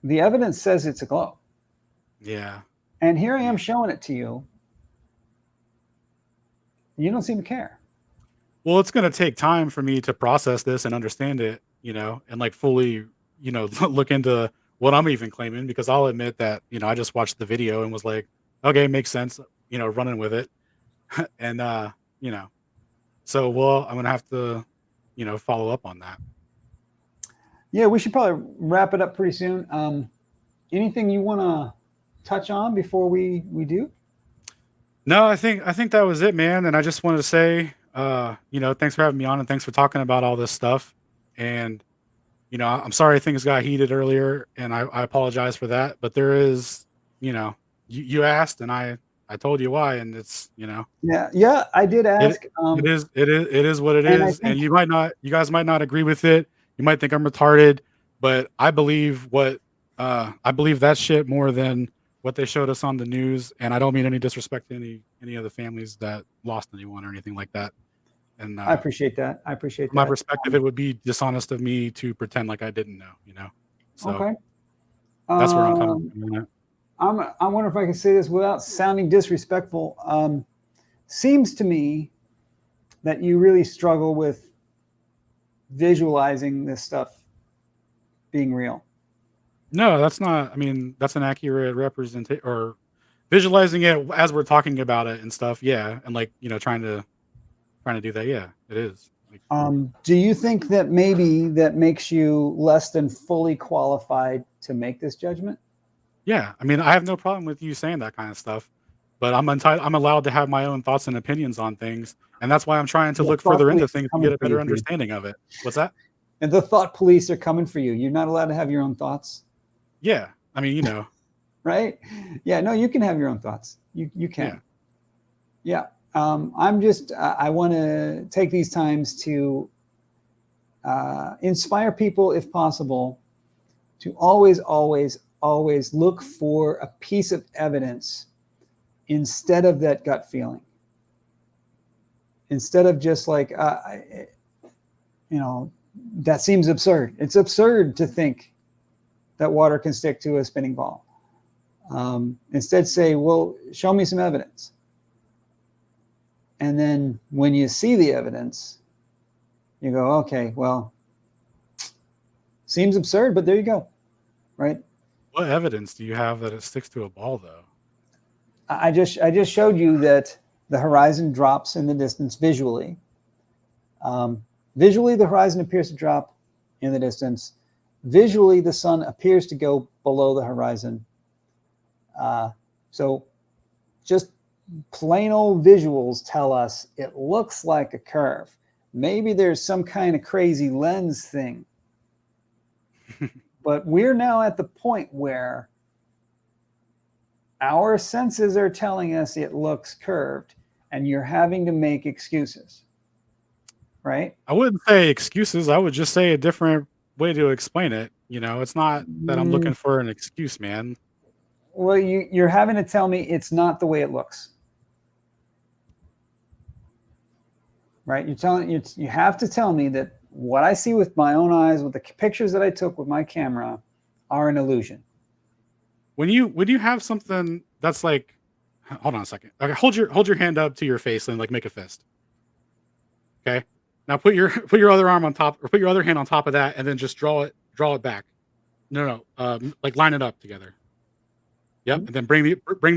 the evidence says it's a globe. Yeah. And here I am showing it to you. You don't seem to care. Well, it's going to take time for me to process this and understand it, and like fully, look into what I'm even claiming, because I'll admit that, I just watched the video and was like, okay, makes sense, running with it. And, so, well, I'm going to have to, follow up on that. Yeah, we should probably wrap it up pretty soon. Anything you want to touch on before we do? No, I think that was it, man. And I just wanted to say, thanks for having me on, and thanks for talking about all this stuff. And, I'm sorry things got heated earlier, and I apologize for that. But there is, you asked, and I told you why, and it's, Yeah, I did ask. It is what it and is, and you guys might not agree with it. You might think I'm retarded, but I believe that shit more than what they showed us on the news. And I don't mean any disrespect to any of the families that lost anyone or anything like that. And I appreciate that. From my perspective, it would be dishonest of me to pretend like I didn't know, So okay. That's where I'm coming from. I wonder if I can say this without sounding disrespectful. Seems to me that you really struggle with visualizing this stuff being real. No, that's not. I mean, that's an accurate representation, or visualizing it as we're talking about it and stuff. Yeah, and like trying to do that. Yeah, it is. Do you think that maybe that makes you less than fully qualified to make this judgment? Yeah, I mean, I have no problem with you saying that kind of stuff, but I'm allowed to have my own thoughts and opinions on things, and that's why I'm trying to look further into things to get a better understanding of it. What's that? And the thought police are coming for you. You're not allowed to have your own thoughts. Yeah, I mean, right? Yeah, no, you can have your own thoughts. You can. Yeah. I want to take these times to inspire people, if possible, to always look for a piece of evidence instead of that gut feeling. Instead of just like, that seems absurd. It's absurd to think that water can stick to a spinning ball. Instead say, well, show me some evidence. And then when you see the evidence, you go, okay, well, seems absurd, but there you go, right? What evidence do you have that it sticks to a ball, though? I just showed you that the horizon drops in the distance visually. Visually, the horizon appears to drop in the distance. Visually, the sun appears to go below the horizon. So just plain old visuals tell us it looks like a curve. Maybe there's some kind of crazy lens thing. But we're now at the point where our senses are telling us it looks curved, and you're having to make excuses, right? I wouldn't say excuses. I would just say a different way to explain it. It's not that I'm looking for an excuse, man. Well, you're having to tell me it's not the way it looks, right? You have to tell me that what I see with my own eyes, with the pictures that I took with my camera, are an illusion. When you have something that's like, hold on a second. Okay, hold your hand up to your face and like make a fist. Okay. Now put your other arm on top, or put your other hand on top of that, and then just draw it back. No. Like line it up together. Yep. And then bring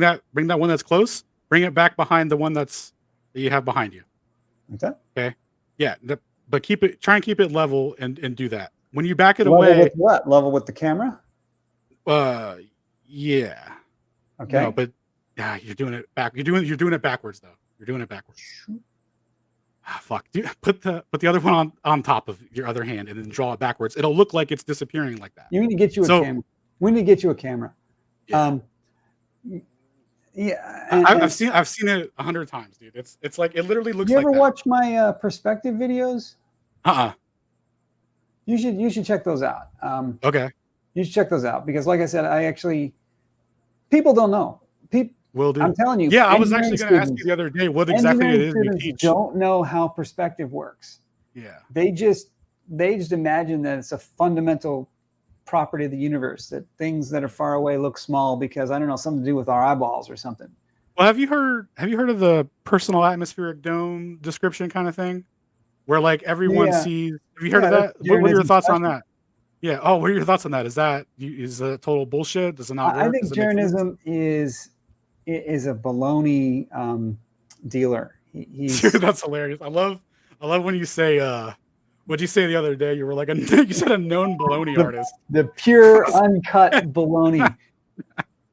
that one that's close. Bring it back behind the one that you have behind you. Okay. Yeah. But try and keep it level and do that. When you back it level away. With what? Level with the camera? Yeah. Okay. No, but you're doing it back. You're doing it backwards though. You're doing it backwards. Fuck. Dude, put the other one on top of your other hand and then draw it backwards. It'll look like it's disappearing like that. You need to get you a camera. We need to get you a camera. Yeah. I've seen it 100 times, dude. It's like it literally looks. You like ever that. watch my perspective videos? You should check those out. Okay. You should check those out because, like I said, people don't know. Will do. I'm telling you. Yeah, I was actually going to ask you the other day what exactly it is you teach. Don't know how perspective works. Yeah. They just imagine that it's a fundamental property of the universe, that things that are far away look small because, I don't know, something to do with our eyeballs or something. Well, have you heard of the personal atmospheric dome description kind of thing, where like everyone sees? Have you heard of that? What are your thoughts on that? Yeah. Oh, what are your thoughts on that? Is that total bullshit? Does it not work? I think Jeranism is a baloney dealer. Dude, that's hilarious. I love when you say what'd you say the other day? You were like you said a known baloney artist. The pure uncut baloney.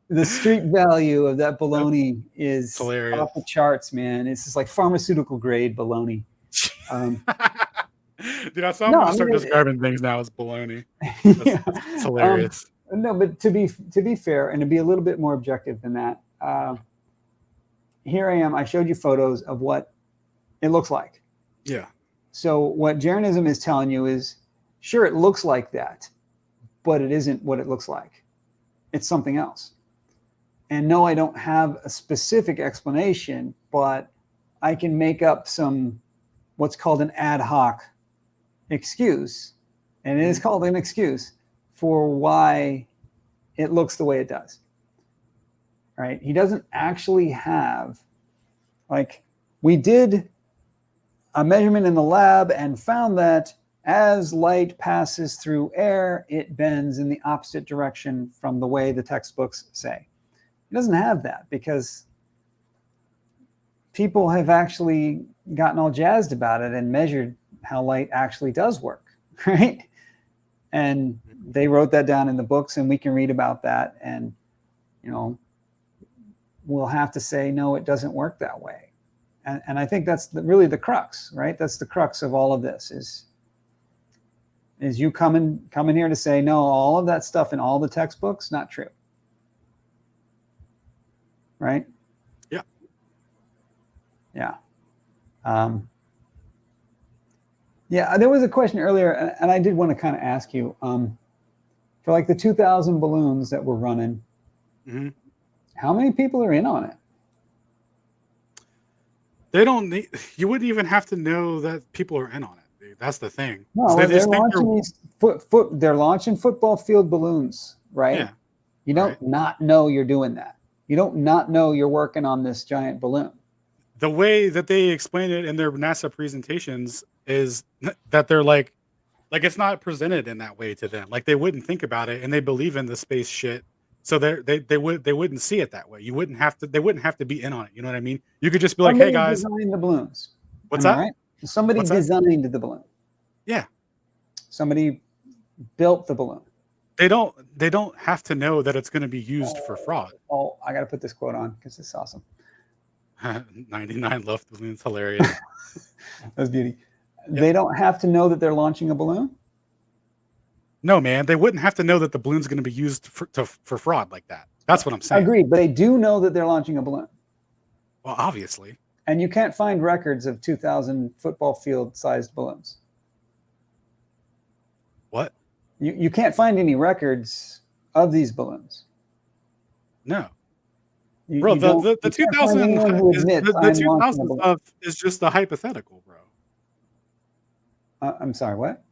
The street value of that baloney is hilarious. Off the charts, man. It's just like pharmaceutical grade baloney. Dude, I'm going to start describing things now as baloney. That's hilarious. No, but to be fair and to be a little bit more objective than that, here I am. I showed you photos of what it looks like. Yeah. So what Jeranism is telling you is, sure, it looks like that, but it isn't what it looks like. It's something else. And no, I don't have a specific explanation, but I can make up what's called an ad hoc excuse. And it is called an excuse for why it looks the way it does. Right? He doesn't actually have, like, we did a measurement in the lab and found that as light passes through air, it bends in the opposite direction from the way the textbooks say. He doesn't have that because people have actually gotten all jazzed about it and measured how light actually does work, right? And they wrote that down in the books, and we can read about that. And, we'll have to say, no, it doesn't work that way. And I think that's really the crux, right? That's the crux of all of this is you coming here to say, no, all of that stuff in all the textbooks, not true. right? Yeah. Yeah. Yeah, there was a question earlier, and I did want to kind of ask you, for like the 2,000 balloons that we're running, how many people are in on it? They don't need. You wouldn't even have to know that people are in on it, dude. That's the thing. No, They they're just think launching these they're launching football field balloons, right? Yeah. You don't Right. not know you're doing that. You don't not know you're working on this giant balloon. The way that they explain it in their NASA presentations is that they're like it's not presented in that way to them. Like they wouldn't think about it, and they believe in the space shit. So they wouldn't see it that way. You wouldn't have to. They wouldn't have to be in on it. You know what I mean? You could just be like, Somebody "Hey guys, designed the balloons. what's Am I that? right? Somebody What's that? designed the balloon. Yeah." Somebody built the balloon. They don't have to know that it's going to be used for fraud. Oh, I got to put this quote on because it's awesome. 99 love balloons, hilarious. That's beauty. They don't have to know that they're launching a balloon. No, man, they wouldn't have to know that the balloon's going to be used for fraud like that. That's what I'm saying. Agreed, but they do know that they're launching a balloon. Well, obviously. And you can't find records of 2,000 football field sized balloons. What? You can't find any records of these balloons. No. You Bro, the can't find 2000 anyone who is, admits the I'm launching a 2000 balloon. stuff is just a hypothetical, bro. I'm sorry, what?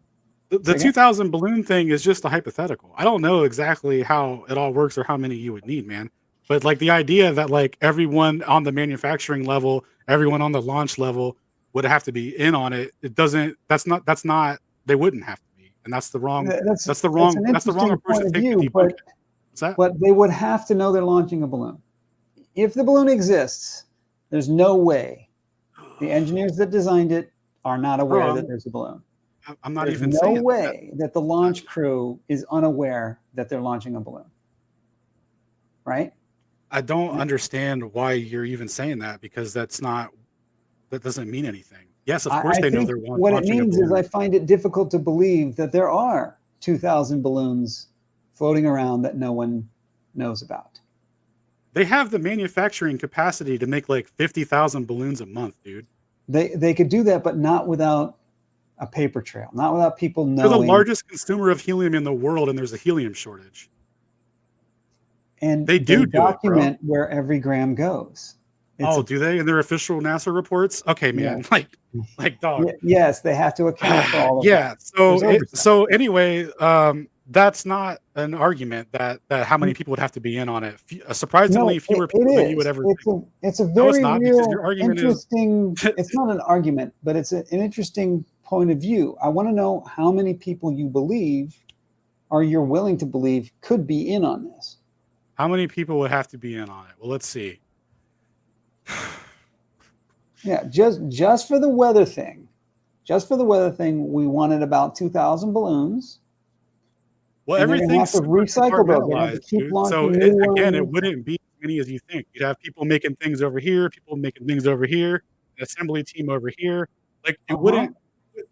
The 2000 balloon thing is just a hypothetical. I don't know exactly how it all works or how many you would need, man. But like the idea that like everyone on the manufacturing level, everyone on the launch level would have to be in on it. It doesn't. That's not. They wouldn't have to be, and that's the wrong. That's the wrong approach to take to debunk it. What's that? But they would have to know they're launching a balloon. If the balloon exists, there's no way the engineers that designed it are not aware that there's a balloon. I'm not There's even no saying way that the launch crew is unaware that they're launching a balloon. Right? I don't understand why you're even saying that, because that doesn't mean anything. Yes, of course they know they're launching. What it means is I find it difficult to believe that there are 2,000 balloons floating around that no one knows about. They have the manufacturing capacity to make like 50,000 balloons a month, dude. They could do that, but not without a paper trail, not without people knowing. They're the largest consumer of helium in the world, and there's a helium shortage. And they document where every gram goes. Do they in their official NASA reports? Okay, man. Yeah. Like dog. Yes, they have to account for all of that. Yeah. So anyway, that's not an argument that how many people would have to be in on it. Surprisingly, fewer people than you would ever think. It's a very real, your argument interesting. It's not an argument, but it's an interesting point of view. I want to know how many people you believe, or you're willing to believe, could be in on this. How many people would have to be in on it? Well, let's see. Yeah, just for the weather thing. Just for the weather thing, we wanted about 2,000 balloons. Well, everything's have to recycle those. They have to keep launching new again, it ones. wouldn't be as many as you think. You'd have people making things over here, people making things over here, an assembly team over here. Like it wouldn't.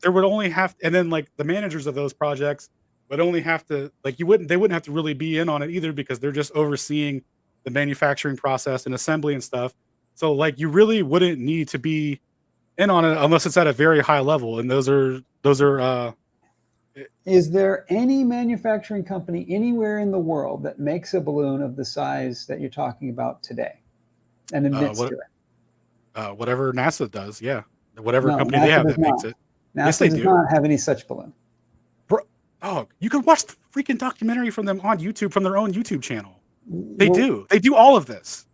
There would only have, and then like the managers of those projects would only have to, like they wouldn't have to really be in on it either, because they're just overseeing the manufacturing process and assembly and stuff. So like you really wouldn't need to be in on it unless it's at a very high level. And those are Is there any manufacturing company anywhere in the world that makes a balloon of the size that you're talking about today and admits to it? Whatever NASA does, yeah. Whatever No, company NASA they have does that makes not. it. NASA Yes, they does do. not have any such balloon. Oh, you can watch the freaking documentary from them on YouTube, from their own YouTube channel. They Well, do. They do all of this.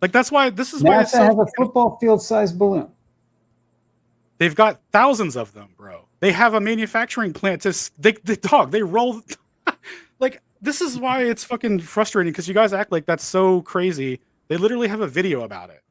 Like this is why it's NASA so. has a football field sized balloon. They've got thousands of them, bro. They have a manufacturing plant they roll. Like this is why it's fucking frustrating, because you guys act like that's so crazy. They literally have a video about it.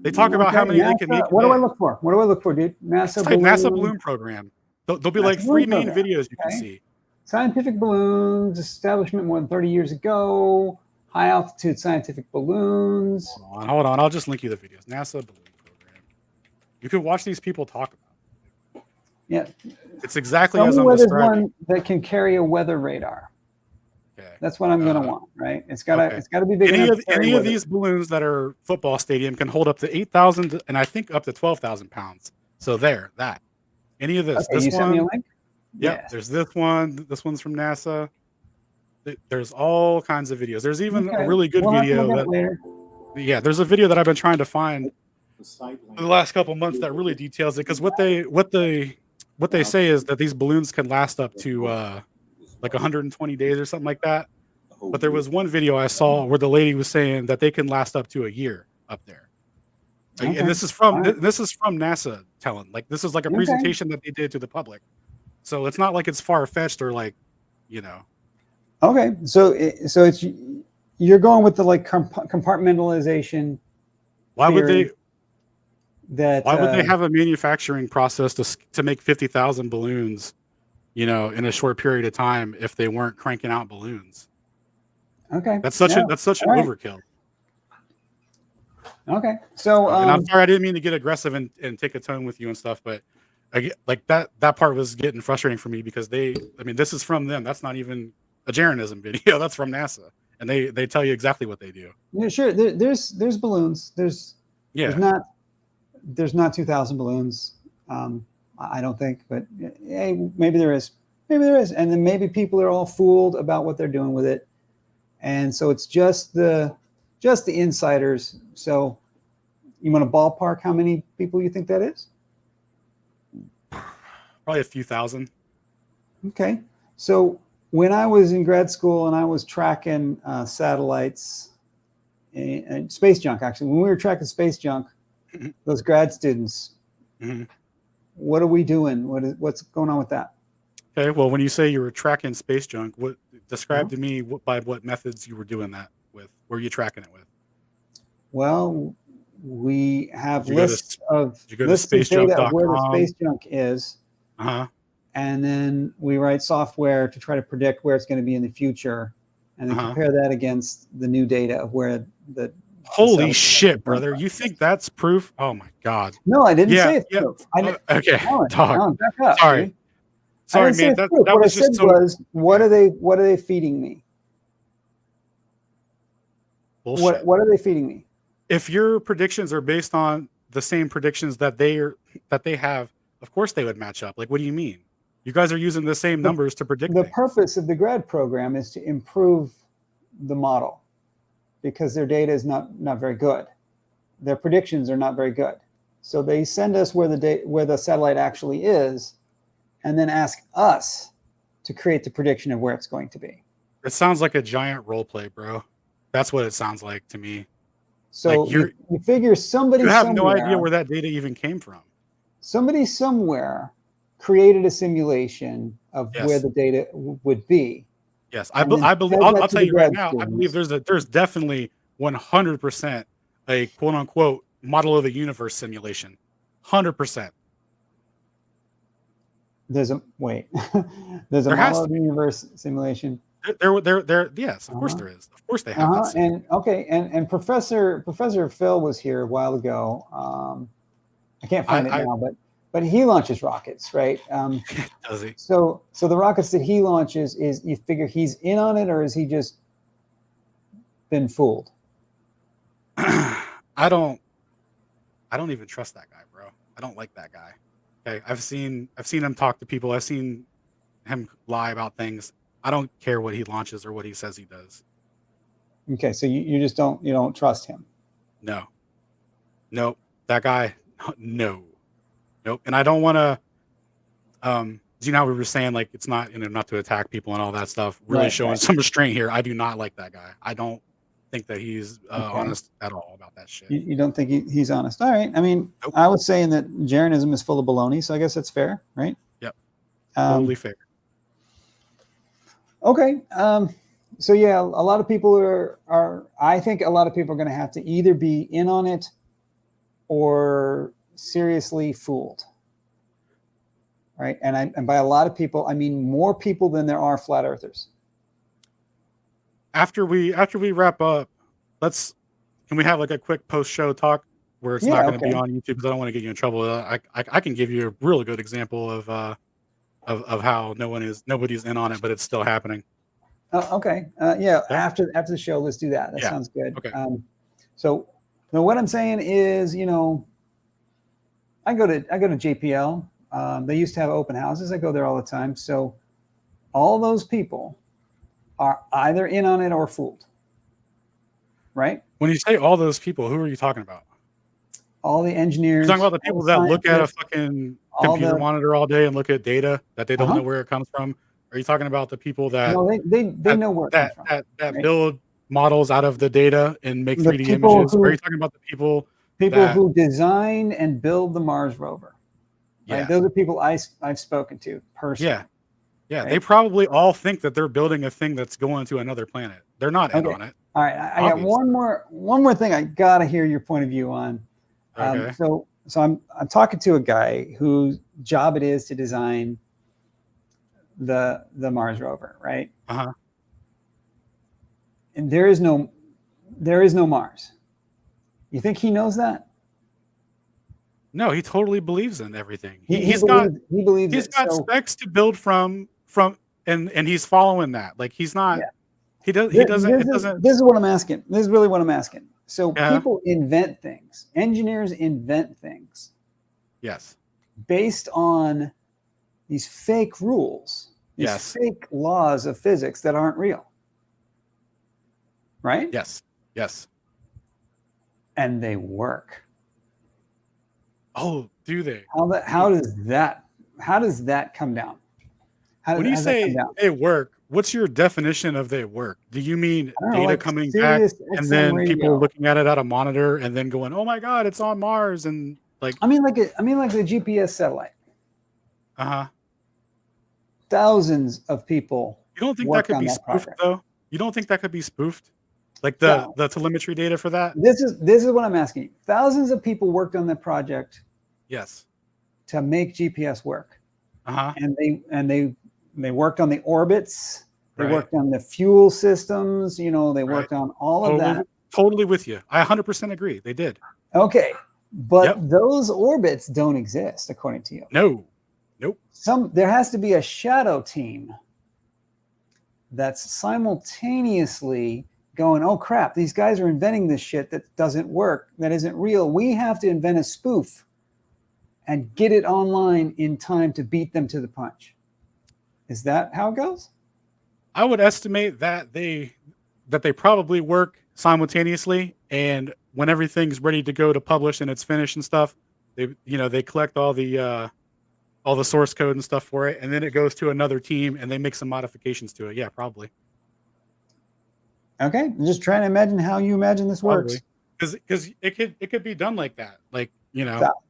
They talk about how many they can make. What do I look for? What do I look for, dude? NASA balloon. NASA balloon program. There'll be like NASA 3 balloon main program. videos you can Okay. see. Scientific balloons, establishment more than 30 years ago, high altitude scientific balloons. Hold on. I'll just link you the videos. NASA balloon program. You can watch these people talk about it. Yeah. It's exactly Tell as me I'm where there's describing. one that can carry a weather radar. Okay. That's what I'm gonna want, right? It's gotta be big enough. to carry Any of with it. these balloons that are football stadium can hold up to 8,000 and I think up to 12,000 pounds. So that any of this, Okay, you sent me a link. Yep. Yes. There's this one. This one's from NASA. There's all kinds of videos. There's even a Okay. really good We'll have to video look at that it later. yeah, there's a video that I've been trying to find The site link. for the last couple months that really details it because what they say is that these balloons can last up to like 120 days or something like that. But there was one video I saw where the lady was saying that they can last up to a year up there. Like, Okay. and this is from All right. NASA telling. Like this is like a Okay. presentation that they did to the public. So it's not like it's far fetched or like, Okay, so it's you're going with the like compartmentalization. why would they theory that why would they have a manufacturing process to make 50,000 balloons, in a short period of time if they weren't cranking out balloons? Okay, That's such yeah, an all right. overkill. Okay, so And I'm sorry I didn't mean to get aggressive and take a tone with you and stuff, but I get like that part was getting frustrating for me because this is from them. That's not even a Jeranism video. That's from NASA, and they tell you exactly what they do. yeah, sure. There's balloons. There's not 2,000 balloons. I don't think, but hey, maybe there is. Maybe there is, and then maybe people are all fooled about what they're doing with it, and so it's just the insiders. So, you want to ballpark how many people you think that is? Probably a few thousand. Okay, so when I was in grad school and I was tracking satellites and space junk, actually, when we were tracking space junk, those grad students, what are we doing? What's going on with that? Okay, well, when you say you were tracking space junk, describe to me by what methods you were doing that with? Were you tracking it with? Well, we have Did you go to- lists of did you go to data of where the spacejunk.com? space junk is, Uh-huh. and then we write software to try to predict where it's going to be in the future, and then compare that against the new data of where the Holy satellite shit, is brother! from. You think that's proof? Oh my god! No, I didn't Yeah, say it's yeah. proof. I didn't, Okay, Alan, dog. back up, Sorry, dude. I sorry, didn't say man. it's That proof. What I was said just so was, what are they feeding me? bullshit. What are they feeding me? If your predictions are based on the same predictions that they have, of course they would match up. Like, what do you mean? You guys are using the same numbers to predict The things. purpose of the grad program is to improve the model because their data is not very good. Their predictions are not very good. So they send us where the satellite actually is, and then ask us to create the prediction of where it's going to be. It sounds like a giant role play, bro. That's what it sounds like to me. So Like you figure somebody You have somewhere, no idea where that data even came from. somebody somewhere created a simulation of Yes. where the data would be. Yes, And then I believe. fed that I'll to tell the you right grad now. I students. believe there's definitely 100% a quote unquote model of the universe simulation. 100%. There's a There has model to of the universe simulation. There. Yes, of course there is. Of course they have that. simulation. And Professor Phil was here a while ago. I can't find it now, but he launches rockets, right? Does he? So the rockets that he launches, is you figure he's in on it, or is he just been fooled? I don't even trust that guy, bro. I don't like that guy. Okay, I've seen him talk to people. I've seen him lie about things. I don't care what he launches or what he says he does. Okay, so you just don't trust him. No. Nope. That guy, no. Nope. And I don't want to you know how we were saying like it's not, not to attack people and all that stuff. Really showing some restraint here. I do not like that guy. I don't think that he's honest at all about that shit. You don't think he's honest? All right. I mean, Nope. I was saying that Jeranism is full of baloney, so I guess that's fair, right? Yep. Totally fair. Okay. So yeah, a lot of people are. I think a lot of people are going to have to either be in on it or seriously fooled, right? And by a lot of people, I mean more people than there are flat earthers. After we wrap up, can we have like a quick post-show talk where it's not going to be on YouTube because I don't want to get you in trouble. I can give you a really good example of how nobody's in on it, but it's still happening. Okay. Yeah. After the show, let's do that. That sounds good. Okay. So what I'm saying is, you know, I go to JPL. They used to have open houses. I go there all the time. So all those people are either in on it or fooled. Right? When you say all those people, who are you talking about? All the engineers. You're talking about the people that look at a fucking computer monitor all day and look at data that they don't know where it comes from. Are you talking about the people that they know where it comes from, that build models out of the data and make 3D people images? Or are you talking about the people who design and build the Mars rover? Right? Yeah. Those are people I've spoken to personally. Yeah. Yeah. Right? They probably all think that they're building a thing that's going to another planet. They're not in on it. All right. I got one more thing I gotta hear your point of view on. Okay. So I'm talking to a guy whose job it is to design the Mars rover, right? Uh-huh. And there is no Mars. You think he knows that? No, he totally believes in everything. He believes he's got specs to build from and he's following that. Like he's not This is what I'm asking. This is really what I'm asking. So people invent things. Engineers invent things. Yes. Based on these fake rules, these fake laws of physics that aren't real. Right? Yes. Yes. And they work. Oh, do they? How does that come down? When you say they work, what's your definition of they work? Do you mean data like coming back and then radio. people looking at it at a monitor and then going, "Oh my God, it's on Mars!" and like I mean like the GPS satellite. Uh-huh. Thousands of people. You don't think that could be spoofed though? You don't think that could be spoofed? Like the telemetry data for that? This is what I'm asking. Thousands of people worked on that project. Yes. To make GPS work. Uh-huh. And they worked on the orbits. They worked on the fuel systems. You know, they worked on all of that. Totally with you. I 100% agree. They did. Okay. But those orbits don't exist, according to you. No. Nope. There has to be a shadow team that's simultaneously going, oh crap, these guys are inventing this shit that doesn't work, that isn't real. We have to invent a spoof and get it online in time to beat them to the punch. Is that how it goes? I would estimate that they probably work simultaneously, and when everything's ready to go to publish and it's finished and stuff, they collect all the source code and stuff for it, and then it goes to another team and they make some modifications to it. Yeah, probably. Okay, I'm just trying to imagine how you imagine this works. Because it could be done like that. Like,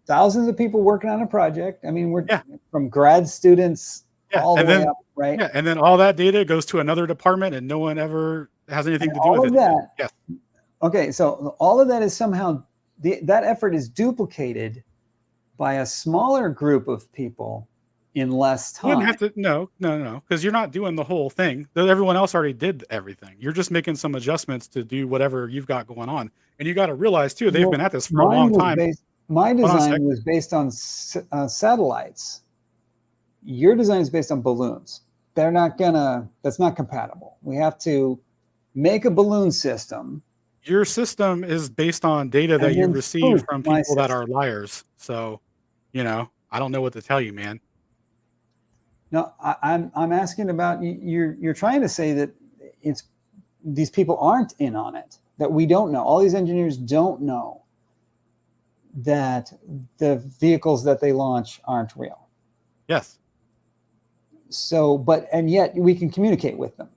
thousands of people working on a project. I mean, we're from grad students all the way up, right? Yeah, and then all that data goes to another department and no one ever has anything to do with it. All of that. Yes. Okay, so all of that is somehow that effort is duplicated by a smaller group of people in less time. You wouldn't have to, no, because you're not doing the whole thing. Everyone else already did everything. You're just making some adjustments to do whatever you've got going on. And you got to realize too, they've been at this for a long time. My design was based on satellites. Your design is based on balloons. That's not compatible. We have to make a balloon system. Your system is based on data that you receive from people that are liars. So, I don't know what to tell you, man. No, I'm asking about you're trying to say that these people aren't in on it, that we don't know. All these engineers don't know that the vehicles that they launch aren't real. Yes. So, and yet we can communicate with them,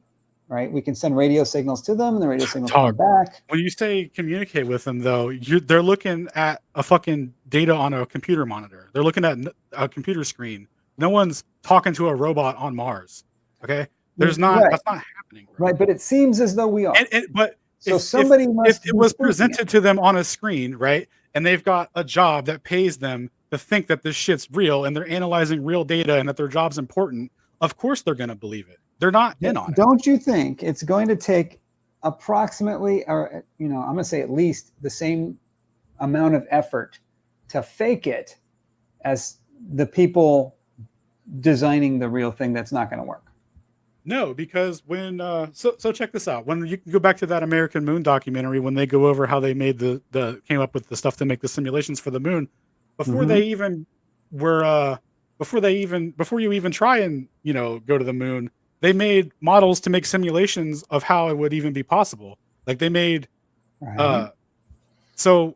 right? We can send radio signals to them and the radio signals come back. When you say communicate with them though, they're looking at a fucking data on a computer monitor. They're looking at a computer screen. No one's talking to a robot on Mars. Okay. That's not happening. Bro. Right. But it seems as though we are. But so if it was presented to them on a screen, right? And they've got a job that pays them to think that this shit's real and they're analyzing real data and that their job's important, of course they're going to believe it. They're not in on it. Don't you think it's going to take approximately, or I'm going to say at least the same amount of effort to fake it as the people designing the real thing that's not going to work? No, because when so check this out. When you can go back to that American Moon documentary, when they go over how they made the came up with the stuff to make the simulations for the moon, before they even were before you even try and go to the moon, they made models to make simulations of how it would even be possible. Like they made Right. so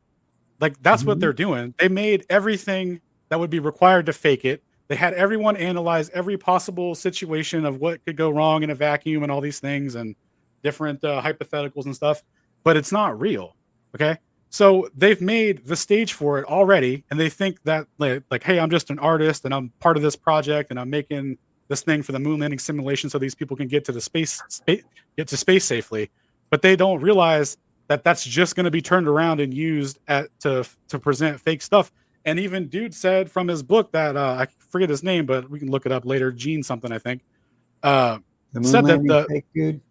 like that's what they're doing. They made everything that would be required to fake it. They had everyone analyze every possible situation of what could go wrong in a vacuum and all these things and different hypotheticals and stuff, but it's not real. Okay. So they've made the stage for it already, and they think that like, hey, I'm just an artist and I'm part of this project and I'm making this thing for the moon landing simulation so these people can get to the space safely. But they don't realize that that's just going to be turned around and used to present fake stuff. And even dude said from his book that I forget his name, but we can look it up later. Gene something, I think. The moon Said that landing fake dude.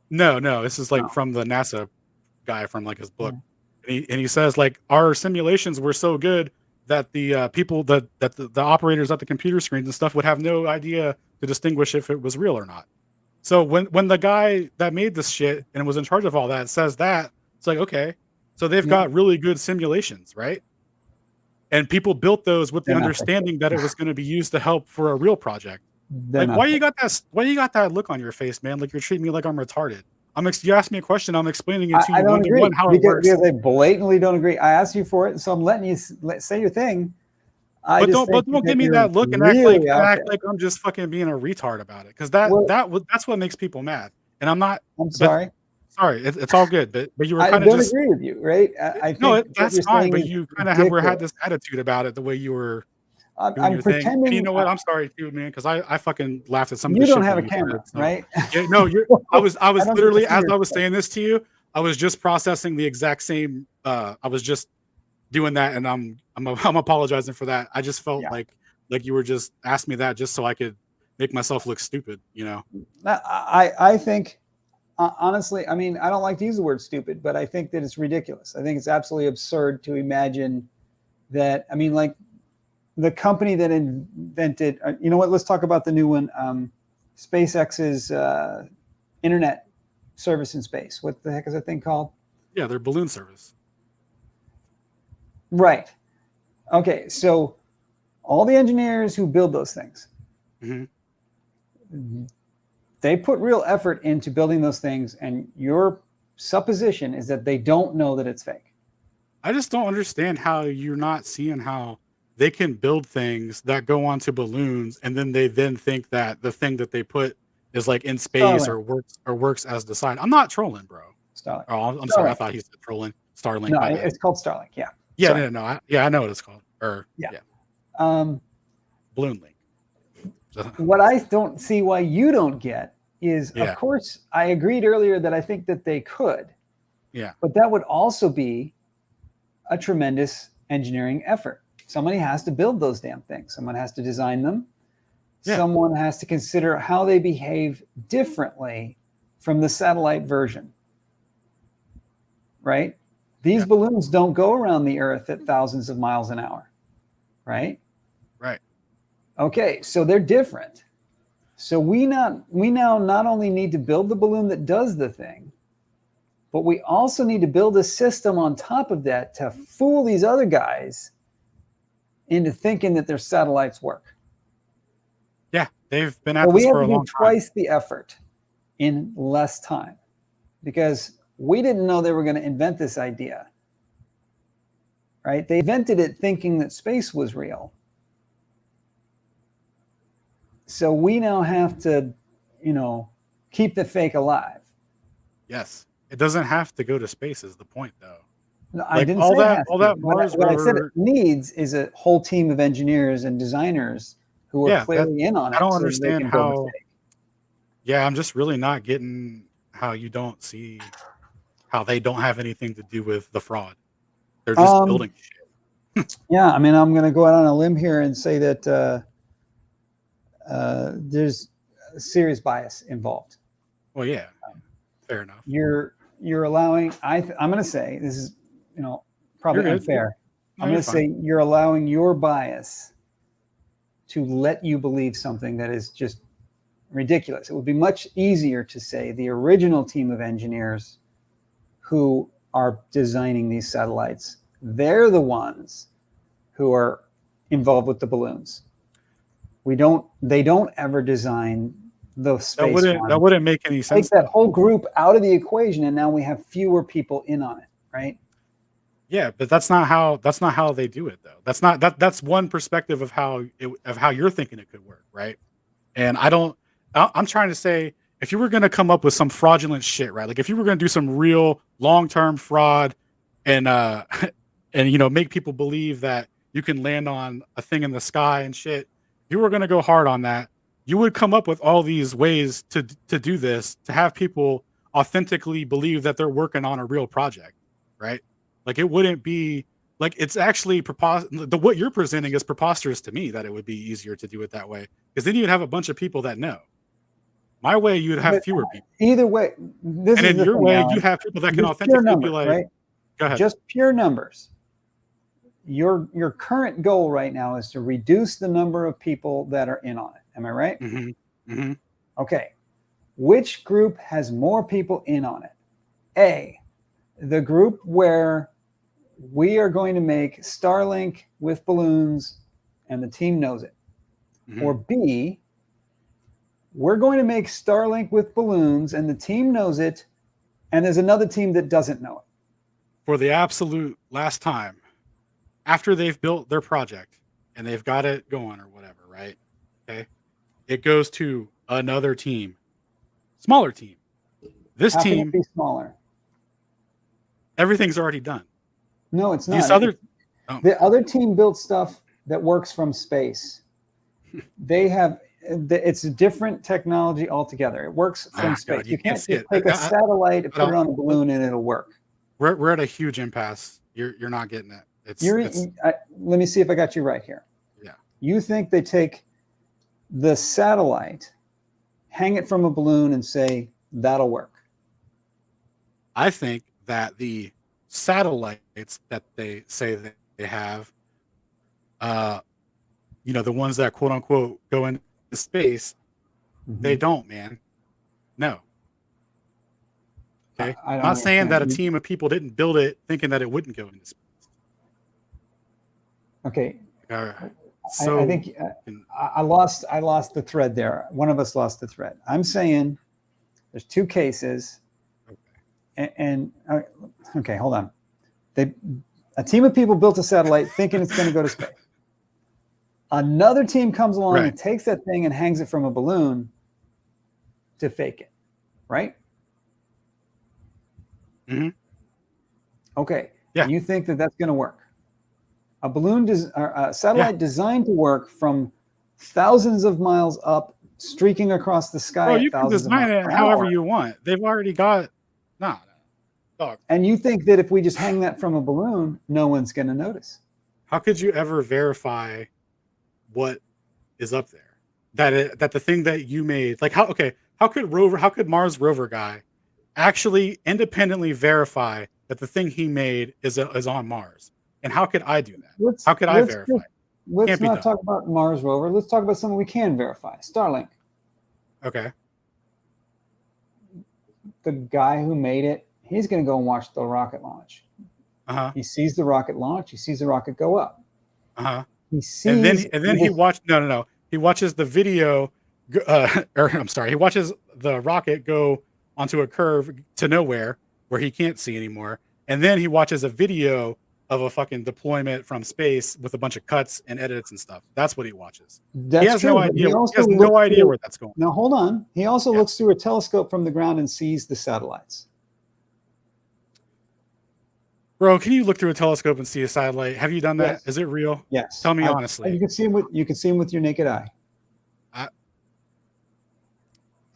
No, this is like from the NASA guy from like his book, and he says like our simulations were so good that the people that the operators at the computer screens and stuff would have no idea to distinguish if it was real or not. So when the guy that made this shit and was in charge of all that says that, it's like, okay, so they've got really good simulations, right? And people built those with the understanding that it was going to be used to help for a real project. Like, why you got that look on your face, man? Like you're treating me like I'm retarded. You asked me a question, I'm explaining it to you one to one how it works. Because I blatantly don't agree. I asked you for it, so I'm letting you say your thing. But don't give me that look and really act like I'm just fucking being a retard about it, because that's what makes people mad. And I'm not. I'm sorry. Sorry, it's all good, but you were kind of just. I don't agree with you, right? I think no, that's fine. But you kind of had this attitude about it, the way you were. I'm pretending. And you know what? I'm sorry too, man, because I fucking laughed at some of the shit. You don't have a camera, right? Yeah, no, I was literally, as I was saying this to you, I was just processing the exact same. I was just doing that, and I'm apologizing for that. I just felt like you were just asking me that just so I could make myself look stupid, I think. Honestly, I mean, I don't like to use the word stupid, but I think that it's ridiculous. I think it's absolutely absurd to imagine that. I mean, like the company that invented, you know what? Let's talk about the new one, SpaceX's internet service in space. What the heck is that thing called? Yeah, their balloon service. Right. Okay. So all the engineers who build those things, they put real effort into building those things, and your supposition is that they don't know that it's fake. I just don't understand how you're not seeing how they can build things that go onto balloons, and then they think that the thing that they put is like in space or works as designed. I'm not trolling, bro. Starlink. Oh, I'm sorry. I thought he said trolling. Starlink. No, it's called Starlink. Yeah. Yeah. Sorry. I know what it's called. Balloon link. What I don't see why you don't get is, of course, I agreed earlier that I think that they could. Yeah. But that would also be a tremendous engineering effort. Somebody has to build those damn things. Someone has to design them. Yeah. Someone has to consider how they behave differently from the satellite version. Right? These balloons don't go around the Earth at thousands of miles an hour. Right? Right. Okay, so they're different. So we now not only need to build the balloon that does the thing, but we also need to build a system on top of that to fool these other guys into thinking that their satellites work. Yeah, they've been at this for a long time. We have to do twice the effort in less time, because we didn't know they were going to invent this idea. Right? They invented it thinking that space was real. So we now have to, keep the fake alive. Yes. It doesn't have to go to space is the point, though. No, I didn't say that. What I said it needs is a whole team of engineers and designers who are clearly in on it. I don't understand how. Yeah, I'm just really not getting how you don't see how they don't have anything to do with the fraud. They're just building shit. Yeah, I mean, I'm going to go out on a limb here and say that there's serious bias involved. Well, yeah, fair enough. You're allowing. I'm going to say this is probably unfair. I'm going to say you're allowing your bias to let you believe something that is just ridiculous. It would be much easier to say the original team of engineers who are designing these satellites, they're the ones who are involved with the balloons. They don't ever design the space. That wouldn't make any sense. Take that whole group out of the equation, and now we have fewer people in on it, right? Yeah, but that's not how they do it though. That's one perspective of how you're thinking it could work, right? And I'm trying to say, if you were going to come up with some fraudulent shit, right? Like if you were going to do some real long-term fraud and and make people believe that you can land on a thing in the sky and shit, if you were going to go hard on that, you would come up with all these ways to do this, to have people authentically believe that they're working on a real project, right? Like it wouldn't be like, it's actually what you're presenting is preposterous to me, that it would be easier to do it that way, because then you'd have a bunch of people that know. My way, you'd have fewer people. Either way, and in your way, you have people that can authentically be like, right? Go ahead. Just pure numbers. Your current goal right now is to reduce the number of people that are in on it. Am I right? Mm-hmm. Mm-hmm. Okay. Which group has more people in on it? A, the group where we are going to make Starlink with balloons and the team knows it. Mm-hmm. Or B, we're going to make Starlink with balloons and the team knows it, and there's another team that doesn't know it. For the absolute last time, after they've built their project and they've got it going or whatever, right? Okay. It goes to another team, smaller team. This How can team, it be smaller? everything's already done. No, it's not. The other team built stuff that works from space. It's a different technology altogether. It works from space. God, you can't just take a satellite and put it on a balloon and it'll work. We're at a huge impasse. You're not getting it. Let me see if I got you right here. Yeah. You think they take the satellite, hang it from a balloon, and say that'll work? I think that the satellites that they say that they have, the ones that quote unquote go into space, they don't, man. No. Okay. I'm not saying that a team of people didn't build it thinking that it wouldn't go into space. Okay. So I think I lost the thread there. One of us lost the thread. I'm saying there's two cases, and okay, hold on. A team of people built a satellite thinking it's going to go to space. Another team comes along and takes that thing and hangs it from a balloon to fake it, right? Mm-hmm. Okay. Yeah. You think that that's going to work? A satellite designed to work from thousands of miles up, streaking across the sky. Well, you can design it however you want. They've already got dog. And you think that if we just hang that from a balloon, no one's going to notice? How could you ever verify what is up there? That the thing that you made, like how could Mars rover guy actually independently verify that the thing he made is on Mars? And how could I do that? How could I verify? Let's not talk about Mars rover. Let's talk about something we can verify. Starlink. Okay. The guy who made it, he's going to go and watch the rocket launch. Uh-huh. He sees the rocket launch. He sees the rocket go up. Uh-huh. He sees, and then he watched. No. He watches the video. He watches the rocket go onto a curve to nowhere where he can't see anymore, and then he watches a video of a fucking deployment from space with a bunch of cuts and edits and stuff. That's what he watches. He has no idea. He has no idea where that's going. Now hold on. He also looks through a telescope from the ground and sees the satellites. Bro, can you look through a telescope and see a satellite? Have you done that? Yes. Is it real? Yes. Tell me honestly. You can see them with your naked eye.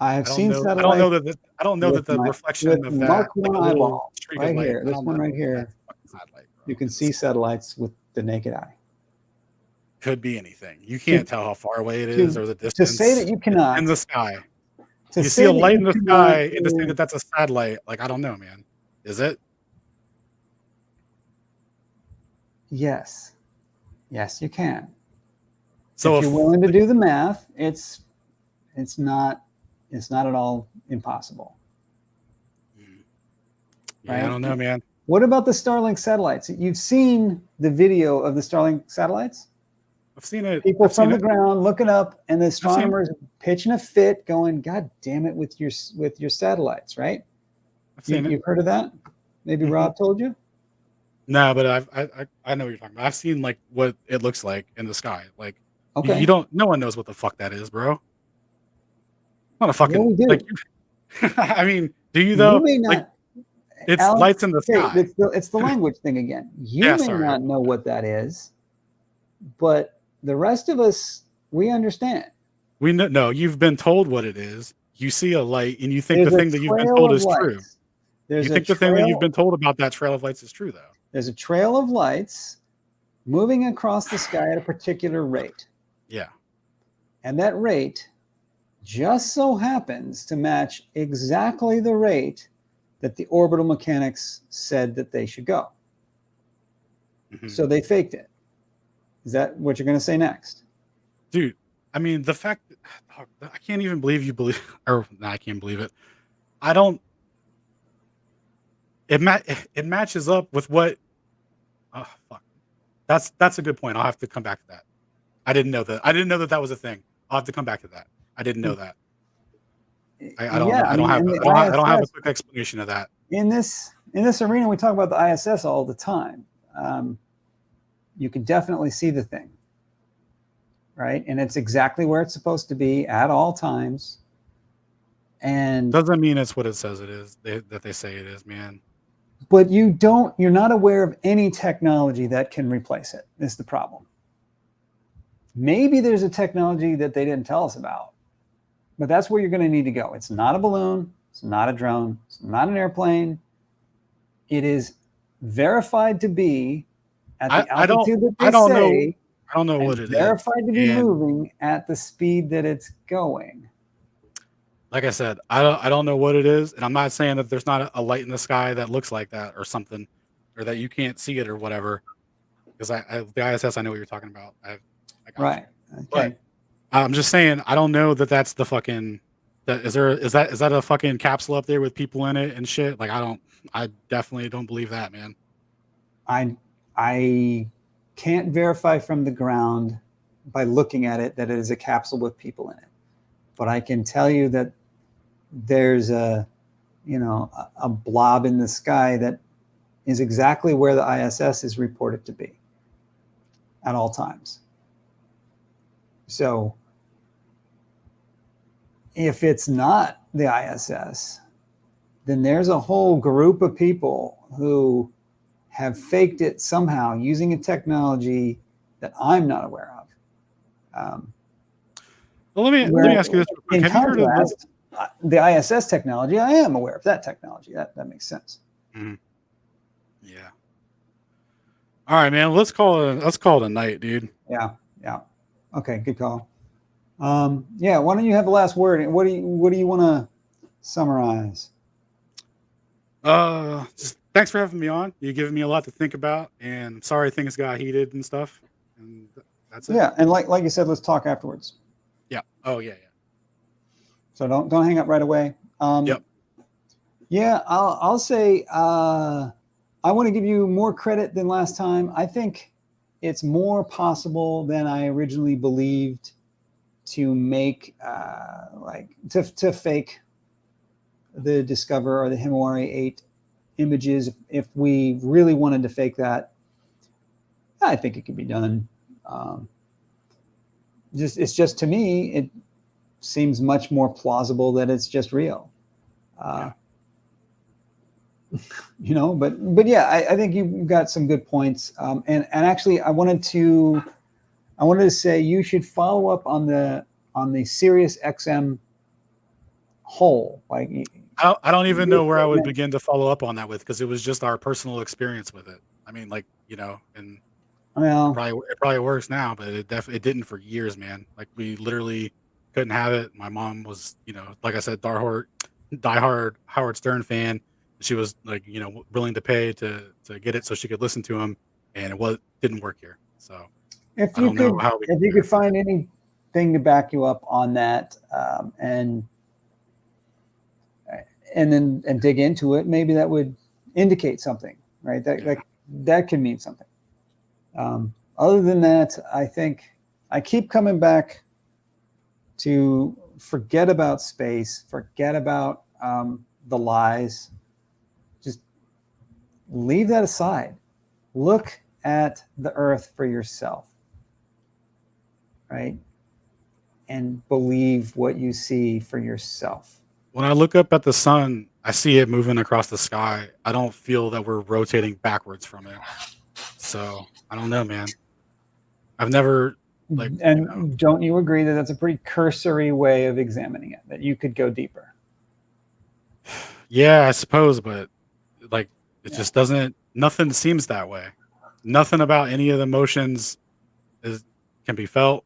I have seen satellites. I don't know that the reflection of that Mark one eyeball streak right of light, here. This one right here. You can see satellites with the naked eye. Could be anything. You can't tell how far away it is or the distance. To say that you cannot in the sky. You see a light in the sky and to say that that's a satellite, like I don't know, man. Is it? Yes. Yes, you can. So if you're willing to do the math, it's not It's not at all impossible. Yeah, Right? I don't know, man. What about the Starlink satellites? You've seen the video of the Starlink satellites? I've seen it. People I've seen from the it. ground looking up, and the it. astronomers pitching a fit, going, "God damn it with your satellites!" Right? I've seen it. You've heard of that? Maybe Mhm. Rob told you. No, but I know what you're talking about. I've seen like what it looks like in the sky. Like Okay. you don't. No one knows what the fuck that is, bro. Not a fucking we do. like. I mean, do you You though? may Like not. it's Alan, lights in the okay, sky. it's the language thing again. You Yeah, may sorry. not know what that is, but the rest of us, we understand. We know. No, you've been told what it is. You see a light, and you think There's the a thing that you've been trail told of is true. lights. There's You a think the thing that you've trail. been told about that trail of lights is true, though. There's a trail of lights moving across the sky at a particular rate. Yeah. And that rate just so happens to match exactly the rate that the orbital mechanics said that they should go. Mhm. So they faked it. Is that what you're going to say next? Dude, I mean, the fact that I can't even believe you believe, or no, I can't believe it. I don't. It matches up with what. Oh fuck. That's a good point. I'll have to come back to that. I didn't know that. I didn't know that that was a thing. I'll have to come back to that. I didn't know that. I don't know. Yeah, I don't have. and I don't have a ISS quick explanation of that. in this arena, we talk about the ISS all the time. You can definitely see the thing, right? And it's exactly where it's supposed to be at all times. And Doesn't mean it's what it says it is. That they say it is, man. but you're not aware of any technology that can replace it. Is the problem. Maybe there's a technology that they didn't tell us about, but that's where you're going to need to go. It's not a balloon. It's not a drone. It's not an airplane. It is verified to be at the altitude that they I don't say. know. I don't know what it is. Verified to be And moving at the speed that it's going. like I said, I don't know what it is, and I'm not saying that there's not a light in the sky that looks like that or something, or that you can't see it or whatever. Because the ISS, I know what you're talking about. I got Right. you. Okay. But I'm just saying, I don't know that that's the fucking. Is that a fucking capsule up there with people in it and shit? Like I definitely don't believe that, man. I can't verify from the ground by looking at it that it is a capsule with people in it, but I can tell you that there's a blob in the sky that is exactly where the ISS is reported to be at all times. So if it's not the ISS, then there's a whole group of people who have faked it somehow using a technology that I'm not aware of. Well, let me ask you this real quick. In Have you heard of contrast, the ISS technology, I am aware of that technology. That makes sense. Mhm. Yeah. All right, man. Let's call it a night, dude. Yeah. Okay, good call. Yeah, why don't you have the last word? What do you want to summarize? Just thanks for having me on. You've given me a lot to think about, and sorry things got heated and stuff. And that's it. Yeah, and like you said, let's talk afterwards. Yeah. Oh yeah. So don't hang up right away. Yep. Yeah, I'll say I want to give you more credit than last time. I think it's more possible than I originally believed to make to fake the Discover or the Himawari 8 images. If we really wanted to fake that, I think it could be done. It's just to me, it seems much more plausible that it's just real. But yeah, I think you've got some good points. And actually, I wanted to say you should follow up on the Sirius XM hole. Like, I don't even know where I would begin to follow up on that with, because it was just our personal experience with it. I mean, like, and well, it probably works now, but it didn't for years, man. Like, we literally couldn't have it. My mom was, like I said, diehard Howard Stern fan. She was like, willing to pay to get it so she could listen to him, and it didn't work here. So if you could find anything to back you up on that, and and dig into it, maybe that would indicate something, right? That could mean something. Other than that, I think I keep coming back to forget about space, forget about the lies. Just leave that aside. Look at the Earth for yourself, right? And believe what you see for yourself. When I look up at the sun, I see it moving across the sky. I don't feel that we're rotating backwards from it. So I don't know, man. I've never Don't you agree that that's a pretty cursory way of examining it, that you could go deeper? Yeah, I suppose, but like it just doesn't. Nothing seems that way. Nothing about any of the motions can be felt.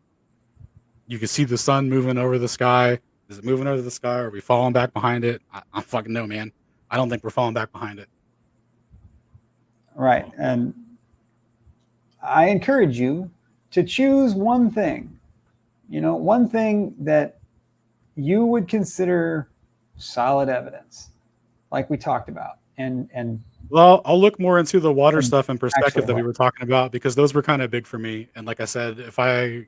You can see the sun moving over the sky. Is it moving over the sky? Or are we falling back behind it? I fucking know, man. I don't think we're falling back behind it. Right. And I encourage you to choose one thing, one thing that you would consider solid evidence, like we talked about. And well, I'll look more into the water stuff and perspective actually that we were talking about, because those were kind of big for me. And like I said, if I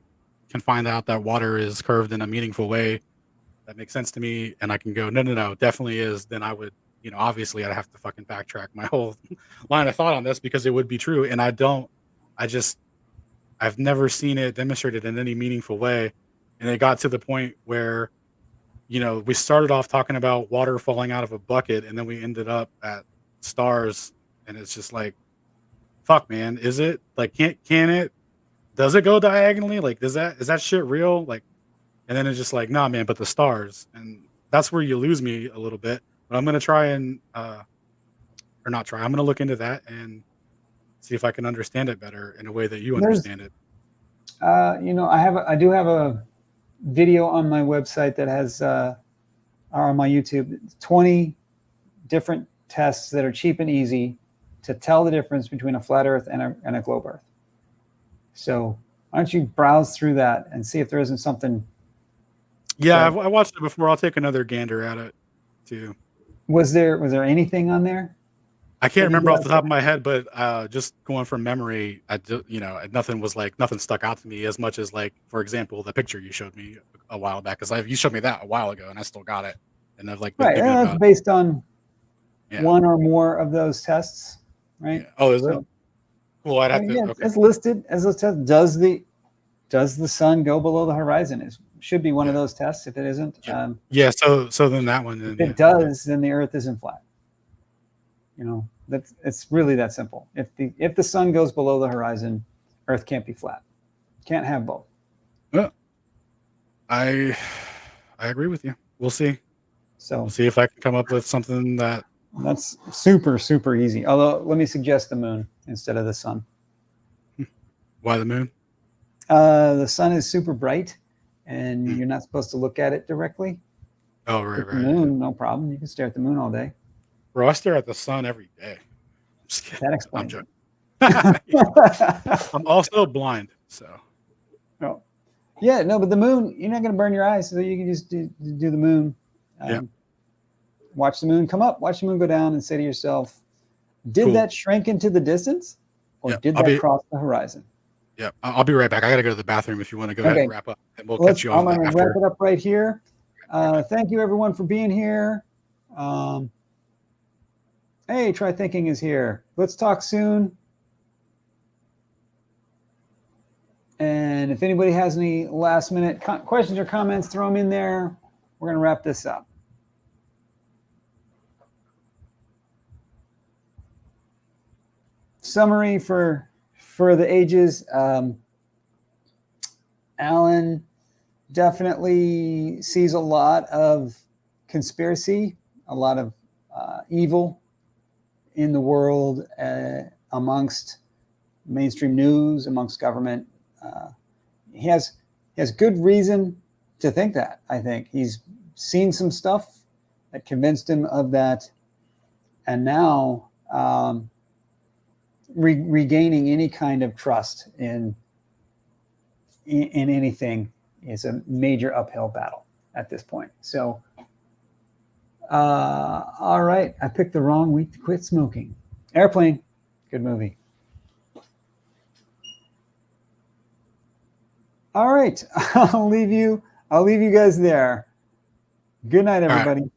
can find out that water is curved in a meaningful way that makes sense to me, and I can go, no, definitely is, then I would, obviously I'd have to fucking backtrack my whole line of thought on this, because it would be true. And I've never seen it demonstrated in any meaningful way. And it got to the point where, we started off talking about water falling out of a bucket, and then we ended up at stars. And it's just like, fuck, man, is it like, does it go diagonally? Like, is that shit real? Like, and then it's just like, nah, man, but the stars. And that's where you lose me a little bit. But I'm going to try and, or not try, I'm going to look into that and see if I can understand it better in a way that you understand it. I do have a video on my website that has, or on my YouTube, 20 different tests that are cheap and easy to tell the difference between a flat Earth and a globe Earth. So why don't you browse through that and see if there isn't something. Yeah, I watched it before. I'll take another gander at it too. Was there anything on there? I can't remember off the top of my head, but just going from memory, nothing stuck out to me as much as, like, for example, the picture you showed me a while back, because you showed me that a while ago and I still got it. And I've like been thinking about it. Based on one or more of those tests, right? Yeah. Oh, is it? Well, I'd have to. Okay. It's listed as a test. Does the sun go below the horizon? It should be one of those tests. If it isn't, So then that one. If it does, then the Earth isn't flat. It's really that simple. If the sun goes below the horizon, Earth can't be flat. Can't have both. Well, I agree with you. We'll see. So we'll see if I can come up with something that's super, super easy. Although, let me suggest the moon instead of the sun. Why the moon? The sun is super bright, and you're not supposed to look at it directly. Oh, right. The moon, no problem. You can stare at the moon all day. Bro, I stare at the sun every day. I'm just kidding. That explains it. I'm also blind, so. Oh. Yeah, no, but the moon, you're not going to burn your eyes, so you can just do the moon. Watch the moon come up, watch the moon go down, and say to yourself, did that shrink into the distance, or did that cross the horizon? Yeah, I'll be right back. I got to go to the bathroom if you want to go ahead and wrap up, and we'll catch you on I'm going to wrap it up right here. Thank you, everyone, for being here. Hey, Try Thinking is here. Let's talk soon. And if anybody has any last minute questions or comments, throw them in there. We're going to wrap this up. Summary for the ages. Alan definitely sees a lot of conspiracy, a lot of evil in the world, amongst mainstream news, amongst government. He has good reason to think that. I think he's seen some stuff that convinced him of that, and now regaining any kind of trust in anything is a major uphill battle at this point. So All right. I picked the wrong week to quit smoking. Airplane. Good movie. All right. I'll leave you guys there. Good night, All right. everybody.